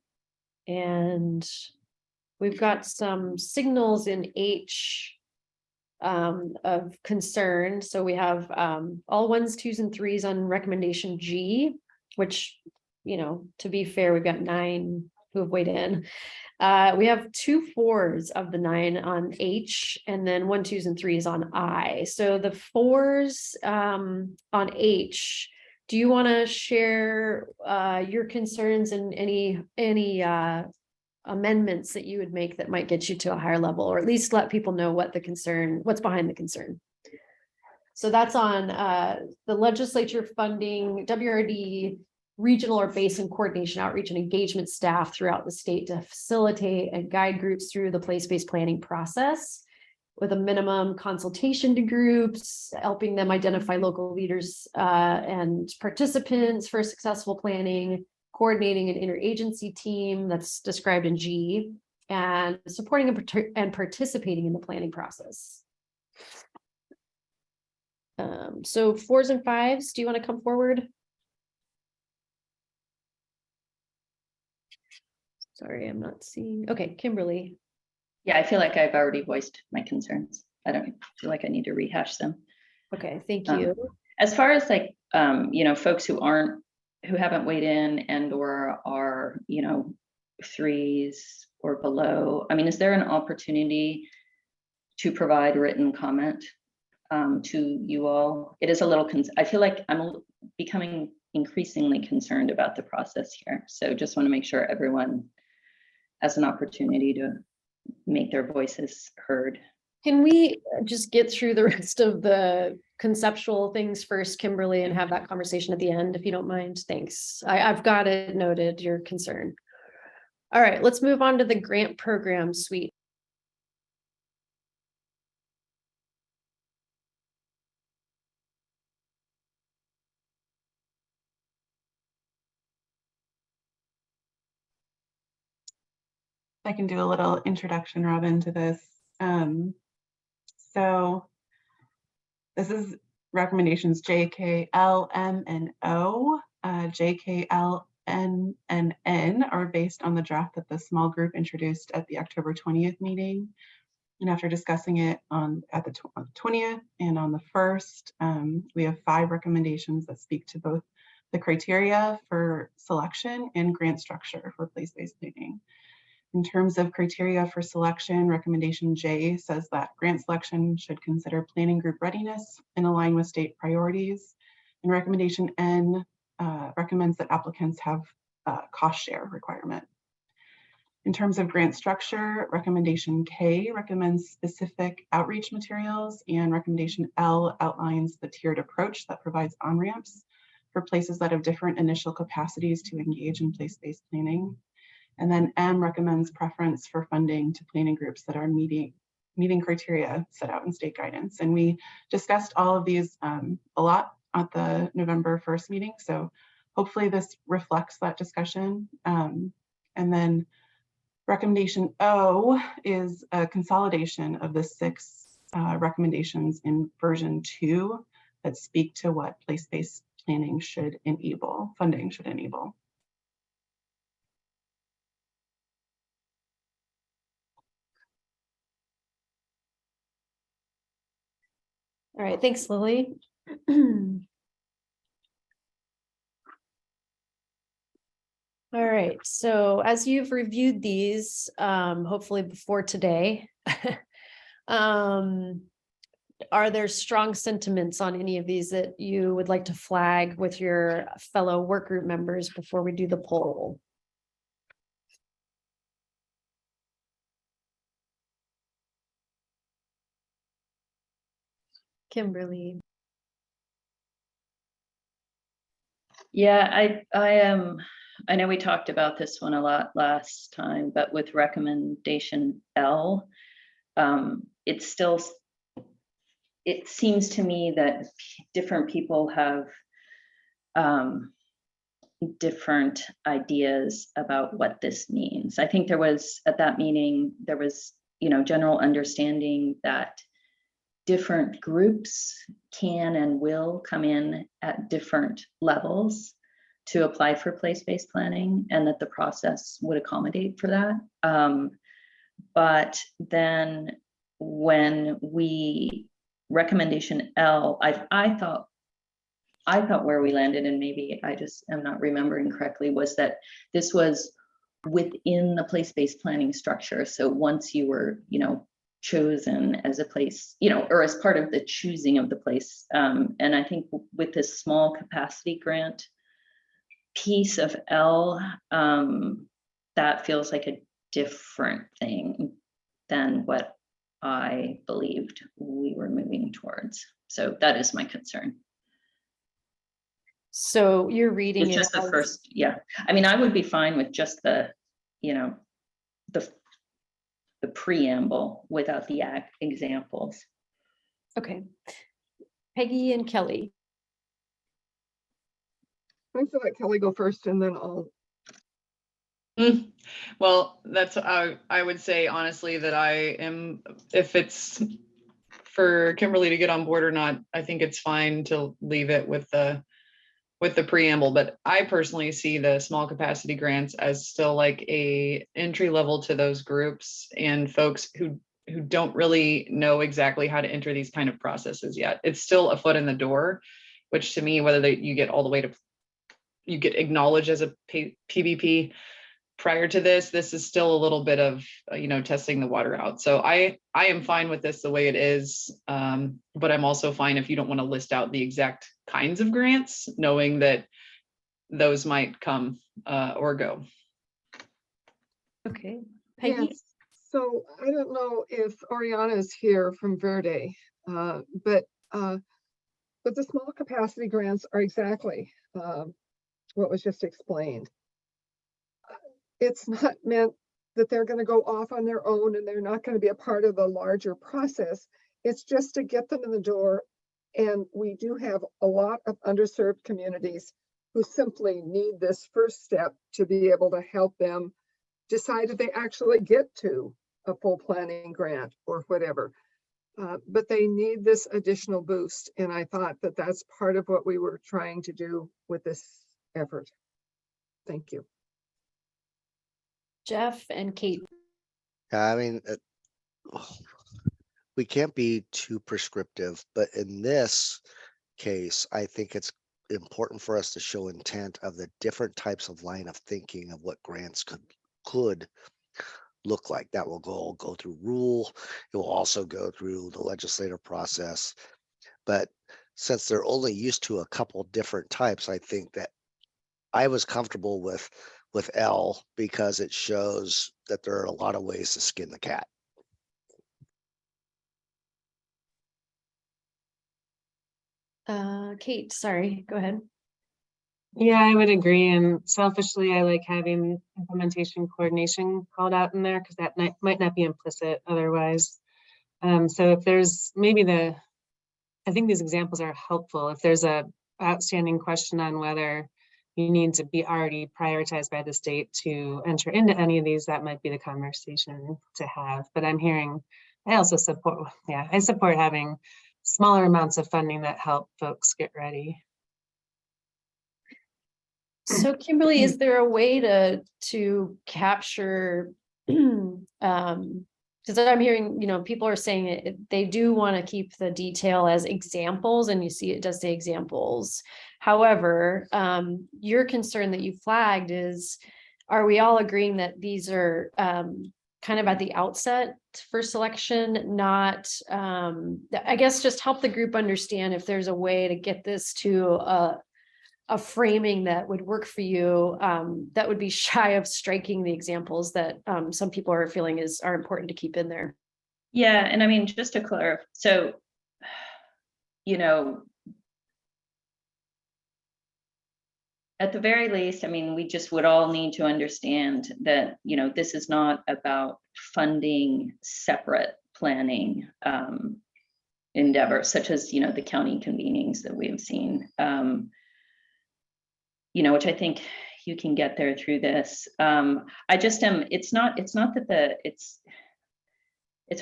and we've got some signals in H of concern. So we have all 1s, 2s, and 3s on recommendation G, which, you know, to be fair, we've got 9 who have weighed in. We have 2 4s of the 9 on H, and then 1 2s and 3s on I. So the 4s on H, do you want to share your concerns and any amendments that you would make that might get you to a higher level, or at least let people know what the concern, what's behind the concern? So that's on the legislature funding WRD regional or basin coordination, outreach, and engagement staff throughout the state to facilitate and guide groups through the place-based planning process with a minimum consultation to groups, helping them identify local leaders and participants for successful planning, coordinating an interagency team that's described in G, and supporting and participating in the planning process. So 4s and 5s, do you want to come forward? Sorry, I'm not seeing. Okay, Kimberly. Yeah, I feel like I've already voiced my concerns. I don't feel like I need to rehash them. Okay, thank you. As far as like, folks who haven't weighed in and or are, 3s or below, I mean, is there an opportunity to provide written comment to you all? It is a little, I feel like I'm becoming increasingly concerned about the process here. So just want to make sure everyone has an opportunity to make their voices heard. Can we just get through the rest of the conceptual things first, Kimberly, and have that conversation at the end, if you don't mind? Thanks. I've got it noted, your concern. All right, let's move on to the grant program suite. I can do a little introduction, Robin, to this. So this is recommendations J, K, L, M, and O. J, K, L, N, and N are based on the draft that the small group introduced at the October 20th meeting. And after discussing it at the 20th and on the 1st, we have 5 recommendations that speak to both the criteria for selection and grant structure for place-based planning. In terms of criteria for selection, recommendation J says that grant selection should consider planning group readiness and align with state priorities. And recommendation N recommends that applicants have a cost share requirement. In terms of grant structure, recommendation K recommends specific outreach materials, and recommendation L outlines the tiered approach that provides on-ramps for places that have different initial capacities to engage in place-based planning. And then M recommends preference for funding to planning groups that are meeting criteria set out in state guidance. And we discussed all of these a lot at the November 1st meeting. So hopefully this reflects that discussion. And then recommendation O is a consolidation of the 6 recommendations in version 2 that speak to what place-based planning should enable, funding should enable. All right, thanks, Lily. All right, so as you've reviewed these, hopefully before today, are there strong sentiments on any of these that you would like to flag with your fellow work group members before we do the poll? Kimberly. Yeah, I know we talked about this one a lot last time, but with recommendation L, it seems to me that different people have different ideas about what this means. I think there was, at that meeting, there was, general understanding that different groups can and will come in at different levels to apply for place-based planning, and that the process would accommodate for that. But then when recommendation L, I thought where we landed, and maybe I just am not remembering correctly, was that this was within the place-based planning structure. So once you were, chosen as a place, or as part of the choosing of the place. And I think with this small capacity grant piece of L, that feels like a different thing than what I believed we were moving towards. So that is my concern. So you're reading It's just the first, yeah. I mean, I would be fine with just the preamble without the examples. Okay. Peggy and Kelly. I'm gonna let Kelly go first, and then I'll Well, that's, I would say honestly that I am, if it's for Kimberly to get on board or not, I think it's fine to leave it with the preamble, but I personally see the small capacity grants as still like a entry level to those groups and folks who don't really know exactly how to enter these kind of processes yet. It's still a foot in the door, which to me, whether you get all the way to, you get acknowledged as a PBP prior to this is still a little bit of, testing the water out. So I am fine with this the way it is. But I'm also fine if you don't want to list out the exact kinds of grants, knowing that those might come or go. Okay, Peggy? Yes. So I don't know if Oriana is here from Verde, but the small capacity grants are exactly what was just explained. It's not meant that they're going to go off on their own and they're not going to be a part of the larger process. It's just to get them in the door. And we do have a lot of underserved communities who simply need this first step to be able to help them decide if they actually get to a full planning grant or whatever. But they need this additional boost. And I thought that that's part of what we were trying to do with this effort. Thank you. Jeff and Kate. I mean, we can't be too prescriptive, but in this case, I think it's important for us to show intent of the different types of line of thinking of what grants could look like. That will go through rule. It will also go through the legislative process. But since they're only used to a couple different types, I think that I was comfortable with L because it shows that there are a lot of ways to skin the cat. Kate, sorry, go ahead. Yeah, I would agree. And selfishly, I like having implementation coordination called out in there because that might not be implicit otherwise. So if there's I think these examples are helpful. If there's a outstanding question on whether you need to be already prioritized by the state to enter into any of these, that might be the conversation to have. But I also support, I support having smaller amounts of funding that help folks get ready. So Kimberly, is there a way to capture, because I'm hearing, people are saying they do want to keep the detail as examples, and you see it does say examples. However, your concern that you flagged is, are we all agreeing that these are kind of at the outset for selection, not, I guess just help the group understand if there's a way to get this to a framing that would work for you, that would be shy of striking the examples that some people are feeling are important to keep in there. Yeah, and I mean, just to clarify, so, at the very least, I mean, we just would all need to understand that, this is not about funding separate planning endeavors, such as, the county convenings that we have seen. Which I think you can get there through this. I just am, it's not that it's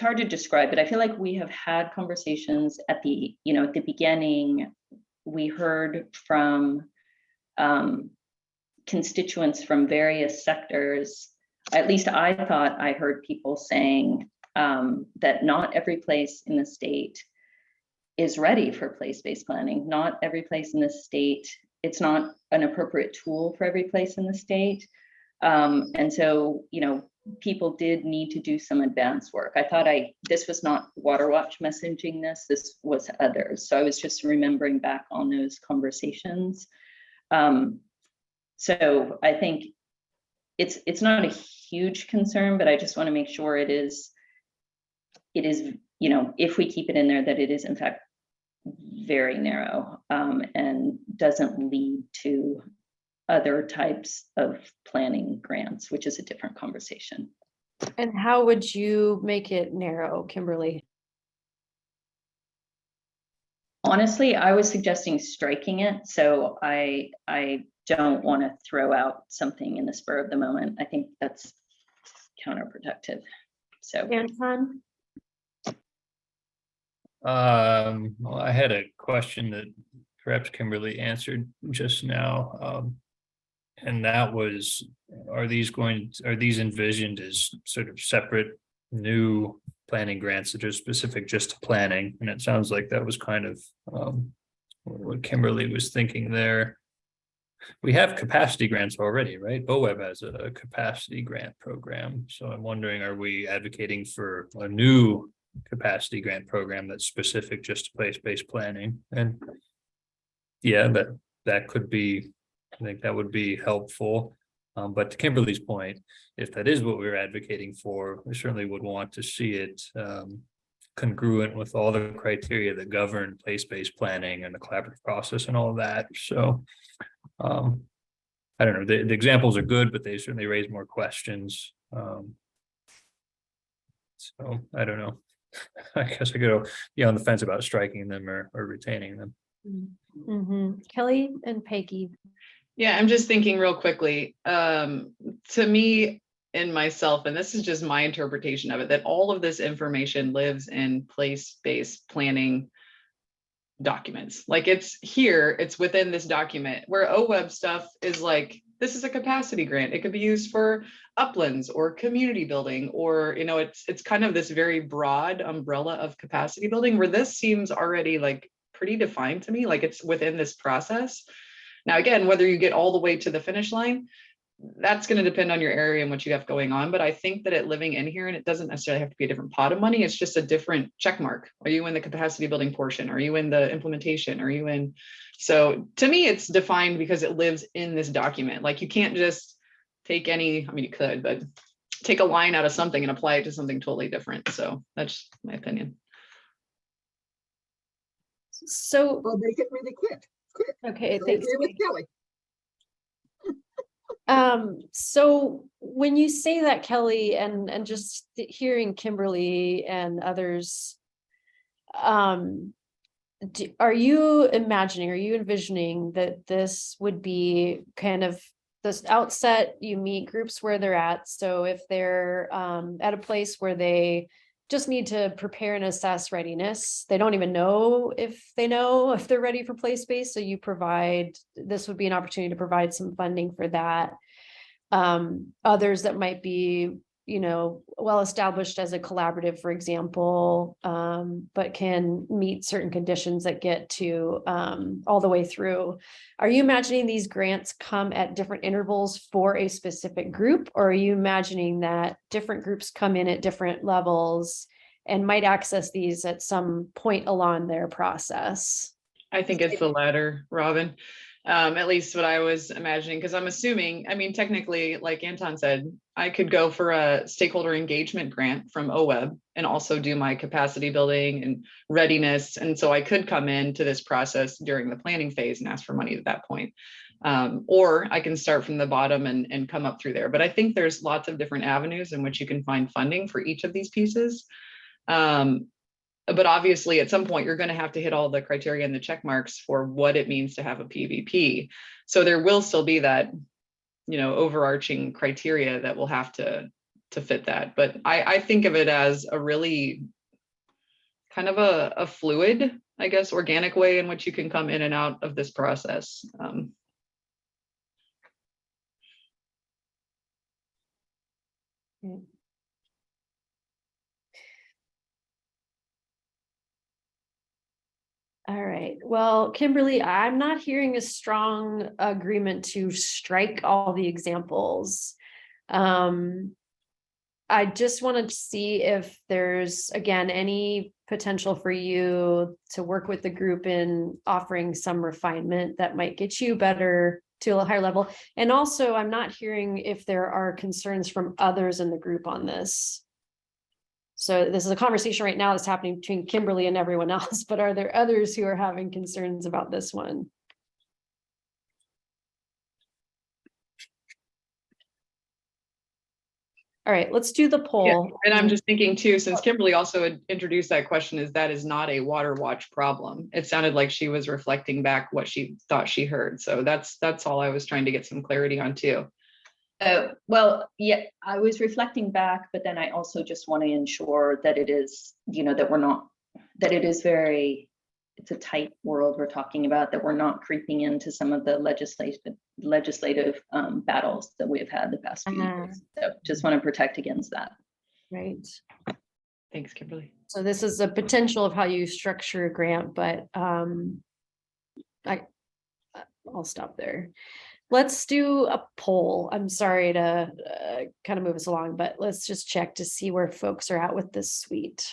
hard to describe, but I feel like we have had conversations at the beginning. We heard from constituents from various sectors. At least I thought I heard people saying that not every place in the state is ready for place-based planning. Not every place in the state, it's not an appropriate tool for every place in the state. And so, people did need to do some advanced work. I thought this was not WaterWatch messaging this was others. So I was just remembering back on those conversations. So I think it's not a huge concern, but I just want to make sure it is, if we keep it in there, that it is in fact very narrow and doesn't lead to other types of planning grants, which is a different conversation. And how would you make it narrow, Kimberly? Honestly, I was suggesting striking it. So I don't want to throw out something in the spur of the moment. I think that's counterproductive. So Anton? Well, I had a question that perhaps Kimberly answered just now. And that was, are these envisioned as sort of separate new planning grants that are specific just to planning? And it sounds like that was kind of what Kimberly was thinking there. We have capacity grants already, right? BOWEB has a capacity grant program. So I'm wondering, are we advocating for a new capacity grant program that's specific just to place-based planning? And yeah, that could be, I think that would be helpful. But to Kimberly's point, if that is what we're advocating for, we certainly would want to see it congruent with all the criteria that govern place-based planning and the collaborative process and all of that. So I don't know, the examples are good, but they certainly raise more questions. So I don't know. I guess I could be on the fence about striking them or retaining them. Kelly and Peggy. Yeah, I'm just thinking real quickly, to me and myself, and this is just my interpretation of it, that all of this information lives in place-based planning documents. Like it's here, it's within this document, where OWEB stuff is like, this is a capacity grant. It could be used for uplands or community building, or, you know, it's kind of this very broad umbrella of capacity building, where this seems already like pretty defined to me, like it's within this process. Now, again, whether you get all the way to the finish line, that's going to depend on your area and what you have going on. But I think that it living in here, and it doesn't necessarily have to be a different pot of money. It's just a different check mark. Are you in the capacity building portion? Are you in the implementation? Are you in? So to me, it's defined because it lives in this document. Like you can't just take any, I mean, you could, but take a line out of something and apply it to something totally different. So that's my opinion. So I'll make it really quick. okay, I thanks. agree with Kelly. So when you say that, Kelly, and just hearing Kimberly and others, are you envisioning that this would be kind of this outset, you meet groups where they're at? So if they're at a place where they just need to prepare and assess readiness, they don't even know if they're ready for place-based. So you provide, this would be an opportunity to provide some funding for that. Others that might be, well established as a collaborative, for example, but can meet certain conditions that get to all the way through. Are you imagining these grants come at different intervals for a specific group, or are you imagining that different groups come in at different levels and might access these at some point along their process? I think it's the latter, Robin. At least what I was imagining, because I'm assuming, I mean, technically, like Anton said, I could go for a stakeholder engagement grant from OWEB and also do my capacity building and readiness. And so I could come into this process during the planning phase and ask for money at that point. Or I can start from the bottom and come up through there. But I think there's lots of different avenues in which you can find funding for each of these pieces. But obviously, at some point, you're going to have to hit all the criteria and the check marks for what it means to have a PVP. So there will still be that, overarching criteria that will have to fit that. But I think of it as a really kind of a fluid, I guess, organic way in which you can come in and out of this process. All right. Well, Kimberly, I'm not hearing a strong agreement to strike all the examples. I just wanted to see if there's, again, any potential for you to work with the group in offering some refinement that might get you better to a higher level. And also, I'm not hearing if there are concerns from others in the group on this. So this is a conversation right now that's happening between Kimberly and everyone else, but are there others who are having concerns about this one? All right, let's do the Yeah, poll. and I'm just thinking too, since Kimberly also had introduced that question, that is not a water watch problem. It sounded like she was reflecting back what she thought she heard. So that's all I was trying to get some clarity on too. Well, yeah, I was reflecting back, but then I also just want to ensure that it is, that we're not, that it is it's a tight world we're talking about, that we're not creeping into some of the legislative battles that we've had the past few years. So just want to protect against that. Right. Thanks, Kimberly. So this is a potential of how you structure a grant, but I'll stop there. Let's do a poll. I'm sorry to kind of move us along, but let's just check to see where folks are at with this suite.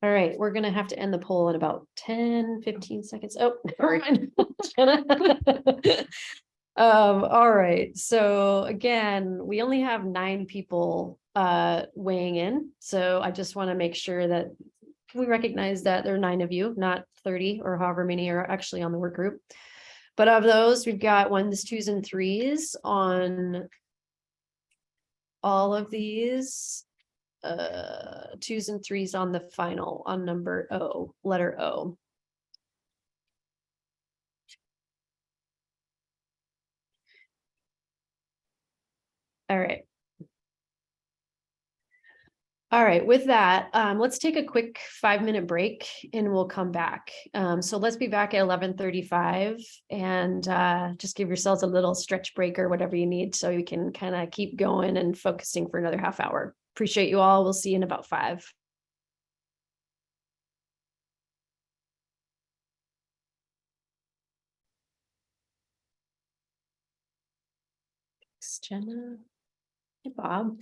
All right, we're gonna have to end the poll in about 10, 15 seconds. Oh, never mind. All right, so again, we only have 9 people weighing in. So I just want to make sure that we recognize that there are 9 of you, not 30 or however many are actually on the work group. But of those, we've got 1s, 2s, and 3s on all of these. 2s and 3s on the final, on number O, letter O. All right. All right, with that, let's take a quick 5-minute break and we'll come back. So let's be back at 11:35 and just give yourselves a little stretch break or whatever you need so you can kind of keep going and focusing for another half hour. Appreciate you all. We'll see you in about 5. Thanks, Jenna. Hey, Bob.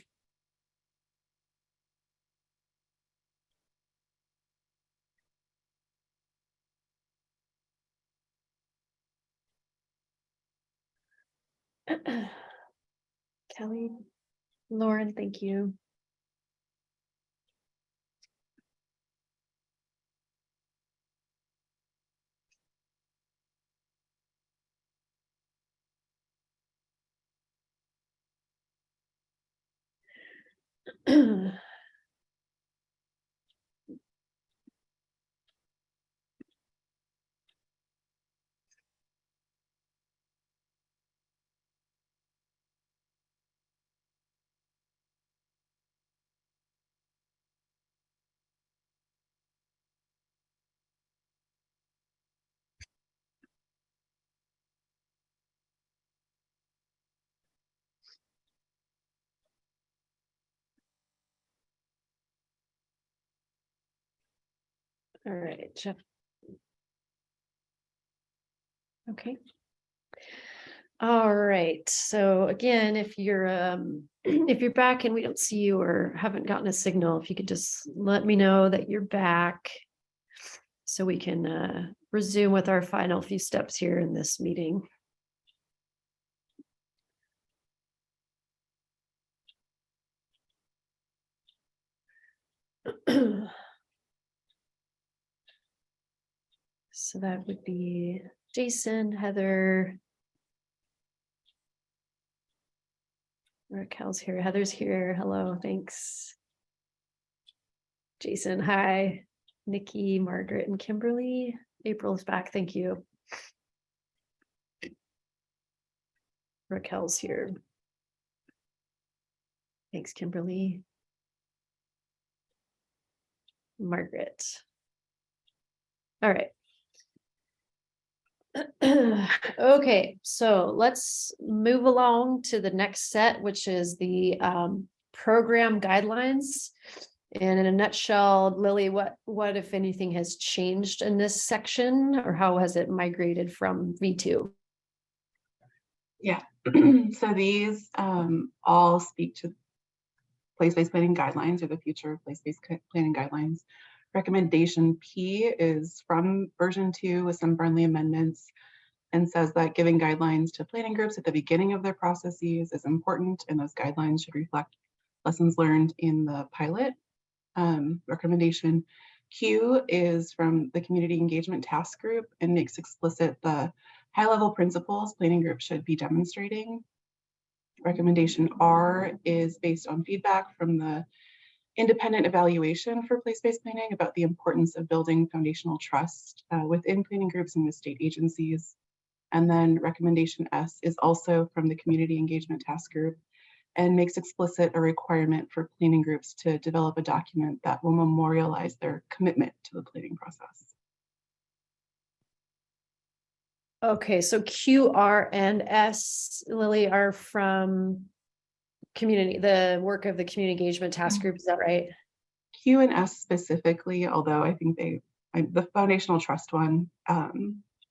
Kelly, Lauren, thank you. All right, Jeff. Okay. All right, so again, if you're if you're back and we don't see you or haven't gotten a signal, if you could just let me know that you're back so we can resume with our final few steps here in this meeting. So that would be Jason, Heather. Raquel's here, Heather's here. Hello, thanks. Jason, hi. Nikki, Margaret, and Kimberly. April's back, thank you. Raquel's here. Thanks, Kimberly. Margaret. All right. Okay, so let's move along to the next set, which is the program guidelines. And in a nutshell, Lily, what if anything has changed in this section, or how has it migrated from V2? Yeah, so these all speak to place-based planning guidelines, or the future of place-based planning guidelines. Recommendation P is from version 2 with some friendly amendments, and says that giving guidelines to planning groups at the beginning of their processes is important, and those guidelines should reflect lessons learned in the pilot. Recommendation Q is from the Community Engagement Task Group and makes explicit the high-level principles planning groups should be demonstrating. Recommendation R is based on feedback from the independent evaluation for place-based planning about the importance of building foundational trust within planning groups and with state agencies. And then recommendation S is also from the Community Engagement Task Group and makes explicit a requirement for planning groups to develop a document that will memorialize their commitment to the planning process. Okay, so Q, R, and S, Lily, are from the work of the Community Engagement Task Group, is that right? Q and S specifically, although I think the foundational trust one,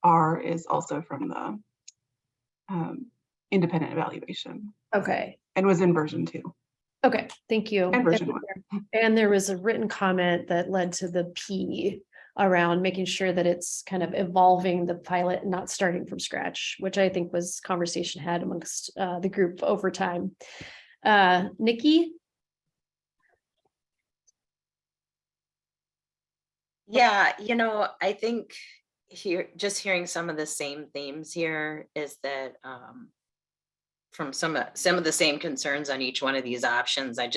R is also from the independent evaluation. Okay. And was in version 2. Okay, thank you. And version 1. And there was a written comment that led to the P around making sure that it's kind of evolving the pilot and not starting from scratch, which I think was conversation had amongst the group over time. Nikki? Yeah, I think hearing some of the same themes here is that from some of the same concerns on each one of these options, I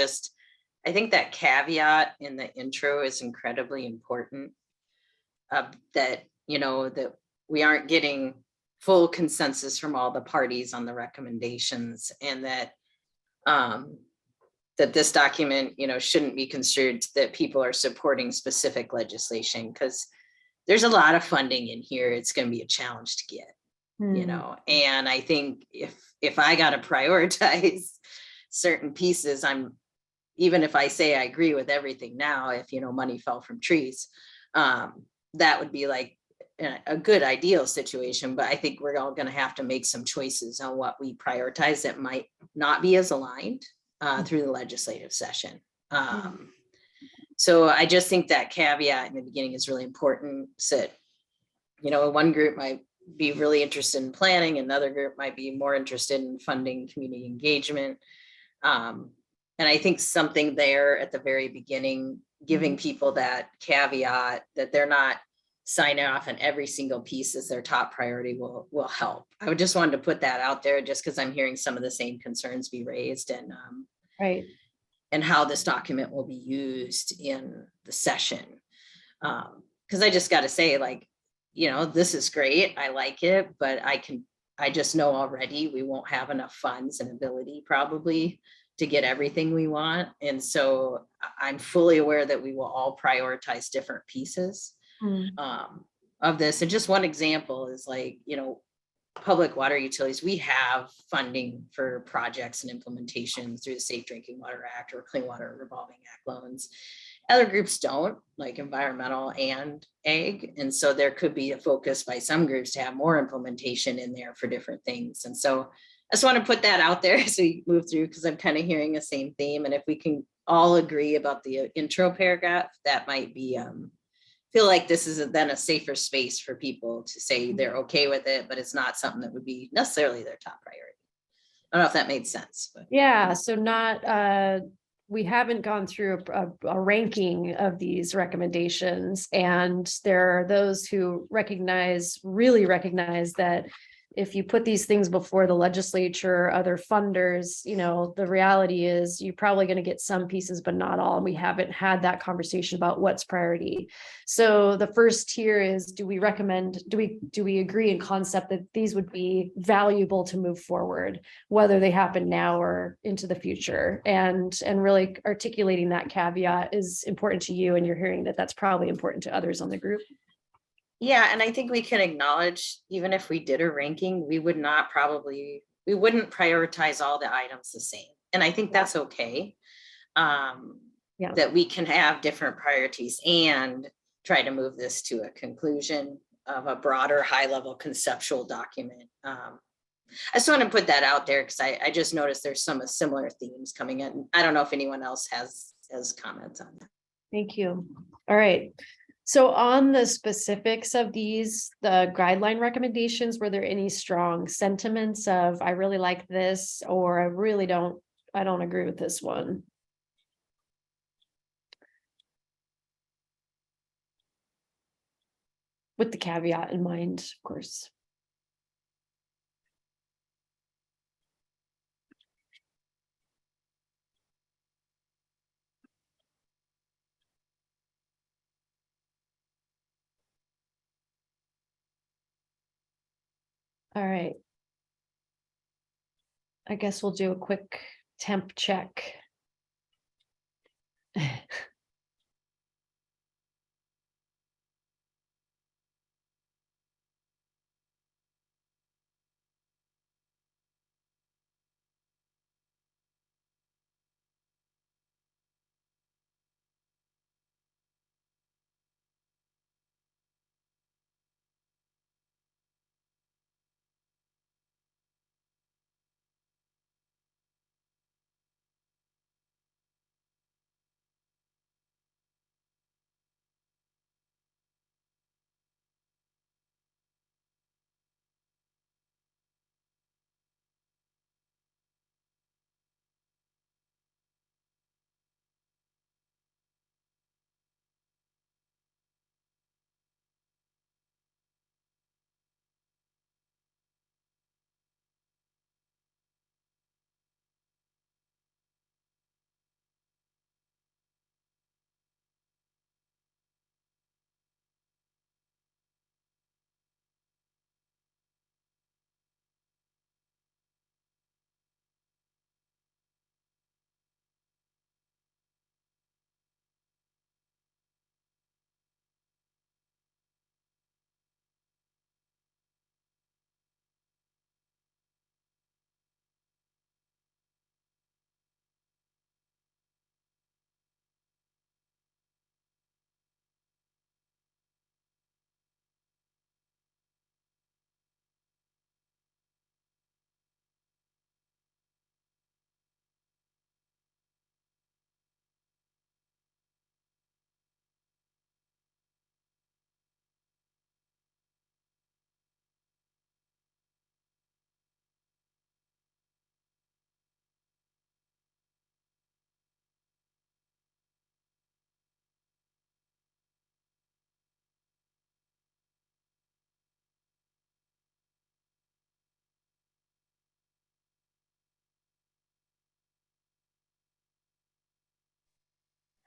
think that caveat in the intro is incredibly important. That that we aren't getting full consensus from all the parties on the recommendations, and that that this document shouldn't be construed that people are supporting specific legislation, because there's a lot of funding in here. It's going to be a challenge to get, and I think if I got to prioritize certain pieces, even if I say I agree with everything now, if money fell from trees, that would be like a good ideal situation. But I think we're all going to have to make some choices on what we prioritize that might not be as aligned through the legislative session. So I just think that caveat in the beginning is really important. So, one group might be really interested in planning, another group might be more interested in funding community engagement. And I think something there at the very beginning, giving people that caveat that they're not signing off on every single piece as their top priority will help. I would just wanted to put that out there, just because I'm hearing some of the same concerns be raised, and right, and how this document will be used in the session. Because I just got to say, this is great, I like it, but I just know already we won't have enough funds and ability probably to get everything we want. And so I'm fully aware that we will all prioritize different pieces of this. And just one example is public water utilities. We have funding for projects and implementation through the Safe Drinking Water Act or Clean Water Revolving Act loans. Other groups don't, like environmental and ag. And so there could be a focus by some groups to have more implementation in there for different things. And so I just want to put that out there as we move through, because I'm kind of hearing the same theme. And if we can all agree about the intro paragraph, that might be, feel like this is then a safer space for people to say they're okay with it, but it's not something that would be necessarily their top priority. I don't know if that made sense, but. Yeah, so not, we haven't gone through a ranking of these recommendations, and there are those who really recognize that if you put these things before the legislature, other funders, the reality is you're probably going to get some pieces, but not all. And we haven't had that conversation about what's priority. So the first tier is, do we agree in concept that these would be valuable to move forward, whether they happen now or into the future? And really articulating that caveat is important to you, and you're hearing that that's probably important to others on the group. Yeah, and I think we can acknowledge, even if we did a ranking, we wouldn't prioritize all the items the same. And I think that's okay. That we can have different priorities and try to move this to a conclusion of a broader, high-level conceptual document. I just want to put that out there because I just noticed there's some similar themes coming in. I don't know if anyone else has comments on that. Thank you. All right. So on the specifics of the guideline recommendations, were there any strong sentiments of, I really like this, or I don't agree with this one? With the caveat in mind, of course. All right. I guess we'll do a quick temp check.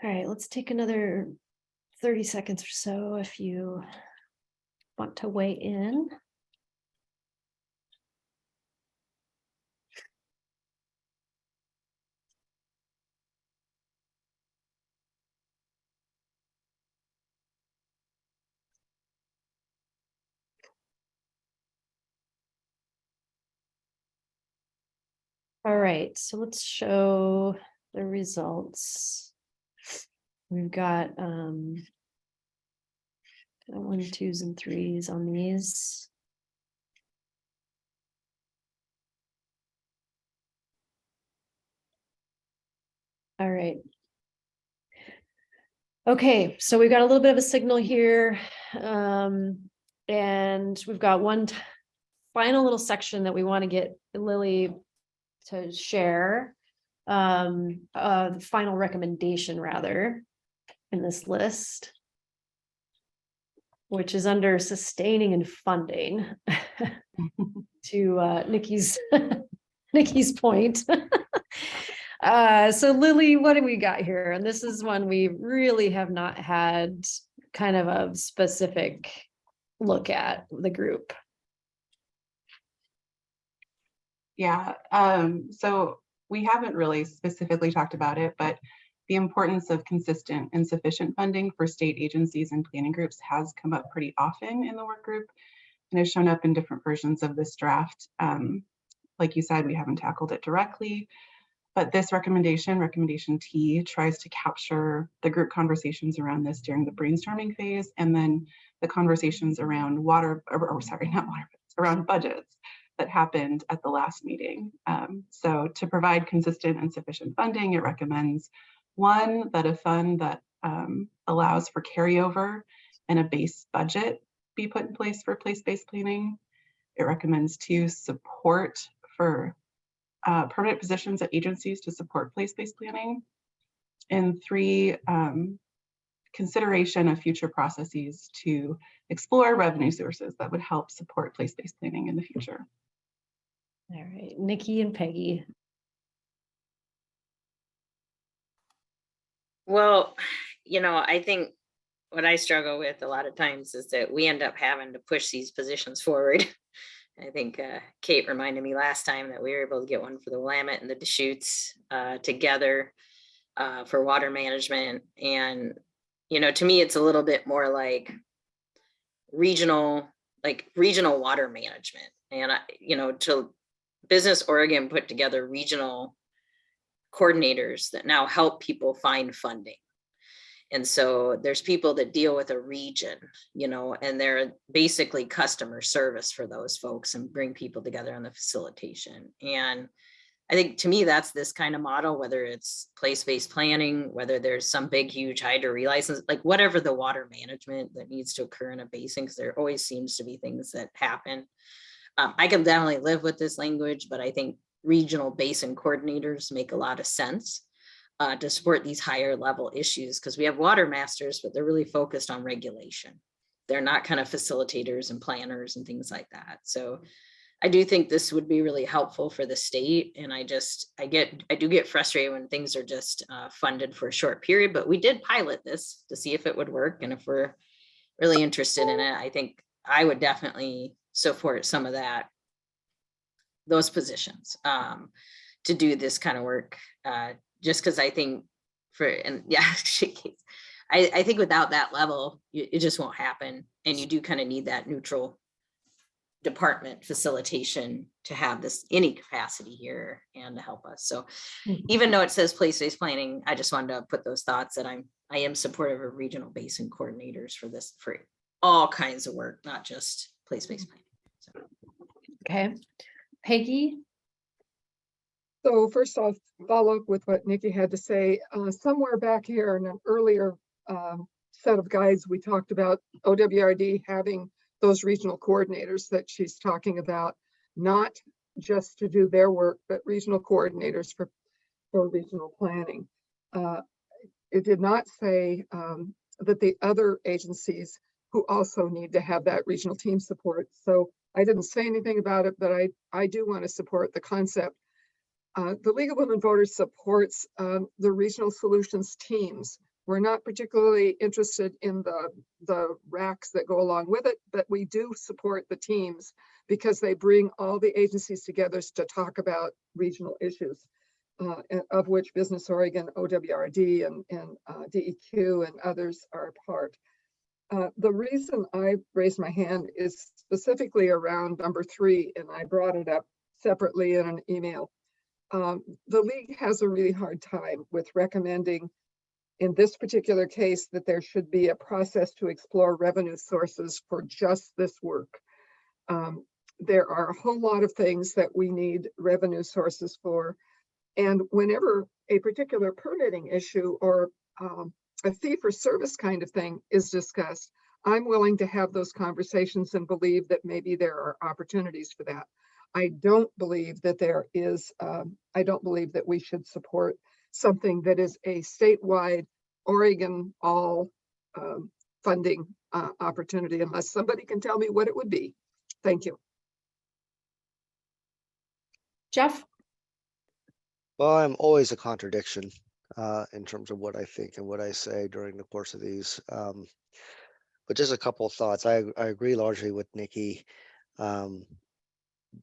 All right, let's take another 30 seconds or so if you want to weigh in. All right, so let's show the results. We've got 1, 2s, and 3s on these. All right. Okay, so we've got a little bit of a signal here. And we've got one final little section that we want to get Lily to share. The final recommendation rather in this list, which is under sustaining and funding to Nikki's Nikki's point. So Lily, what do we got here? And this is one we really have not had kind of a specific look at the group. Yeah, so we haven't really specifically talked about it, but the importance of consistent and sufficient funding for state agencies and planning groups has come up pretty often in the work group and has shown up in different versions of this draft. Like you said, we haven't tackled it directly, but this recommendation T, tries to capture the group conversations around this during the brainstorming phase, and then the conversations around around budgets that happened at the last meeting. So to provide consistent and sufficient funding, it recommends one, that a fund that allows for carryover and a base budget be put in place for place-based planning. It recommends two, support for permanent positions at agencies to support place-based planning. And three, consideration of future processes to explore revenue sources that would help support place-based planning in the future. All right, Nikki and Peggy. Well, I think what I struggle with a lot of times is that we end up having to push these positions forward. I think Kate reminded me last time that we were able to get one for the Willamette and the Deschutes together for water management. And, to me, it's a little bit more like regional water management. And, to Business Oregon put together regional coordinators that now help people find funding. And so there's people that deal with a region, and they're basically customer service for those folks and bring people together on the facilitation. And I think to me, that's this kind of model, whether it's place-based planning, whether there's some big, huge hydro relicense, like whatever the water management that needs to occur in a basin, because there always seems to be things that happen. I can definitely live with this language, but I think regional basin coordinators make a lot of sense to support these higher level issues, because we have water masters, but they're really focused on regulation. They're not kind of facilitators and planners and things like that. So I do think this would be really helpful for the state. And I do get frustrated when things are just funded for a short period, but we did pilot this to see if it would work. And if we're really interested in it, I think I would definitely support some of those positions to do this kind of work. Just because I think I think without that level, it just won't happen. And you do kind of need that neutral department facilitation to have this any capacity here and to help us. So even though it says place-based planning, I just wanted to put those thoughts that I am supportive of regional basin coordinators for this, for all kinds of work, not just place-based planning. So. Okay, Peggy. So first I'll follow up with what Nikki had to say. Somewhere back here in an earlier set of guides, we talked about OWRD having those regional coordinators that she's talking about, not just to do their work, but regional coordinators for regional planning. It did not say that the other agencies who also need to have that regional team support. So I didn't say anything about it, but I do want to support the concept. The League of Women Voters supports the regional solutions teams. We're not particularly interested in the racks that go along with it, but we do support the teams because they bring all the agencies together to talk about regional issues, of which Business Oregon, OWRD, and DEQ and others are a part. The reason I raised my hand is specifically around number 3, and I brought it up separately in an email. The League has a really hard time with recommending in this particular case, that there should be a process to explore revenue sources for just this work. There are a whole lot of things that we need revenue sources for. And whenever a particular permitting issue or a fee for service kind of thing is discussed, I'm willing to have those conversations and believe that maybe there are opportunities for that. I don't believe that there is, I don't believe that we should support something that is a statewide Oregon all funding opportunity unless somebody can tell me what it would be. Thank you. Jeff? Well, I'm always a contradiction in terms of what I think and what I say during the course of these. But just a couple of thoughts. I agree largely with Nikki on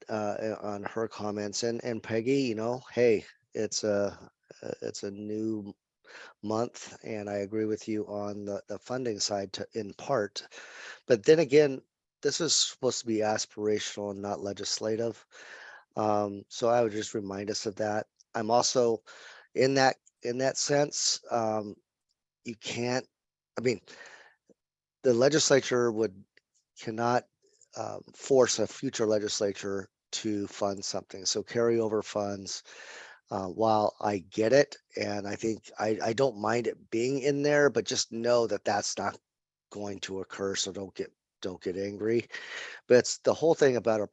her comments and Peggy. You know, hey, it's a new month, and I agree with you on the funding side in part. But then again, this is supposed to be aspirational and not legislative. So I would just remind us of that. I'm also in that sense, you can't, I mean, the legislature cannot force a future legislature to fund something. So carryover funds, while I get it, and I think I don't mind it being in there, but just know that that's not going to occur. So don't get angry. But it's the whole thing about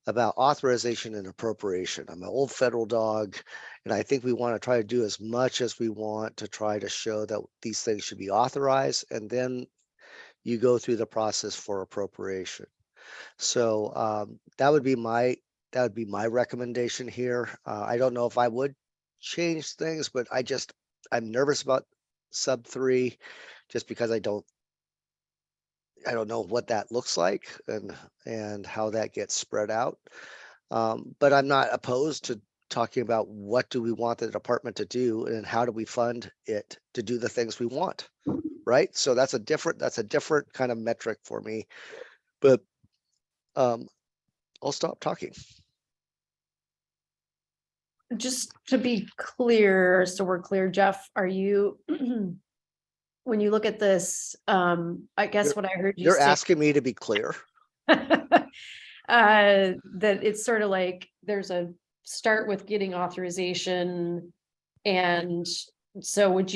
authorization and appropriation. I'm an old federal dog, and I think we want to try to do as much as we want to try to show that these things should be authorized, and then you go through the process for appropriation. So that would be my recommendation here. I don't know if I would change things, but I'm nervous about sub 3 just because I don't know what that looks like and how that gets spread out. But I'm not opposed to talking about what do we want the department to do and how do we fund it to do the things we want, right? So that's a different kind of metric for me. But I'll stop talking. Just to be clear, so we're clear, Jeff, are you, when you look at this, I guess what I heard you You're say. asking me to be clear. That it's sort of like there's a start with getting authorization. And so what are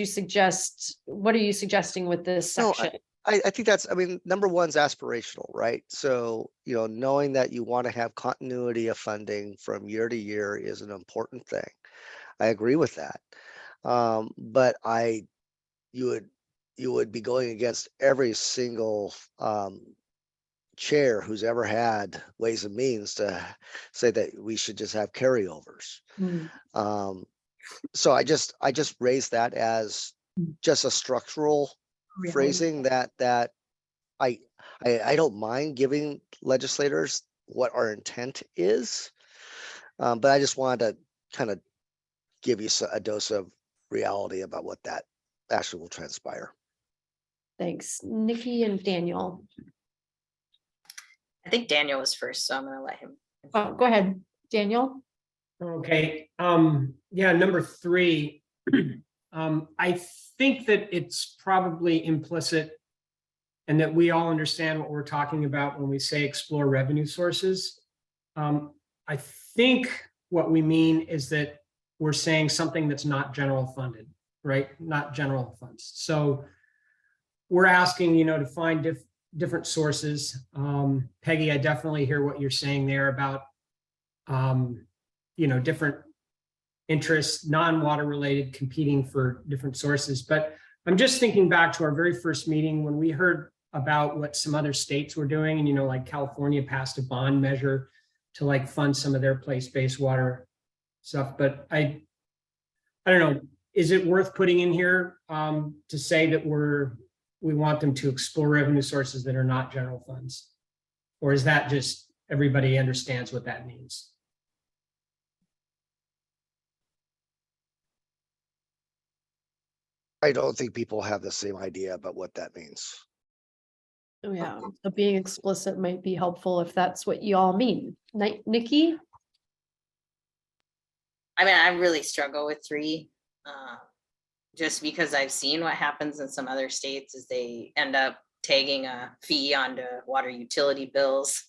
you suggesting with this No, section? I think that's, I mean, number one's aspirational, right? So, knowing that you want to have continuity of funding from year to year is an important thing. I agree with that. But you would be going against every single chair who's ever had Ways and Means to say that we should just have carryovers. So I just raised that as just a structural phrasing that I don't mind giving legislators what our intent is, but I just wanted to kind of give you a dose of reality about what that actually will transpire. Thanks, Nikki and Daniel. I think Daniel was first, so I'm gonna let him. Oh, go ahead, Daniel. Okay, yeah, number 3. I think that it's probably implicit and that we all understand what we're talking about when we say explore revenue sources. I think what we mean is that we're saying something that's not general funded, right? Not general funds. So we're asking, to find different sources. Peggy, I definitely hear what you're saying there about, different interests, non-water related, competing for different sources. But I'm just thinking back to our very first meeting when we heard about what some other states were doing, and like California passed a bond measure to like fund some of their place-based water stuff. But I don't know, is it worth putting in here to say that we want them to explore revenue sources that are not general funds? Or is that just everybody understands what that means? I don't think people have the same idea about what that means. Oh, yeah, so being explicit might be helpful if that's what you all mean. Nikki? I mean, I really struggle with 3. just because I've seen what happens in some other states is they end up tagging a fee onto water utility bills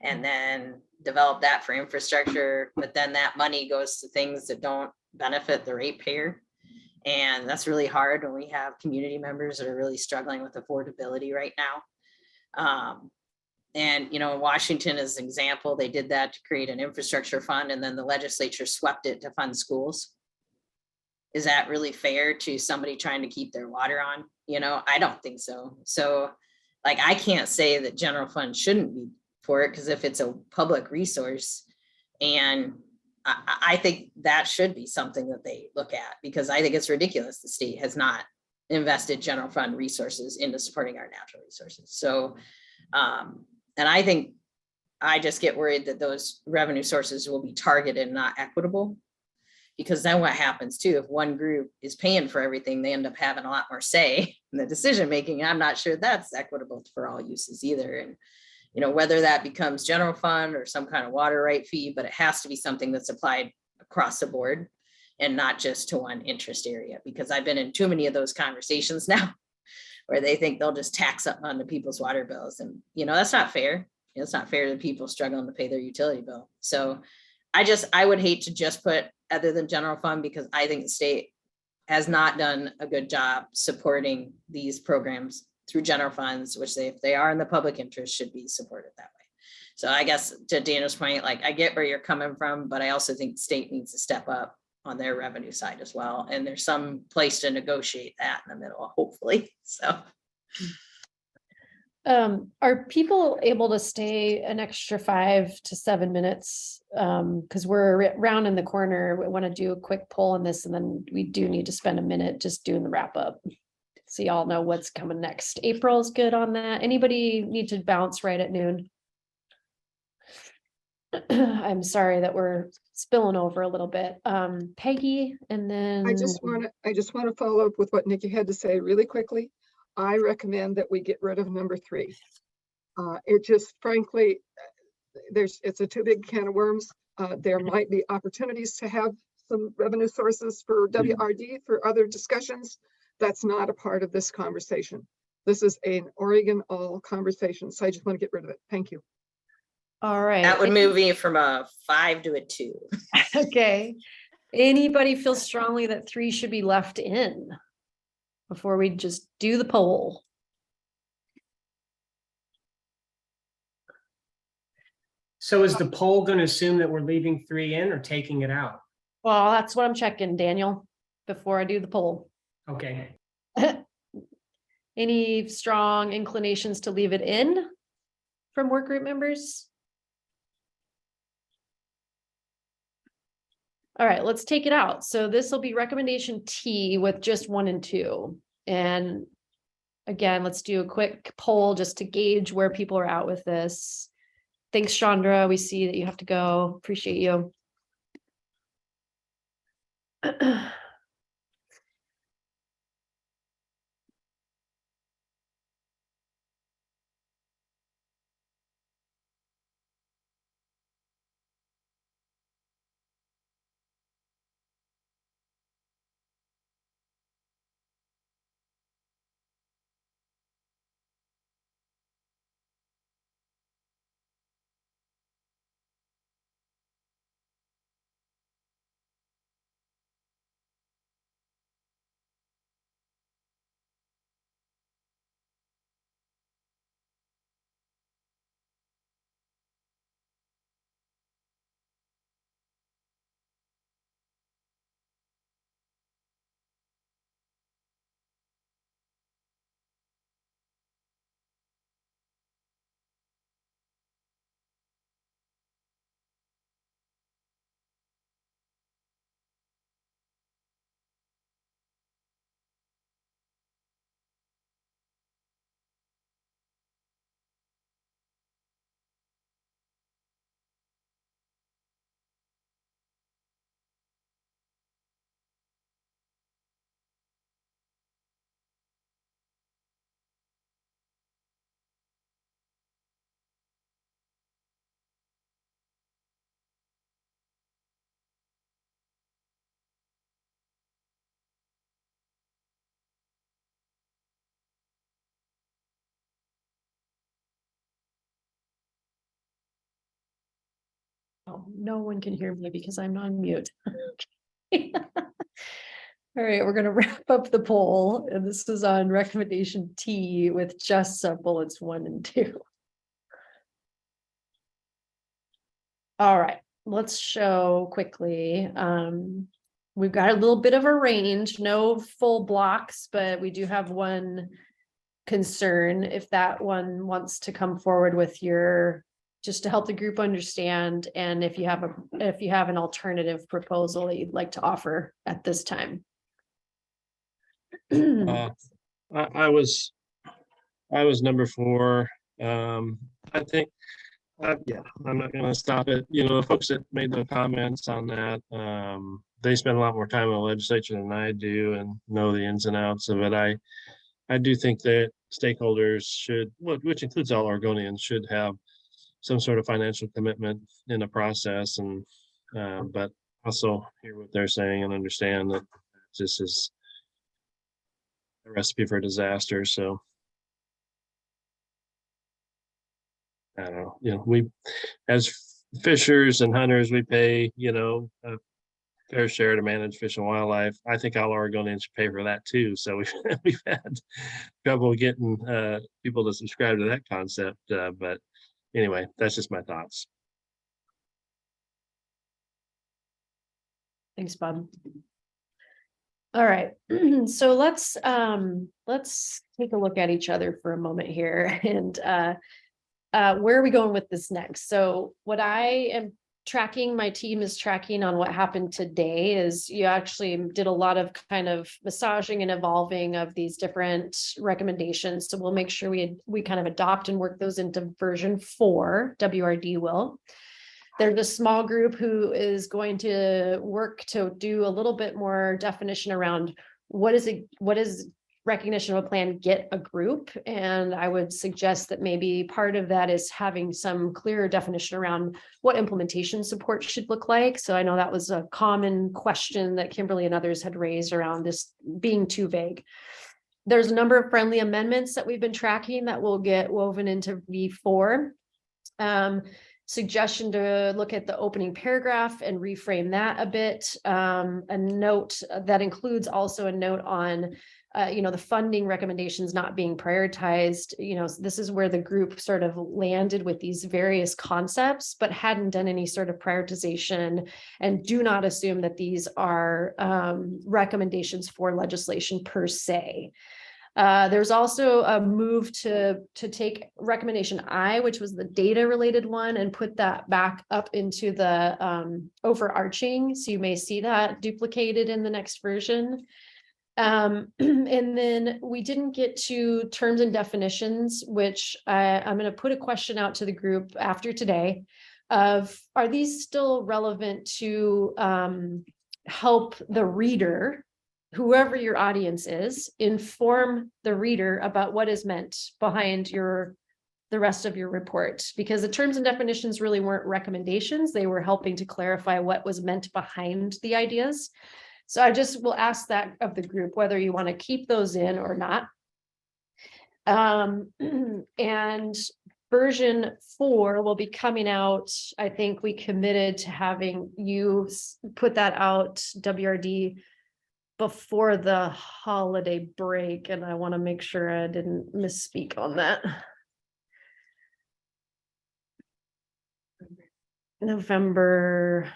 and then develop that for infrastructure, but then that money goes to things that don't benefit the ratepayer. And that's really hard when we have community members that are really struggling with affordability right now. And, you know, Washington is an example, they did that to create an infrastructure fund and then the legislature swept it to fund schools. Is that really fair to somebody trying to keep their water on? You know, I don't think so. So like, I can't say that general fund shouldn't be for it, because if it's a public resource, and I think that should be something that they look at, because I think it's ridiculous the state has not invested general fund resources into supporting our natural resources. So, and I think I just get worried that those revenue sources will be targeted, not equitable. Because then what happens too, if one group is paying for everything, they end up having a lot more say in the decision making. I'm not sure that's equitable for all uses either. And, you know, whether that becomes general fund or some kind of water right fee, but it has to be something that's applied across the board and not just to one interest area, because I've been in too many of those conversations now where they think they'll just tax up onto people's water bills. And, you know, that's not fair. You know, it's not fair to people struggling to pay their utility bill. So I would hate to just put other than general fund, because I think the state has not done a good job supporting these programs through general funds, which if they are in the public interest, should be supported that way. So I guess to Daniel's point, like I get where you're coming from, but I also think the state needs to step up on their revenue side as well. And there's some place to negotiate that in the middle, hopefully. So. Are people able to stay an extra 5 to 7 minutes? Because we're round in the corner. We want to do a quick poll on this, and then we do need to spend a minute just doing the wrap up. So y'all know what's coming next. April's good on that. Anybody need to bounce right at noon? I'm sorry that we're spilling over a little bit. Peggy, and then I just want to follow up with what Nikki had to say really quickly. I recommend that we get rid of number 3. It just frankly, it's a too big can of worms. There might be opportunities to have some revenue sources for WRD for other discussions. That's not a part of this conversation. This is an Oregon all conversation. So I just want to get rid of it. Thank you. all right. That would move me from a 5 to a 2. Okay. Anybody feel strongly that 3 should be left in before we just do the poll? So is the poll going to assume that we're leaving 3 in or taking it out? Well, that's what I'm checking, Daniel, before I do the poll. Okay. Any strong inclinations to leave it in from work group members? All right, let's take it out. So this will be recommendation T with just 1 and 2. And again, let's do a quick poll just to gauge where people are at with this. Thanks, Chandra. We see that you have to go. Appreciate you. Oh, no one can hear me because I'm on mute. All right, we're gonna wrap up the poll, and this is on recommendation T with just bullets 1 and 2. All right, let's show quickly. We've got a little bit of a range, no full blocks, but we do have one concern. If that one wants to come forward with your, just to help the group understand, and if you have an alternative proposal that you'd like to offer at this time. I was number 4. I think, yeah, I'm not gonna stop it. You know, the folks that made the comments on that, they spend a lot more time in the legislature than I do and know the ins and outs of it. I do think that stakeholders should, which includes all Oregonians, should have some sort of financial commitment in the process, and but also hear what they're saying and understand that this is a recipe for disaster. So I don't know, you know, we as fishers and hunters, we pay, you know, a fair share to manage fish and wildlife. I think all Oregonians should pay for that too. So we've had trouble getting people to subscribe to that concept. But anyway, that's just my thoughts. Thanks, Bob. All right, so let's take a look at each other for a moment here, and where are we going with this next? So what I am tracking, my team is tracking on what happened today, is you actually did a lot of kind of massaging and evolving of these different recommendations. So we'll make sure we kind of adopt and work those into version 4, WRD will. There's a small group who is going to work to do a little bit more definition around what is recognition of a plan get a group. And I would suggest that maybe part of that is having some clearer definition around what implementation support should look like. So I know that was a common question that Kimberly and others had raised around this being too vague. There's a number of friendly amendments that we've been tracking that will get woven into V4. Suggestion to look at the opening paragraph and reframe that a bit. A note that includes also a note on the funding recommendations not being prioritized. This is where the group sort of landed with these various concepts, but hadn't done any sort of prioritization, and do not assume that these are recommendations for legislation per se. There's also a move to take recommendation I, which was the data related one, and put that back up into the overarching. So you may see that duplicated in the next version. And then we didn't get to terms and definitions, which I'm going to put a question out to the group after today of, are these still relevant to help the reader, whoever your audience is, inform the reader about what is meant behind the rest of your report? Because the terms and definitions really weren't recommendations. They were helping to clarify what was meant behind the ideas. So I just will ask that of the group, whether you want to keep those in or not. And version 4 will be coming out. I think we committed to having you put that out, WRD, before the holiday break, and I want to make sure I didn't misspeak on that. November,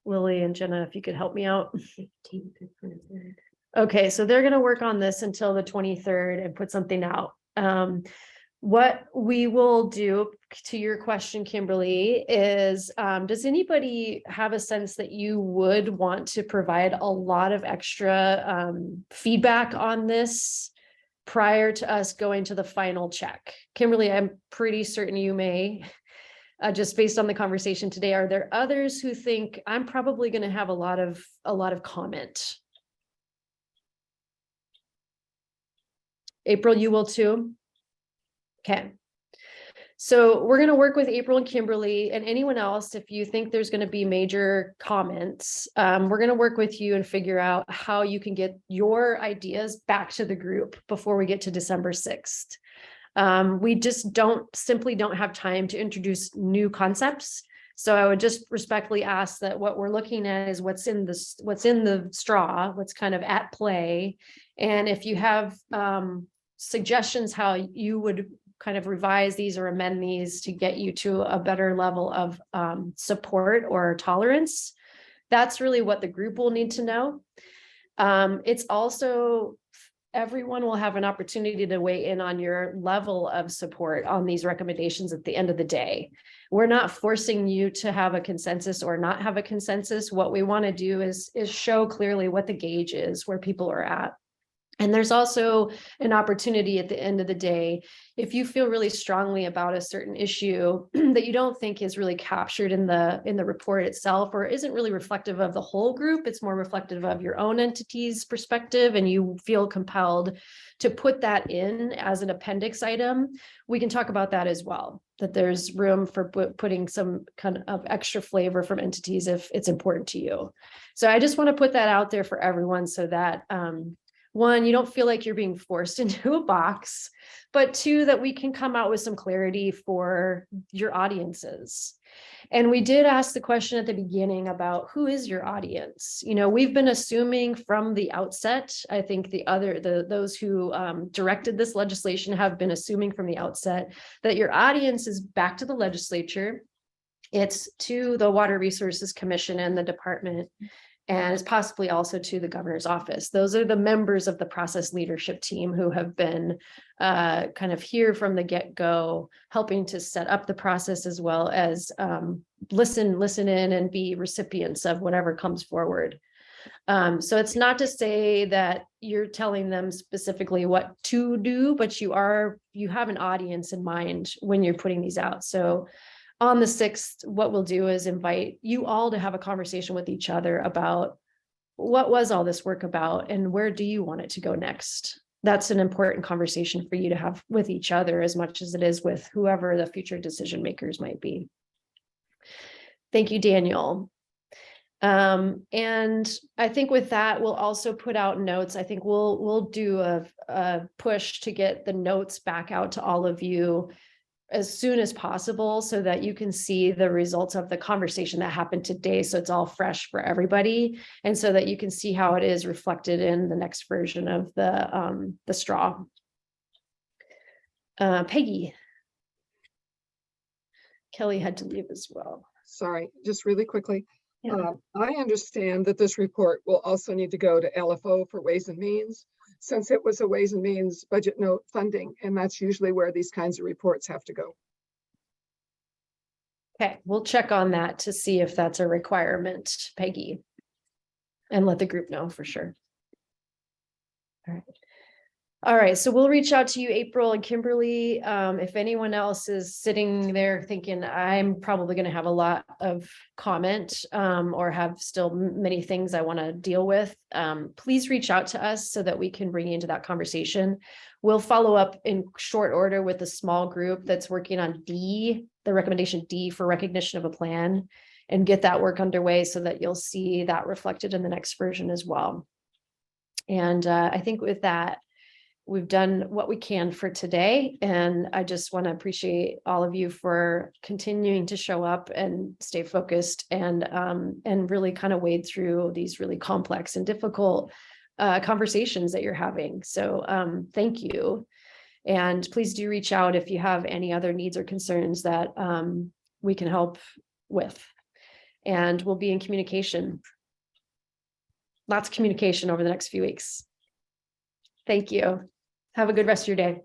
Lily and Jenna, if you could help me out. Okay, so they're going to work on this until the 23rd and put something out. What we will do, to your question, Kimberly, is does anybody have a sense that you would want to provide a lot of extra feedback on this prior to us going to the final check? Kimberly, I'm pretty certain you may, just based on the conversation today. Are there others who think I'm probably going to have a lot of comment? April, you will too? Okay. So we're going to work with April and Kimberly and anyone else. If you think there's going to be major comments, we're going to work with you and figure out how you can get your ideas back to the group before we get to December 6th. We just simply don't have time to introduce new concepts. So I would just respectfully ask that what we're looking at is what's in the straw, what's kind of at play. And if you have suggestions how you would kind of revise these or amend these to get you to a better level of support or tolerance, that's really what the group will need to know. It's also, everyone will have an opportunity to weigh in on your level of support on these recommendations at the end of the day. We're not forcing you to have a consensus or not have a consensus. What we want to do is show clearly what the gauge is, where people are at. And there's also an opportunity at the end of the day, if you feel really strongly about a certain issue that you don't think is really captured in the report itself, or isn't really reflective of the whole group, it's more reflective of your own entity's perspective, and you feel compelled to put that in as an appendix item, we can talk about that as well, that there's room for putting some kind of extra flavor from entities if it's important to you. So I just want to put that out there for everyone so that one, you don't feel like you're being forced into a box, but two, that we can come out with some clarity for your audiences. And we did ask the question at the beginning about who is your audience? You know, we've been assuming from the outset, I think those who directed this legislation have been assuming from the outset that your audience is back to the legislature. It's to the Water Resources Commission and the department, and it's possibly also to the governor's office. Those are the members of the process leadership team who have been kind of here from the get-go, helping to set up the process as well as listen in and be recipients of whatever comes forward. So it's not to say that you're telling them specifically what to do, but you have an audience in mind when you're putting these out. So on the 6th, what we'll do is invite you all to have a conversation with each other about what was all this work about and where do you want it to go next? That's an important conversation for you to have with each other as much as it is with whoever the future decision makers might be. Thank you, Daniel. And I think with that, we'll also put out notes. I think we'll do a push to get the notes back out to all of you as soon as possible so that you can see the results of the conversation that happened today. So it's all fresh for everybody. And so that you can see how it is reflected in the next version of the straw. Peggy. Kelly had to leave as well. Sorry, just really quickly. Yeah. I understand that this report will also need to go to LFO for Ways and Means, since it was a Ways and Means budget note funding, and that's usually where these kinds of reports have to go. Okay, we'll check on that to see if that's a requirement, Peggy, and let the group know for sure. All right, so we'll reach out to you, April and Kimberly. If anyone else is sitting there thinking, I'm probably going to have a lot of comment or have still many things I want to deal with, please reach out to us so that we can bring you into that conversation. We'll follow up in short order with a small group that's working on D, the recommendation D for recognition of a plan, and get that work underway so that you'll see that reflected in the next version as well. And I think with that, we've done what we can for today, and I just want to appreciate all of you for continuing to show up and stay focused and really kind of wade through these really complex and difficult conversations that you're having. So thank you. And please do reach out if you have any other needs or concerns that we can help with. And we'll be in communication. Lots of communication over the next few weeks. Thank you. Have a good rest of your day.